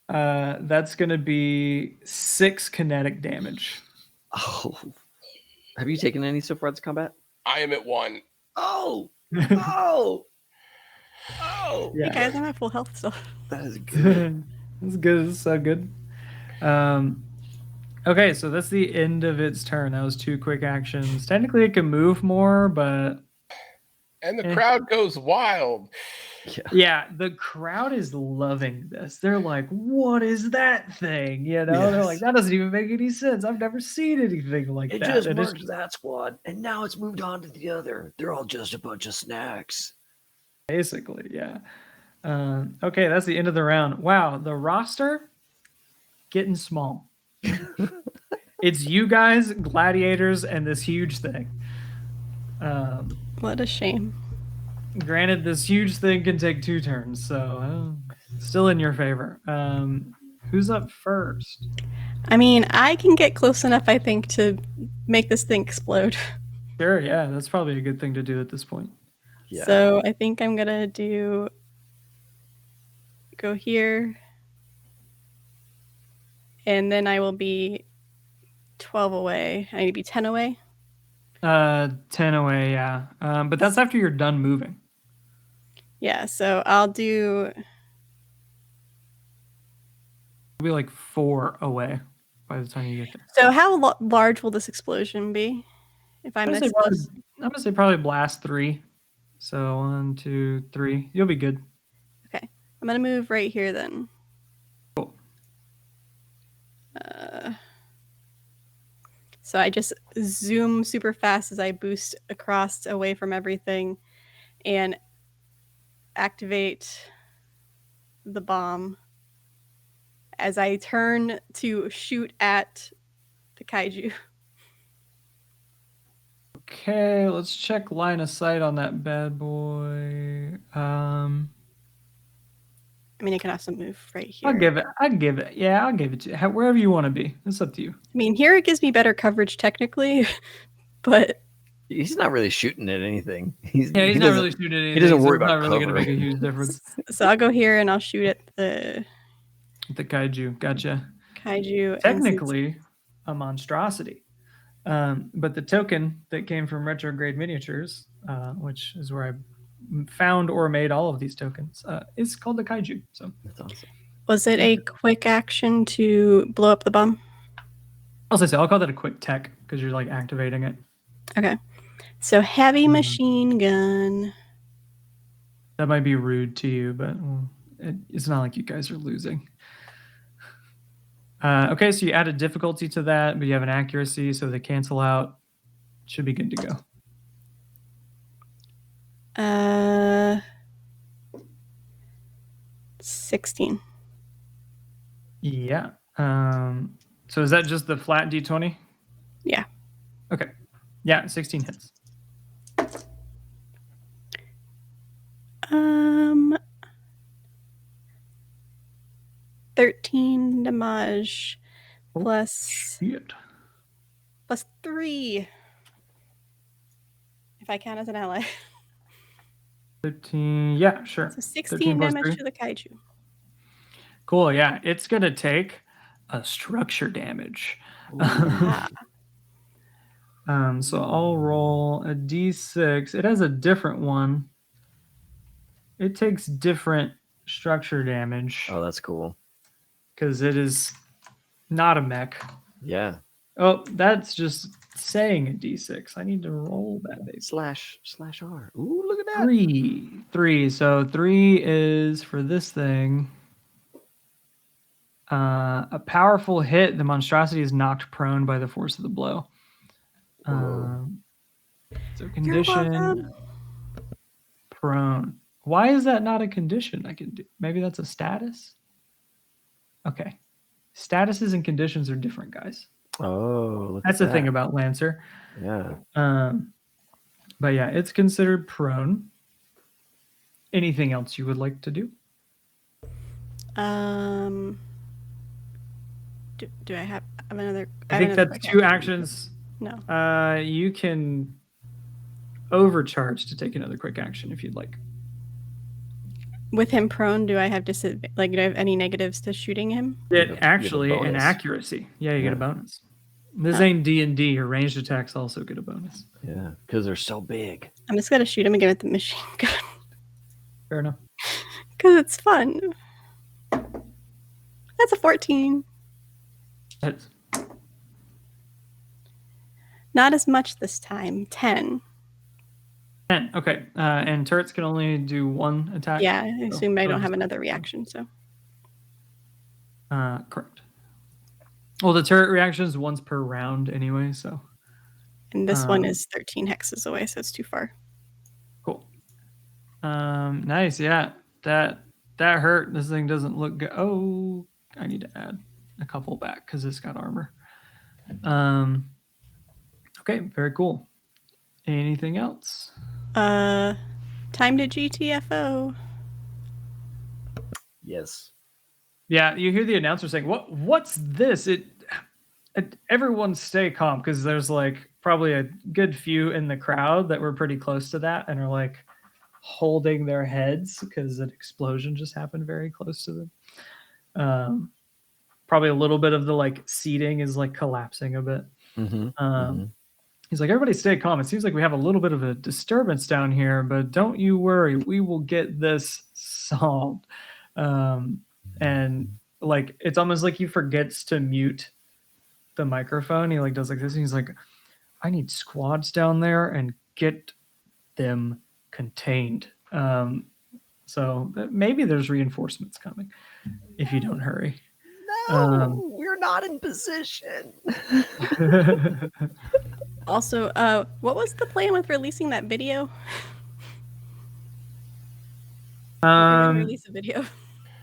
That's gonna be 6 kinetic damage. Oh, have you taken any so far this combat? I am at 1. Oh, oh. Yeah. Hey guys, I'm at full health still. That is good. That's good. That's so good. Okay, so that's the end of its turn. That was 2 quick actions. Technically, it can move more, but... And the crowd goes wild. Yeah, the crowd is loving this. They're like, what is that thing? You know, they're like, that doesn't even make any sense. I've never seen anything like that. It just merged that squad, and now it's moved on to the other. They're all just a bunch of snacks. Basically, yeah. Okay, that's the end of the round. Wow, the roster getting small. It's you guys, gladiators, and this huge thing. What a shame. Granted, this huge thing can take 2 turns, so still in your favor. Who's up first? I mean, I can get close enough, I think, to make this thing explode. Sure, yeah, that's probably a good thing to do at this point. Yeah. So I think I'm gonna go here, and then I will be 12 away. I need to be 10 away. 10 away, yeah. But that's after you're done moving. Yeah, so I'll do... It'll be like 4 away by the time you get there. So how large will this explosion be? If I'm this close? I'm gonna say probably blast 3. So 1, 2, 3. You'll be good. Okay. I'm gonna move right here then. Cool. So I just zoom super fast as I boost across away from everything and activate the bomb as I turn to shoot at the kaiju. Okay, let's check line of sight on that bad boy. I mean, I can also move right here. I'll give it. Yeah, I'll give it to you. Wherever you want to be. It's up to you. I mean, here it gives me better coverage technically, but he's not really shooting at anything. He's not really shooting at anything. He doesn't worry about cover. It's not really going to make a huge difference. So I'll go here and I'll shoot at the kaiju. Gotcha. Kaiju. Technically, a monstrosity. But the token that came from Retrograde Miniatures, which is where I found or made all of these tokens, is called the kaiju. So that's awesome. Was it a quick action to blow up the bomb? I'll call that a quick tech because you're like activating it. Okay. So heavy machine gun. That might be rude to you, but it's not like you guys are losing. Okay, so you add a difficulty to that, but you have an accuracy, so they cancel out. Should be good to go. 16. Yeah. So is that just the flat D20? Yeah. Okay. Yeah, 16 hits. 13 damage plus Shit. plus 3. If I count as an ally. 13. Yeah, sure. So 16 13 plus damage 3. to the kaiju. Cool. Yeah, it's gonna take a structure damage. Yeah. So I'll roll a d6. It has a different one. It takes different structure damage Oh, that's cool. because it is not a mech. Yeah. Oh, that's just saying a d6. I need to roll that baby. /R. Ooh, look at that. 3. So 3 is for this thing. A powerful hit. The monstrosity is knocked prone by the force of the blow. So condition prone. Why is that not a condition I can do? Maybe that's a status? Okay. Statuses and conditions are different, guys. Oh, look That's at the thing that. about Lancer. Yeah. But yeah, it's considered prone. Anything else you would like to do? Do I have another? I think that's 2 actions. No. You can overcharge to take another quick action if you'd like. With him prone, do I have do I have any negatives to shooting him? Actually, an bonus. accuracy. Yeah, you get a bonus. This ain't D&D. Your ranged attacks also get a bonus. Yeah, because they're so big. I'm just gonna shoot him again with the machine gun. Fair enough. Because it's fun. That's a 14. That's Not as much this time. 10. 10. Okay. And turrets can only do 1 attack. Yeah, I assume I don't have just- another reaction, so. Correct. Well, the turret reaction is once per round anyway, so. And this one is 13 hexes away, so it's too far. Cool. Nice. Yeah. That hurt. This thing doesn't look good. Oh, I need to add a couple back because it's got armor. Okay. Very cool. Anything else? Time to GTFO. Yes. Yeah, you hear the announcer saying, "What's this?" Everyone stay calm because there's like probably a good few in the crowd that were pretty close to that and are like holding their heads because an explosion just happened very close to them. Probably a little bit of the like seating is like collapsing a bit. He's like, "Everybody stay calm. It seems like we have a little bit of a disturbance down here, but don't you worry. We will get this solved." And like it's almost like he forgets to mute the microphone. He like does like this and he's like, "I need squads down there and get them contained." So maybe there's reinforcements coming if you don't hurry. No, we're not in position. Also, what was the plan with releasing that video? Release a video.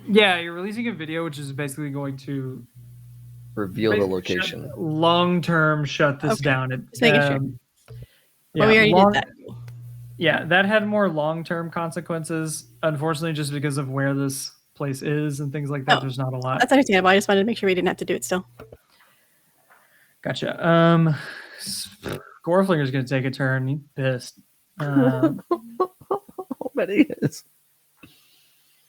Yeah, you're releasing a video, which is basically going to Reveal the location. Long-term shut this down. Just making sure. Yeah, we already did that. Yeah, that had more long-term consequences. Unfortunately, just because of where this place is and things like that, there's not a lot. That's understandable. I just wanted to make sure we didn't have to do it still. Gotcha. Goreflinger's going to take a turn. He's pissed. I bet he is.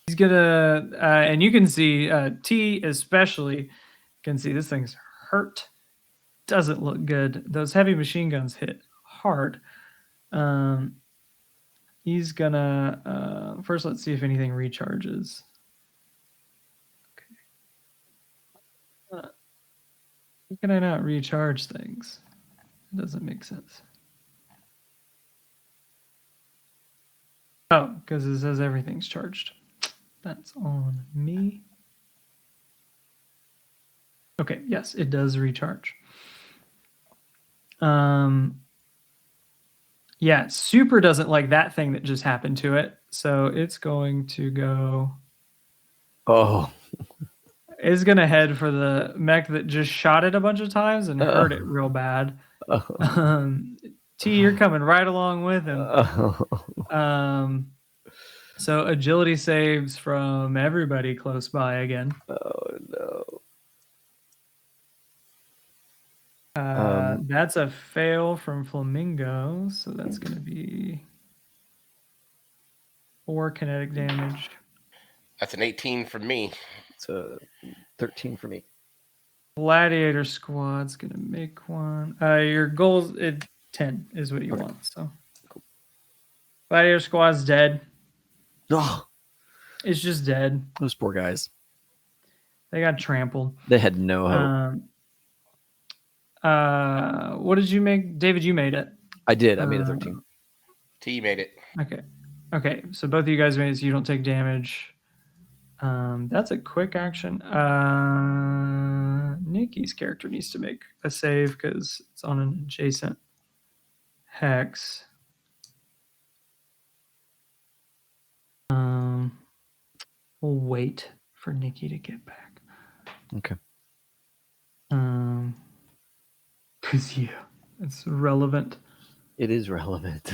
He's gonna, and you can see T especially can see this thing's hurt. Doesn't look good. Those heavy machine guns hit hard. He's gonna first. Let's see if anything recharges. Okay. How can I not recharge things? It doesn't make sense. Oh, because it says everything's charged. That's on me. Okay, yes, it does recharge. Yeah, Super doesn't like that thing that just happened to it, so it's going to go. Oh. It's gonna head for the mech that just shot it a bunch of times and hurt it real bad. T, you're coming right along with him. So agility saves from everybody close by again. Oh no. That's a fail from Flamingo, so that's going to be 4 kinetic damage. That's an 18 from me. It's a 13 for me. Gladiator squad's going to make one. Your goal is 10 is what you want. So Gladiator squad's dead. Oh, it's just dead. Those poor guys. They got trampled. They had no hope. What did you make? David, you made it. I did. I made a 13. T made it. Okay. So both of you guys made it, so you don't take damage. That's a quick action. Nikki's character needs to make a save because it's on an adjacent hex. We'll wait for Nikki to get back. Okay. Because it's relevant. It is relevant.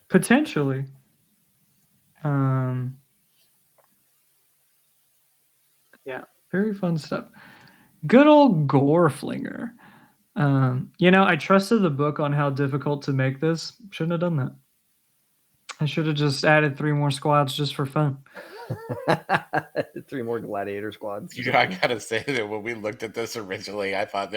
Potentially. Yeah, very fun stuff. Good old gore flinger. I trusted the book on how difficult to make this. Shouldn't have done that. I should have just added 3 more squads just for fun. 3 more gladiator squads. I gotta say that when we looked at this originally, I thought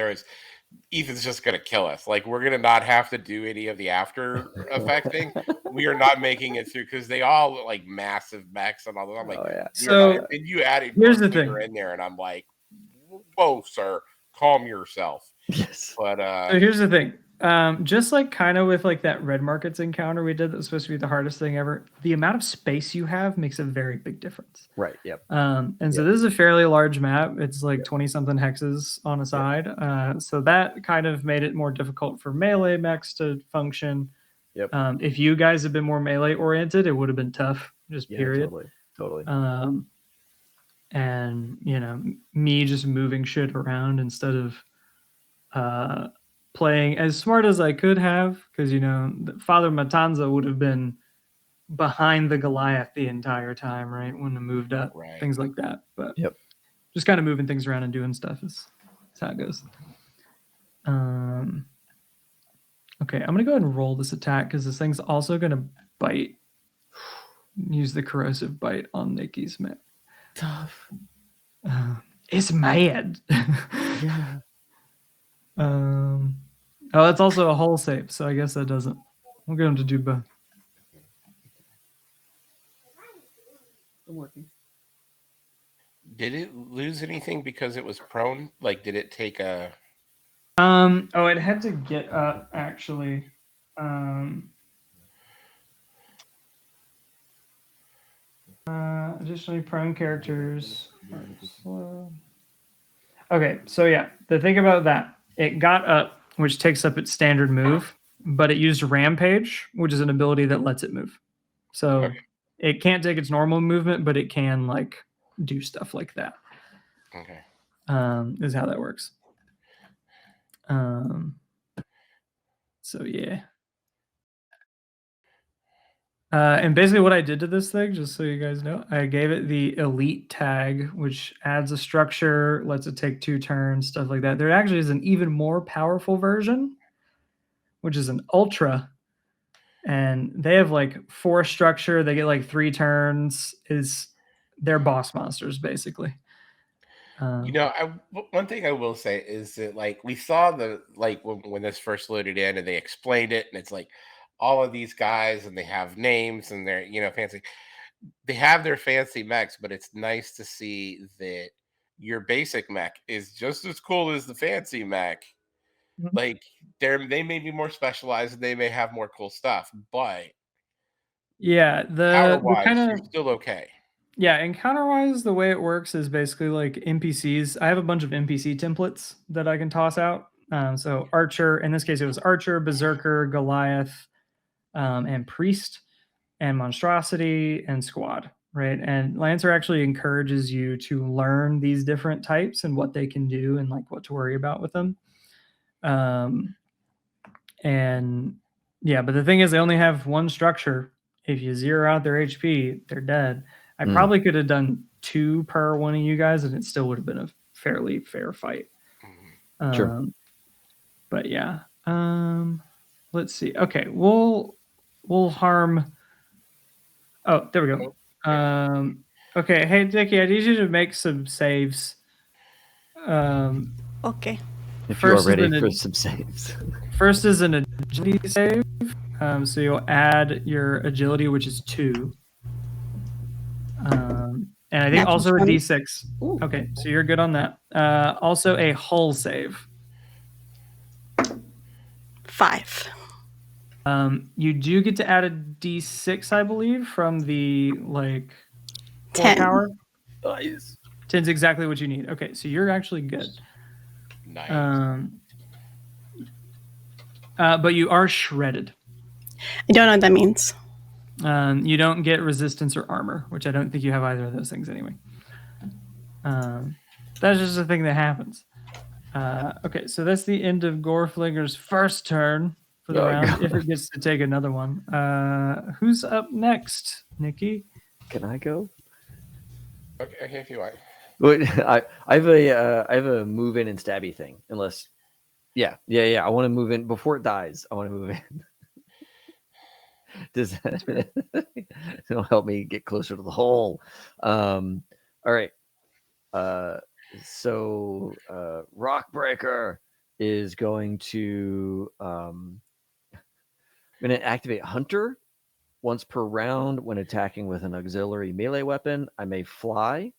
Ethan's just gonna kill us. Like, we're gonna not have to do any of the after effect thing. We are not making it through because they all look like massive mechs and all that. I'm like, yeah. So and you added here's the thing in there, and I'm like, whoa, sir, calm yourself. Yes. But so here's the thing. Just like kind of with like that red markets encounter we did that was supposed to be the hardest thing ever, the amount of space you have makes a very big difference. Right. Yep. So this is a fairly large map. It's like 20 something hexes on a side. So that kind of made it more difficult for melee mechs to function. Yep. If you guys had been more melee oriented, it would have been tough. Just period. Totally. And me just moving shit around instead of playing as smart as I could have, because Father Matanza would have been behind the Goliath the entire time, right? Wouldn't have moved up, things like that. But just kind of moving things around and doing stuff is how it goes. Okay, I'm gonna go ahead and roll this attack because this thing's also gonna bite. Use the corrosive bite on Nikki's mech. Tough. It's mad. Yeah. Oh, that's also a hull save, so I guess that doesn't. We'll get him to do both. I'm working. did it lose anything because it was prone? Like, did it take a? Oh, it had to get up actually. Additionally, prone characters are slow. Okay, so yeah, the thing about that, it got up, which takes up its standard move, but it used Rampage, which is an ability that lets it move. So it can't take its normal movement, but it can like do stuff like that. Okay. Is how that works. So yeah. And basically what I did to this thing, just so you guys know, I gave it the elite tag, which adds a structure, lets it take 2 turns, stuff like that. There actually is an even more powerful version, which is an ultra. And they have like 4 structure. They get like 3 turns. They're boss monsters, basically. One thing I will say is that, like, we saw when this first loaded in and they explained it, and it's like all of these guys and they have names and they're fancy. They have their fancy mechs, but it's nice to see that your basic mech is just as cool as the fancy mech. Mm-hmm. Like, they may be more specialized and they may have more cool stuff, but yeah, power-wise, you're still okay. Yeah, encounter-wise, the way it works is basically like NPCs. I have a bunch of NPC templates that I can toss out. So Archer, in this case, it was Archer, Berserker, Goliath, and Priest, and Monstrosity, and Squad, right? And Lancer actually encourages you to learn these different types and what they can do and like what to worry about with them. And yeah, but the thing is, they only have one structure. If you zero out their HP, they're dead. I probably could have done 2 per one of you guys, and it still would have been a fairly fair fight. Sure. But yeah, let's see. Okay, we'll harm. Oh, there we go. Okay, hey Nikki, I need you to make some saves. Okay. If you are ready for some saves. First is an agility save. So you'll add your agility, which is 2. And I think Natural also a 20. D6. Ooh. Okay, so you're good on that. Also a hull save. 5. You do get to add a D6, I believe, from the like 10. power. Nice. 10's exactly what you need. Okay, so you're actually good. Nice. But you are shredded. I don't know what that means. You don't get resistance or armor, which I don't think you have either of those things anyway. That's just a thing that happens. Okay, so that's the end of Goreflinger's first turn for the round, God. if it gets to take another one. Who's up next, Nikki? Can I go? Okay, if you want. Wait, I have a move in and stabby thing. Unless, yeah. I want to move in before it dies. I want to move in. Does that it'll help me get closer to the hole? All right. So Rockbreaker is going to I'm going to activate Hunter once per round when attacking with an auxiliary melee weapon. I may fly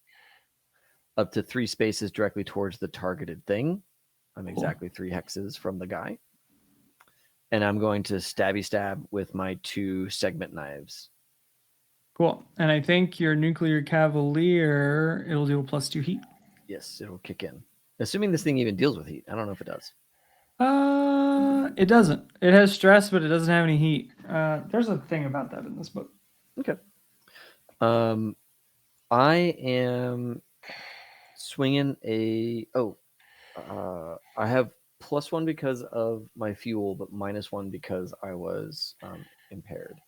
up to 3 spaces directly towards the targeted thing. I'm exactly 3 hexes from the guy. And I'm going to stabby stab with my 2 segment knives. Cool. And I think your Nuclear Cavalier, it'll do a +2 heat. Yes, it'll kick in. Assuming this thing even deals with heat. I don't know if it does. It doesn't. It has stress, but it doesn't have any heat. There's a thing about that in this book. Okay. I am swinging a... I have +1 because of my fuel, but -1 because I was impaired.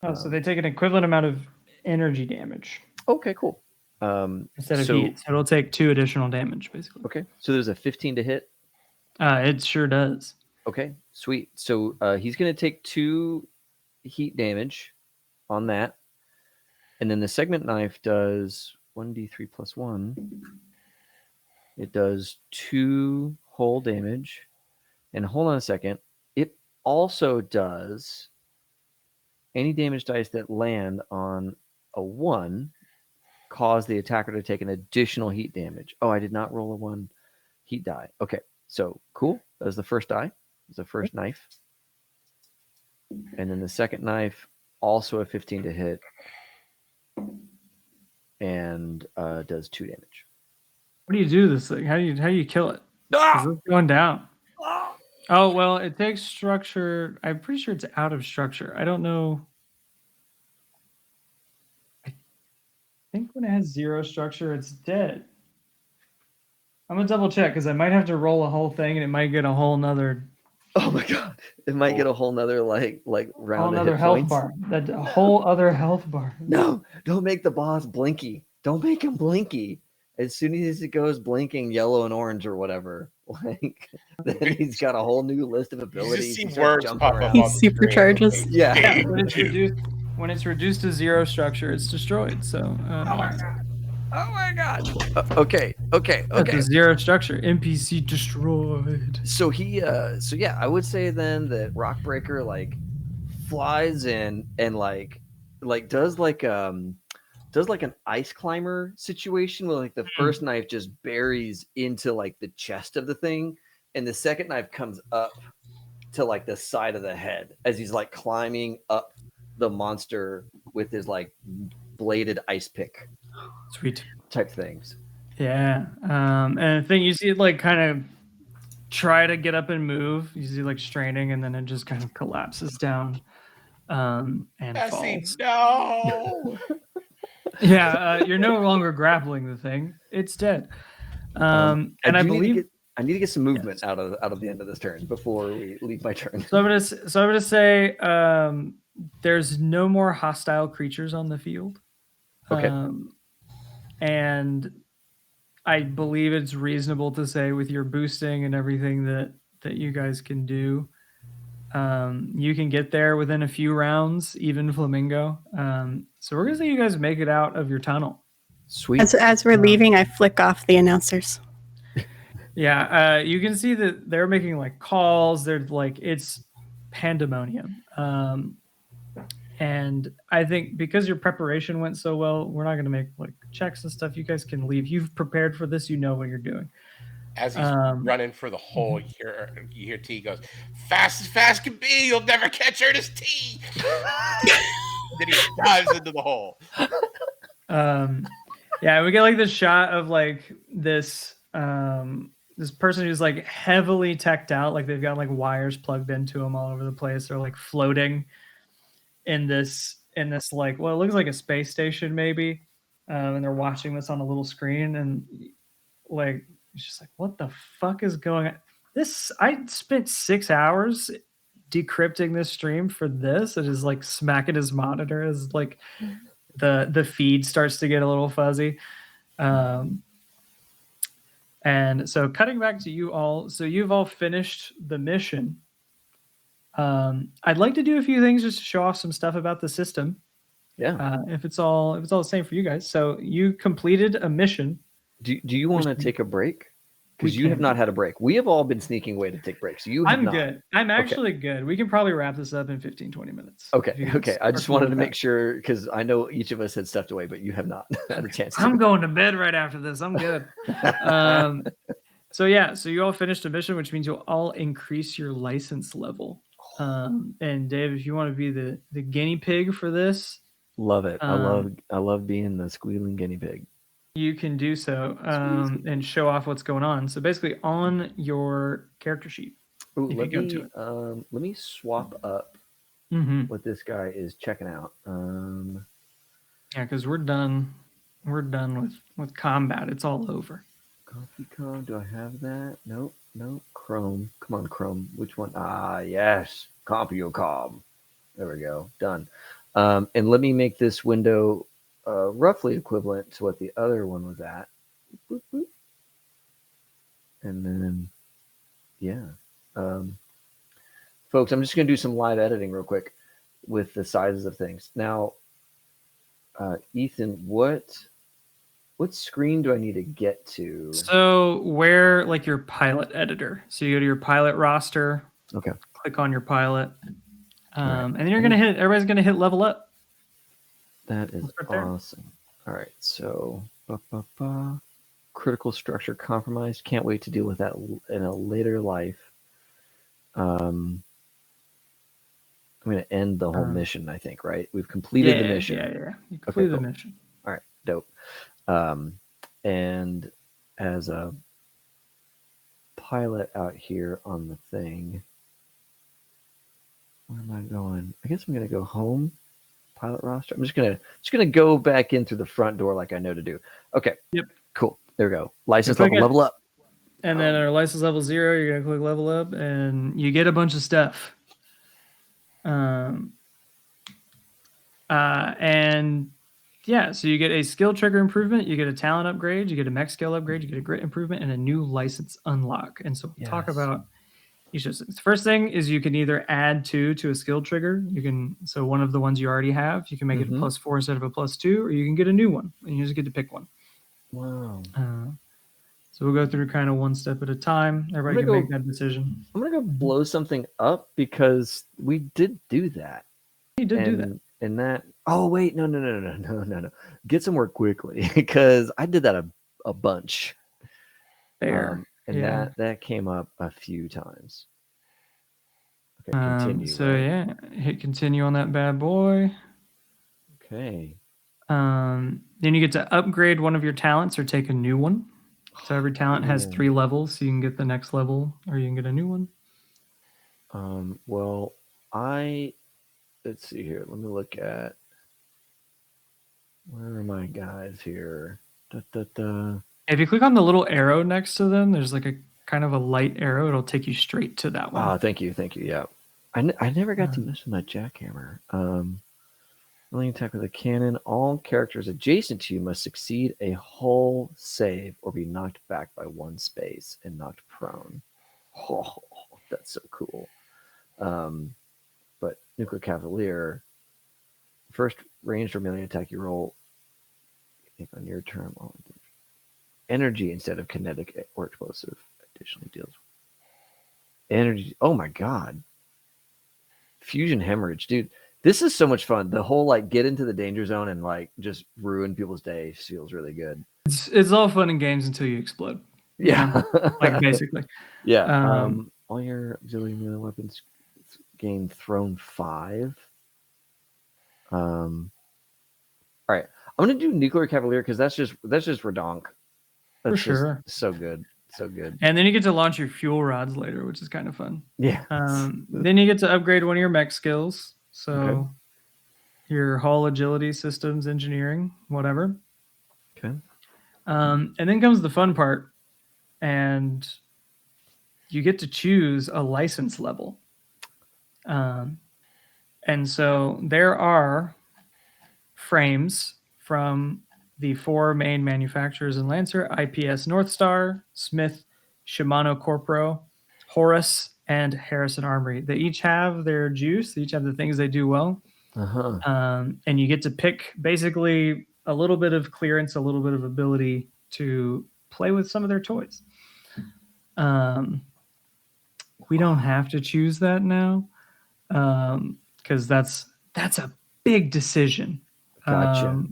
Oh, so they take an equivalent amount of energy damage. Okay, cool. Instead of heat. So it'll take 2 additional damage, basically. Okay, so there's a 15 to hit. It sure does. Okay, sweet. So he's going to take 2 heat damage on that. And then the segment knife does 1d3 + 1. It does 2 whole damage. And hold on a second. It also does any damage dice that land on a 1 cause the attacker to take an additional heat damage. Oh, I did not roll a 1 heat die. Okay, so cool. That was the first die. It was the first knife. And then the second knife, also a 15 to hit. And does 2 damage. What do you do to this thing? How do you kill it? It's going down. Oh, well, it takes structure. I'm pretty sure it's out of structure. I don't know. I think when it has 0 structure, it's dead. I'm going to double check because I might have to roll a whole thing and it might get a whole nother. Oh my God. It might get a whole nother like round whole of nother hit health points. bar. That a whole other health bar. No, don't make the boss blinky. Don't make him blinky. As soon as it goes blinking yellow and orange or whatever, like then he's got a whole new list of abilities. You just see words pop up. He supercharges. Yeah. When it's reduced to 0 structure, it's destroyed. So Oh my God. Okay. That's a 0 structure. NPC destroyed. So I would say then that Rockbreaker like flies in and like does like an ice climber situation where like the first knife just buries into like the chest of the thing, and the second knife comes up to like the side of the head as he's like climbing up the monster with his like bladed ice pick Sweet. type things. Yeah. And the thing you see it like kind of try to get up and move. You see like straining, and then it just kind of collapses down and Bessie, falls. no. Yeah, you're no longer grappling the thing. It's dead. And I believe I need to get some movement out of the end of this turn before we leave my turn. so. I'm gonna say there's no more hostile creatures on the field. Okay. And I believe it's reasonable to say with your boosting and everything that you guys can do, you can get there within a few rounds, even Flamingo. So we're gonna say you guys make it out of your tunnel. Sweet. As we're leaving, I flick off the announcers. Yeah, you can see that they're making like calls. They're like, it's pandemonium. And I think because your preparation went so well, we're not going to make like checks and stuff. You guys can leave. You've prepared for this. You know what you're doing. As he's running for the hole, you hear T goes, fast as fast can be. You'll never catch her as T. Then he dives into the hole. Yeah, we get like this shot of like this this person who's like heavily teched out, like they've got like wires plugged into them all over the place. They're like floating in this like, well, it looks like a space station maybe, and they're watching this on a little screen, and like it's just like, what the fuck is going on? This, I spent 6 hours decrypting this stream for this. It is like smacking his monitor as like the feed starts to get a little fuzzy. And so cutting back to you all, so you've all finished the mission. I'd like to do a few things just to show off some stuff about the system. Yeah. If it's all the same for you guys. So you completed a mission. Do you want to take a break? Because you have not had a break. We have all been sneaking away to take breaks. I'm not. Good. I'm actually good. We can probably wrap this up in 15, 20 minutes. Okay. I just wanted to make sure, because I know each of us had stepped away, but you have not had a chance to. I'm going to bed right after this. I'm good. So you all finished a mission, which means you'll all increase your license level. And Dave, if you want to be the guinea pig for this. Love it. I love being the squealing guinea pig. You can do so and show off what's going on. So basically, on your character sheet, let me swap up what this guy is checking out. Yeah, because we're done. We're done with combat. It's all over. CompuCom. Do I have that? Nope. Chrome. Come on, Chrome. Which one? Ah, yes. CompuCom. There we go. Done. And let me make this window roughly equivalent to what the other one was at. Boop, boop. And then, folks, I'm just going to do some live editing real quick with the sizes of things. Now, Ethan, what screen do I need to get to? So where, like your pilot editor. So you go to your pilot roster. Okay. Click on your pilot. And then everybody's going to hit level up. That is awesome. All right, so critical structure compromised. Can't wait to deal with that in a later life. I'm going to end the whole mission, I think, right? We've completed the mission. Yeah. You completed the mission. All right, dope. And as a pilot out here on the thing, where am I going? I guess I'm going to go home. Pilot roster. I'm just gonna go back in through the front door like I know to do. Okay. Yep. Cool. There we go. License level up. And then our license level 0, you're gonna click level up, and you get a bunch of stuff. And so you get a skill trigger improvement, you get a talent upgrade, you get a mech skill upgrade, you get a grit improvement, and a new license unlock. And so we'll talk about. The first thing is you can either add 2 to a skill trigger. You can, so one of the ones you already have, you can make it a +4 instead of a +2, or you can get a new one, and you just get to pick one. Wow. So we'll go through kind of one step at a time. Everybody can make that decision. I'm gonna go blow something up because we did do that. You did do that. And that. Oh wait, no. Get somewhere quickly because I did that a bunch. Fair. And that came up a few times. Okay, continue. So hit continue on that bad boy. Okay. Then you get to upgrade one of your talents or take a new one. So every talent has 3 levels, so you can get the next level or you can get a new one. Well, let's see here. Let me look at where are my guys here. If you click on the little arrow next to them, there's like a kind of a light arrow. It'll take you straight to that one. Thank you. Yeah, I never got to mention that jackhammer. Only attack with a cannon. All characters adjacent to you must succeed a hull save or be knocked back by 1 space and knocked prone. Oh, that's so cool. But Nuclear Cavalier, first ranged or melee attack you roll, I think on your turn, energy instead of kinetic or explosive additionally deals energy. Oh my god. Fusion hemorrhage, dude. This is so much fun. The whole like get into the danger zone and like just ruin people's day feels really good. It's all fun in games until you explode. Yeah. Like basically. Yeah. All your auxiliary melee weapons gain thrown 5. All right. I'm gonna do Nuclear Cavalier because that's just redonk. That's For sure. So good. So good. And then you get to launch your fuel rods later, which is kind of fun. Yeah. Then you get to upgrade one of your mech skills. So your hull agility, systems, engineering, whatever. Okay. And then comes the fun part. And you get to choose a license level. And so there are frames from the 4 main manufacturers in Lancer: IPS North Star, Smith, Shimano Corpro, Horus, and Harrison Armory. They each have their juice. They each have the things they do well. And you get to pick basically a little bit of clearance, a little bit of ability to play with some of their toys. We don't have to choose that now because that's a big decision. Gotcha.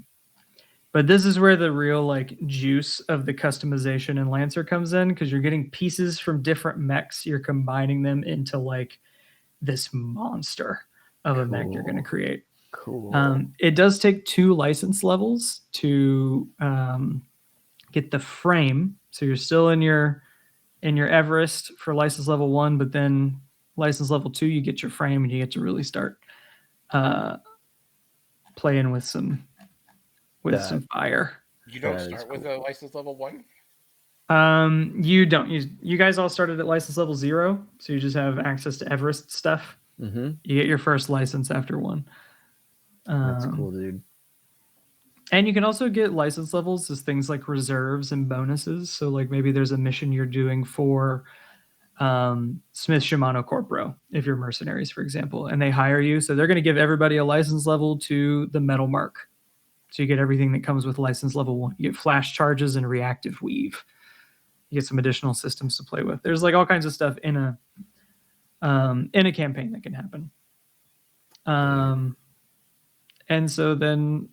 But this is where the real like juice of the customization in Lancer comes in, because you're getting pieces from different mechs. You're combining them into like this monster of a mech you're going to create. Cool. It does take 2 license levels to get the frame. So you're still in your Everest for license level 1, but then license level 2, you get your frame and you get to really start playing with some fire. You don't start with a license level 1? You don't. You guys all started at license level 0, so you just have access to Everest stuff. Mm-hmm. You get your first license after 1. That's cool, dude. And you can also get license levels as things like reserves and bonuses. So like maybe there's a mission you're doing for Smith Shimano Corpro, if you're mercenaries, for example, and they hire you. So they're going to give everybody a license level to the metal mark. So you get everything that comes with license level 1. You get flash charges and reactive weave. You get some additional systems to play with. There's like all kinds of stuff in a campaign that can happen. And so then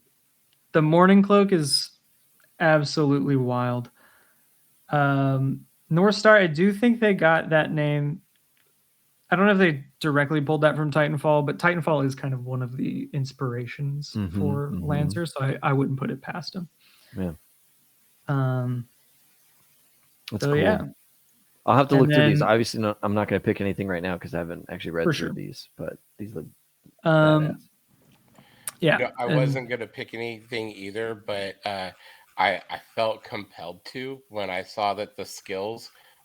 the Morning Cloak is absolutely wild. North Star, I do think they got that name. I don't know if they directly pulled that from Titanfall, but Titanfall is kind of one of the inspirations for Lancer, so I wouldn't put it past them. Yeah. That's so cool. Yeah. I'll have to look through these. Obviously, I'm not going to pick anything right now because I haven't actually read through these, but these look badass. Yeah. You know, I wasn't going to pick anything either, but I felt compelled to when I saw that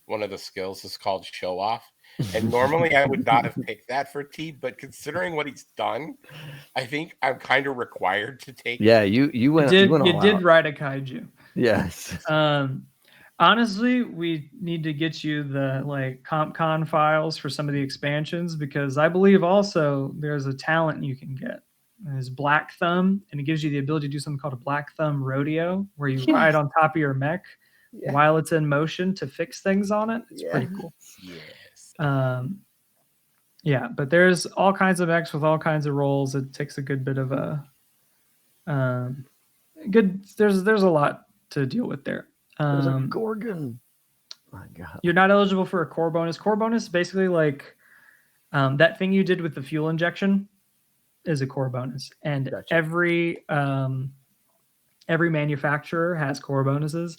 one of the skills is called Show Off. And normally I would not have picked that for T, but considering what he's done, I think I'm kind of required to take it. Yeah, you went. You did ride a kaiju. Yes. Honestly, we need to get you the like CompCon files for some of the expansions, because I believe also there's a talent you can get. There's Black Thumb, and it gives you the ability to do something called a Black Thumb Rodeo, where you ride on top of your mech while it's in motion to fix things on it. It's pretty cool. Yes. Yeah, but there's all kinds of mechs with all kinds of roles. It takes a good bit of a there's a lot to deal with there. There's a Gorgon. My God. You're not eligible for a core bonus. Core bonus is basically like that thing you did with the fuel injection is a core bonus. And every Every manufacturer has core bonuses,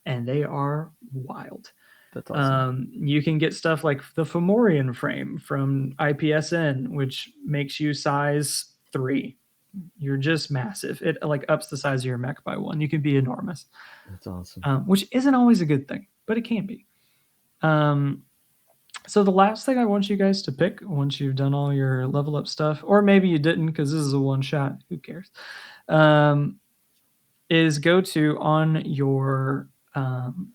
and they are wild. That's awesome. You can get stuff like the Fomorian frame from IPSN, which makes you size 3. You're just massive. It like ups the size of your mech by 1. You can be enormous. That's awesome. Which isn't always a good thing, but it can be. So the last thing I want you guys to pick once you've done all your level up stuff, or maybe you didn't because this is a one shot, who cares, is go to on your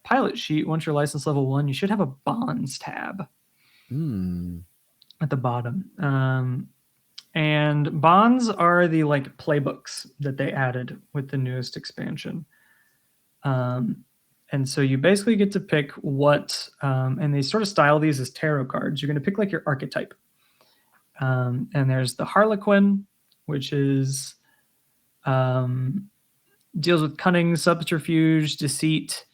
pilot sheet. Once you're license level 1, you should have a bonds tab at the bottom. And bonds are the like playbooks that they added with the newest expansion. And so you basically get to pick what, and they sort of style these as tarot cards. You're going to pick like your archetype. And there's the Harlequin, which is deals with cunning, subterfuge, deceit.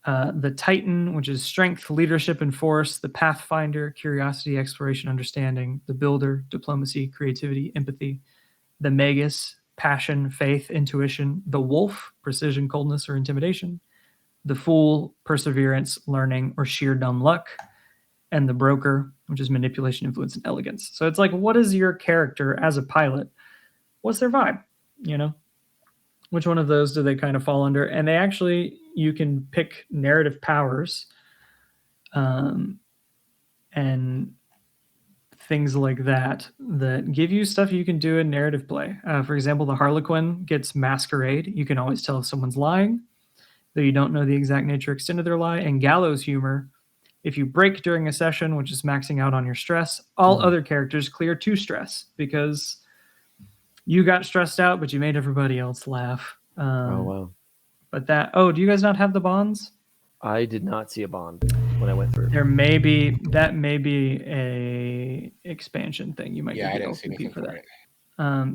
The Titan, which is strength, leadership, and force. The Pathfinder, curiosity, exploration, understanding. The Builder, diplomacy, creativity, empathy. The Magus, passion, faith, intuition. The Wolf, precision, coldness, or intimidation. The Fool, perseverance, learning, or sheer dumb luck. And the Broker, which is manipulation, influence, and elegance. So it's like, what is your character as a pilot? What's their vibe? You know? Which one of those do they kind of fall under? And they actually, you can pick narrative powers and things like that give you stuff you can do in narrative play. For example, the Harlequin gets Masquerade. You can always tell if someone's lying, though you don't know the exact nature or extent of their lie. And Gallows Humor, if you break during a session, which is maxing out on your stress, all other characters clear 2 stress because you got stressed out, but you made everybody else laugh. Oh, wow. But do you guys not have the bonds? I did not see a bond when I went through. That may be a expansion thing. You might I get didn't see anything for that. It.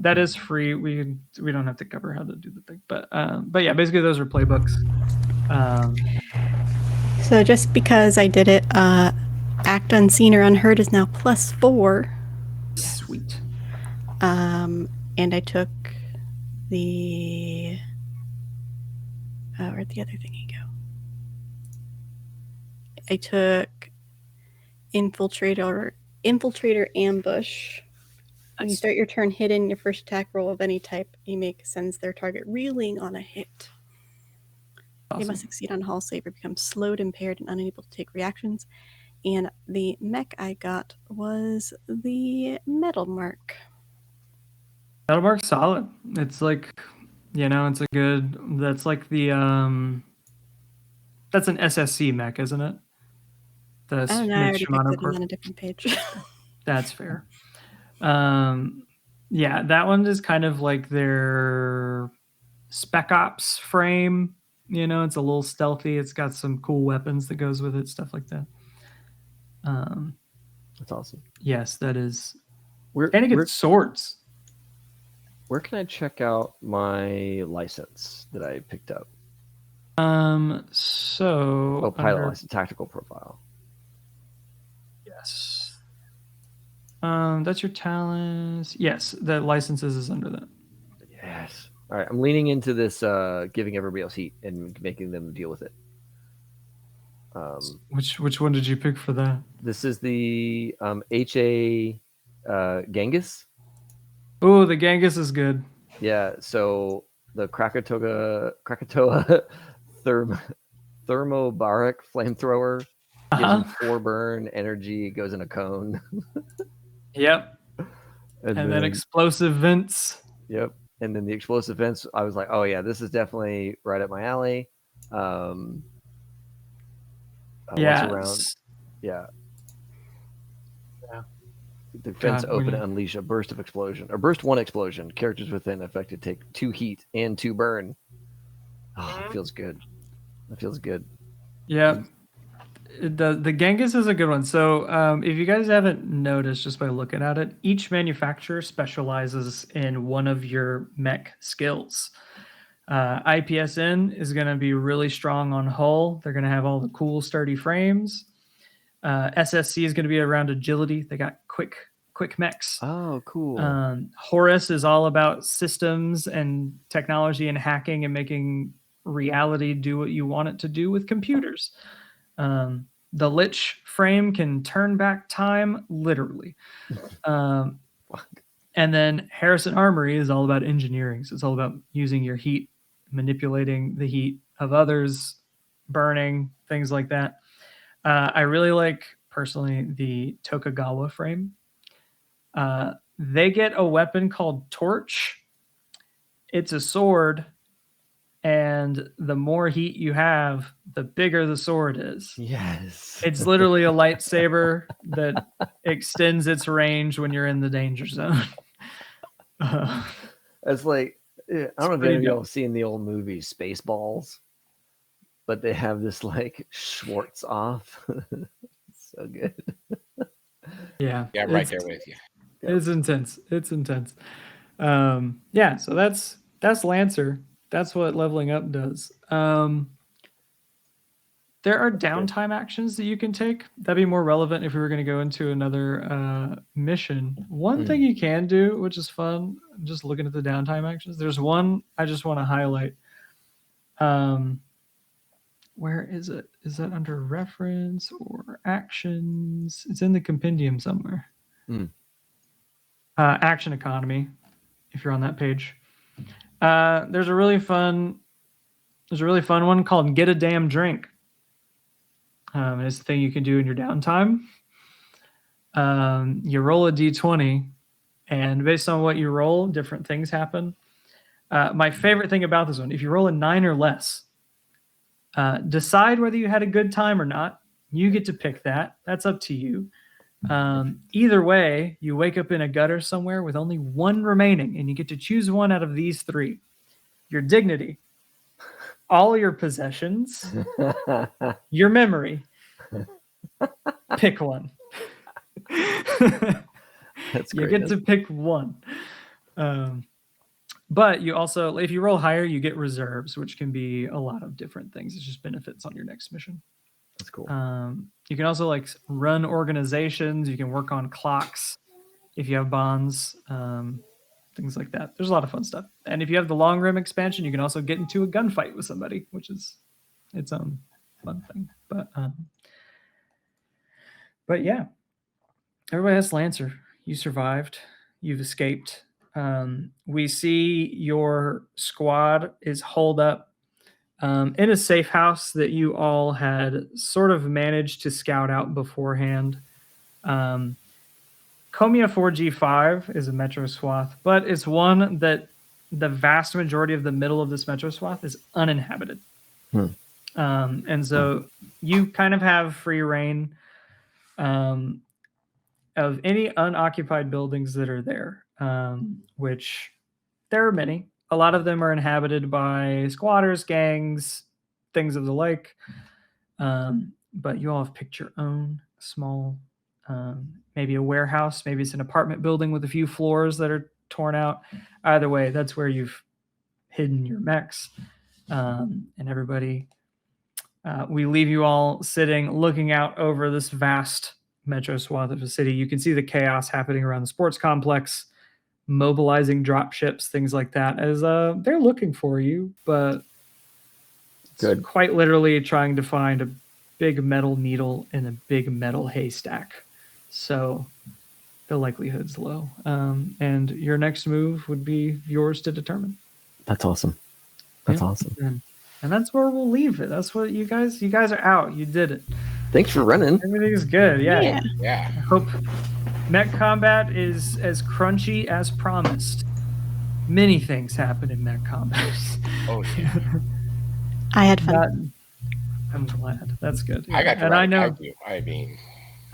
That is free. We don't have to cover how to do the thing, but yeah, basically those are playbooks. So just because I did it, Act Unseen or Unheard is now +4. Sweet. And I took the where'd the other thingy go? I took Infiltrator Ambush. When you start your turn hidden, your first attack roll of any type you make sends their target reeling on a hit. Awesome. They must succeed on a hull save or become slowed, impaired, and unable to take reactions. And the mech I got was the Metal Mark. Metal Mark's solid. It's like, it's a good. That's like the that's an SSC mech, isn't it? I don't know. I already picked it on a different page. That's fair. Yeah, that one is kind of like their Spec Ops frame. It's a little stealthy. It's got some cool weapons that goes with it, stuff like that. That's awesome. Yes, that is. And it gets swords. Where can I check out my license that I picked up? Pilot license, tactical profile. Yes. That's your talents. Yes, the licenses is under that. Yes. All right, I'm leaning into this, giving everybody else heat and making them deal with it. Which one did you pick for that? This is the HA Genghis. Oh, the Genghis is good. Yeah, so the Krakatoa thermobaric flamethrower gives him 4 burn energy. It goes in a cone. Yep. And then explosive vents. Yep. And then the explosive vents, I was like, oh yeah, this is definitely right up my alley. Yeah. Yeah. The vents open and unleash a burst of explosion. Or burst 1 explosion. Characters within affected take 2 heat and 2 burn. Oh, it feels good. It feels good. Yeah. The Genghis is a good one. So if you guys haven't noticed just by looking at it, each manufacturer specializes in one of your mech skills. IPSN is going to be really strong on hull. They're going to have all the cool, sturdy frames. SSC is going to be around agility. They got quick quick mechs. Oh, cool. Horus is all about systems and technology and hacking and making reality do what you want it to do with computers. The Lich frame can turn back time literally. And then Harrison Armory is all about engineering. So it's all about using your heat, manipulating the heat of others, burning, things like that. I really like, personally, the Tokugawa frame. They get a weapon called Torch. It's a sword, and the more heat you have, the bigger the sword is. Yes. It's literally a lightsaber that extends its range when you're in the danger zone. It's like, I don't know if any of pretty y'all have seen the old movie Spaceballs, but they have this like Schwartz off. So good. Yeah. Yeah, I'm right there with you. It's intense. It's intense. Yeah, so that's Lancer. That's what leveling up does. There are downtime actions that you can take. That'd be more relevant if we were going to go into another mission. One thing you can do, which is fun, just looking at the downtime actions. There's one I just want to highlight. Where is it? Is that under reference or actions? It's in the compendium somewhere. Action economy, if you're on that page. There's a really fun one called Get a Damn Drink. It's the thing you can do in your downtime. You roll a d20, and based on what you roll, different things happen. My favorite thing about this one, if you roll a 9 or less, decide whether you had a good time or not. You get to pick that. That's up to you. Either way, you wake up in a gutter somewhere with only one remaining, and you get to choose one out of these 3. Your dignity, all your possessions, your memory. Pick one. That's you great. get to pick one. But you also, if you roll higher, you get reserves, which can be a lot of different things. It's just benefits on your next mission. That's cool. You can also like run organizations. You can work on clocks if you have bonds, things like that. There's a lot of fun stuff. And if you have the long rim expansion, you can also get into a gunfight with somebody, which is its own fun thing. But yeah, everybody has Lancer. You survived. You've escaped. We see your squad is holed up in a safe house that you all had sort of managed to scout out beforehand. Komiya 4G5 is a metro swath, but it's one that the vast majority of the middle of this metro swath is uninhabited. And so you kind of have free reign of any unoccupied buildings that are there, which there are many. A lot of them are inhabited by squatters, gangs, things of the like. But you all have picked your own small, maybe a warehouse, maybe it's an apartment building with a few floors that are torn out. Either way, that's where you've hidden your mechs. And everybody, we leave you all sitting, looking out over this vast metro swath of the city. You can see the chaos happening around the sports complex, mobilizing drop ships, things like that, as they're looking for you, but Good. Quite literally trying to find a big metal needle in a big metal haystack. So the likelihood's low. And your next move would be yours to determine. That's awesome. That's awesome. And that's where we'll leave it. That's what you guys are out. You did it. Thanks for running. Everything's good. Yeah. Yeah. I hope mech combat is as crunchy as promised. Many things happen in mech combat. Oh yeah. I had fun. I'm glad. That's good. I got to and run. I know.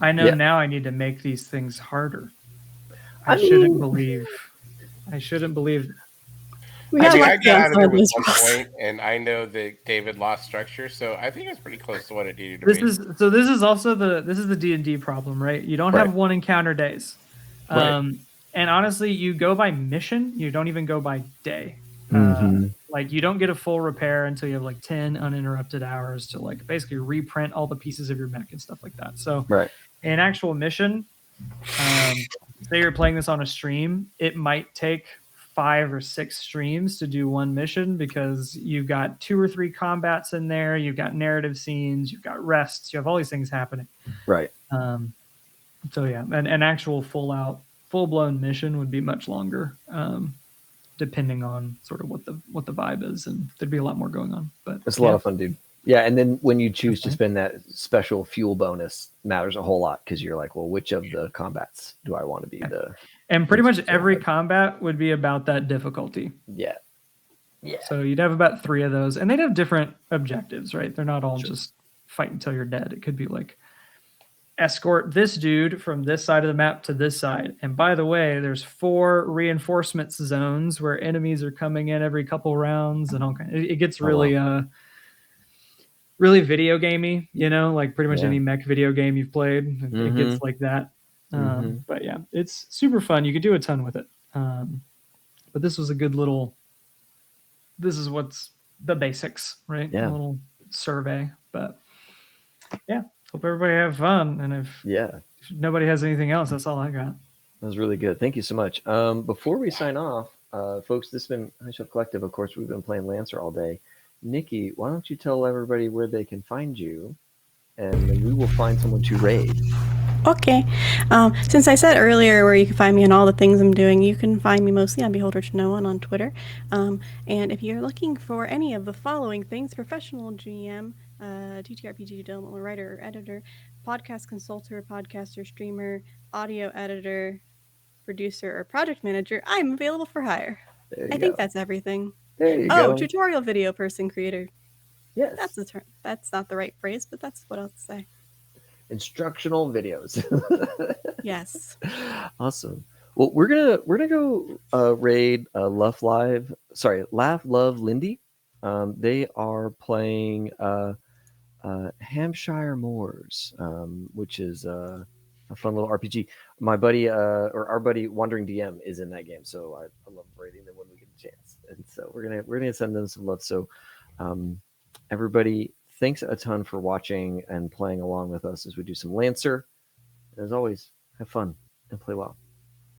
I know Yeah. now I need to make these things harder. I shouldn't believe. We I got mean, I lucky got on out of some there of with these one rules. point, and I know that David lost structure, so I think it's pretty close to what it needed to This be. is also the D&D problem, right? You don't Right. have one encounter days. Right. And honestly, you go by mission. You don't even go by day. Mhm. Like you don't get a full repair until you have like 10 uninterrupted hours to like basically reprint all the pieces of your mech and stuff like that. So Right. an actual mission, say you're playing this on a stream, it might take 5 or 6 streams to do one mission because you've got 2 or 3 combats in there, you've got narrative scenes, you've got rests, you have all these things happening. Right. So yeah, an actual full-blown mission would be much longer, depending on sort of what the vibe is, and there'd be a lot more going on. But it's a lot of fun, dude. Yeah, and then when you choose to spend that special fuel bonus, matters a whole lot because you're like, well, which of the combats do I want to be the? And pretty much every combat would be about that difficulty. Yeah. Yeah. So you'd have about 3 of those, and they'd have different objectives, right? They're not all just fight until you're dead. It could be like escort this dude from this side of the map to this side. And by the way, there's 4 reinforcements zones where enemies are coming in every couple rounds, and all kind. It gets really really video gamey, like pretty much any mech video game you've played. It gets like that. But yeah, it's super fun. You could do a ton with it. But this was a good little. This is what's the basics, right? Yeah. A little survey, but yeah. Hope everybody have fun. And if nobody has anything else, that's all I got. That was really good. Thank you so much. Before we sign off, folks, this has been High Shelf Collective. Of course, we've been playing Lancer all day. Nikki, why don't you tell everybody where they can find you, and then we will find someone to raid. Okay. Since I said earlier where you can find me and all the things I'm doing, you can find me mostly on Beholder to No One on Twitter. And if you're looking for any of the following things, professional GM, TTRPG development writer or editor, podcast consultant, podcaster, streamer, audio editor, producer, or project manager, I'm available for hire. I think that's everything. There you go. Tutorial video person creator. Yes. That's the term. That's not the right phrase, but that's what I'll say. Instructional videos. Yes. Awesome. Well, we're gonna go raid Laugh Love Lindy. They are playing Hampshire Moors, which is a fun little RPG. My buddy or our buddy Wandering DM is in that game, so I love raiding them when we get a chance. And so we're gonna send them some love. So everybody, thanks a ton for watching and playing along with us as we do some Lancer. And as always, have fun and play well.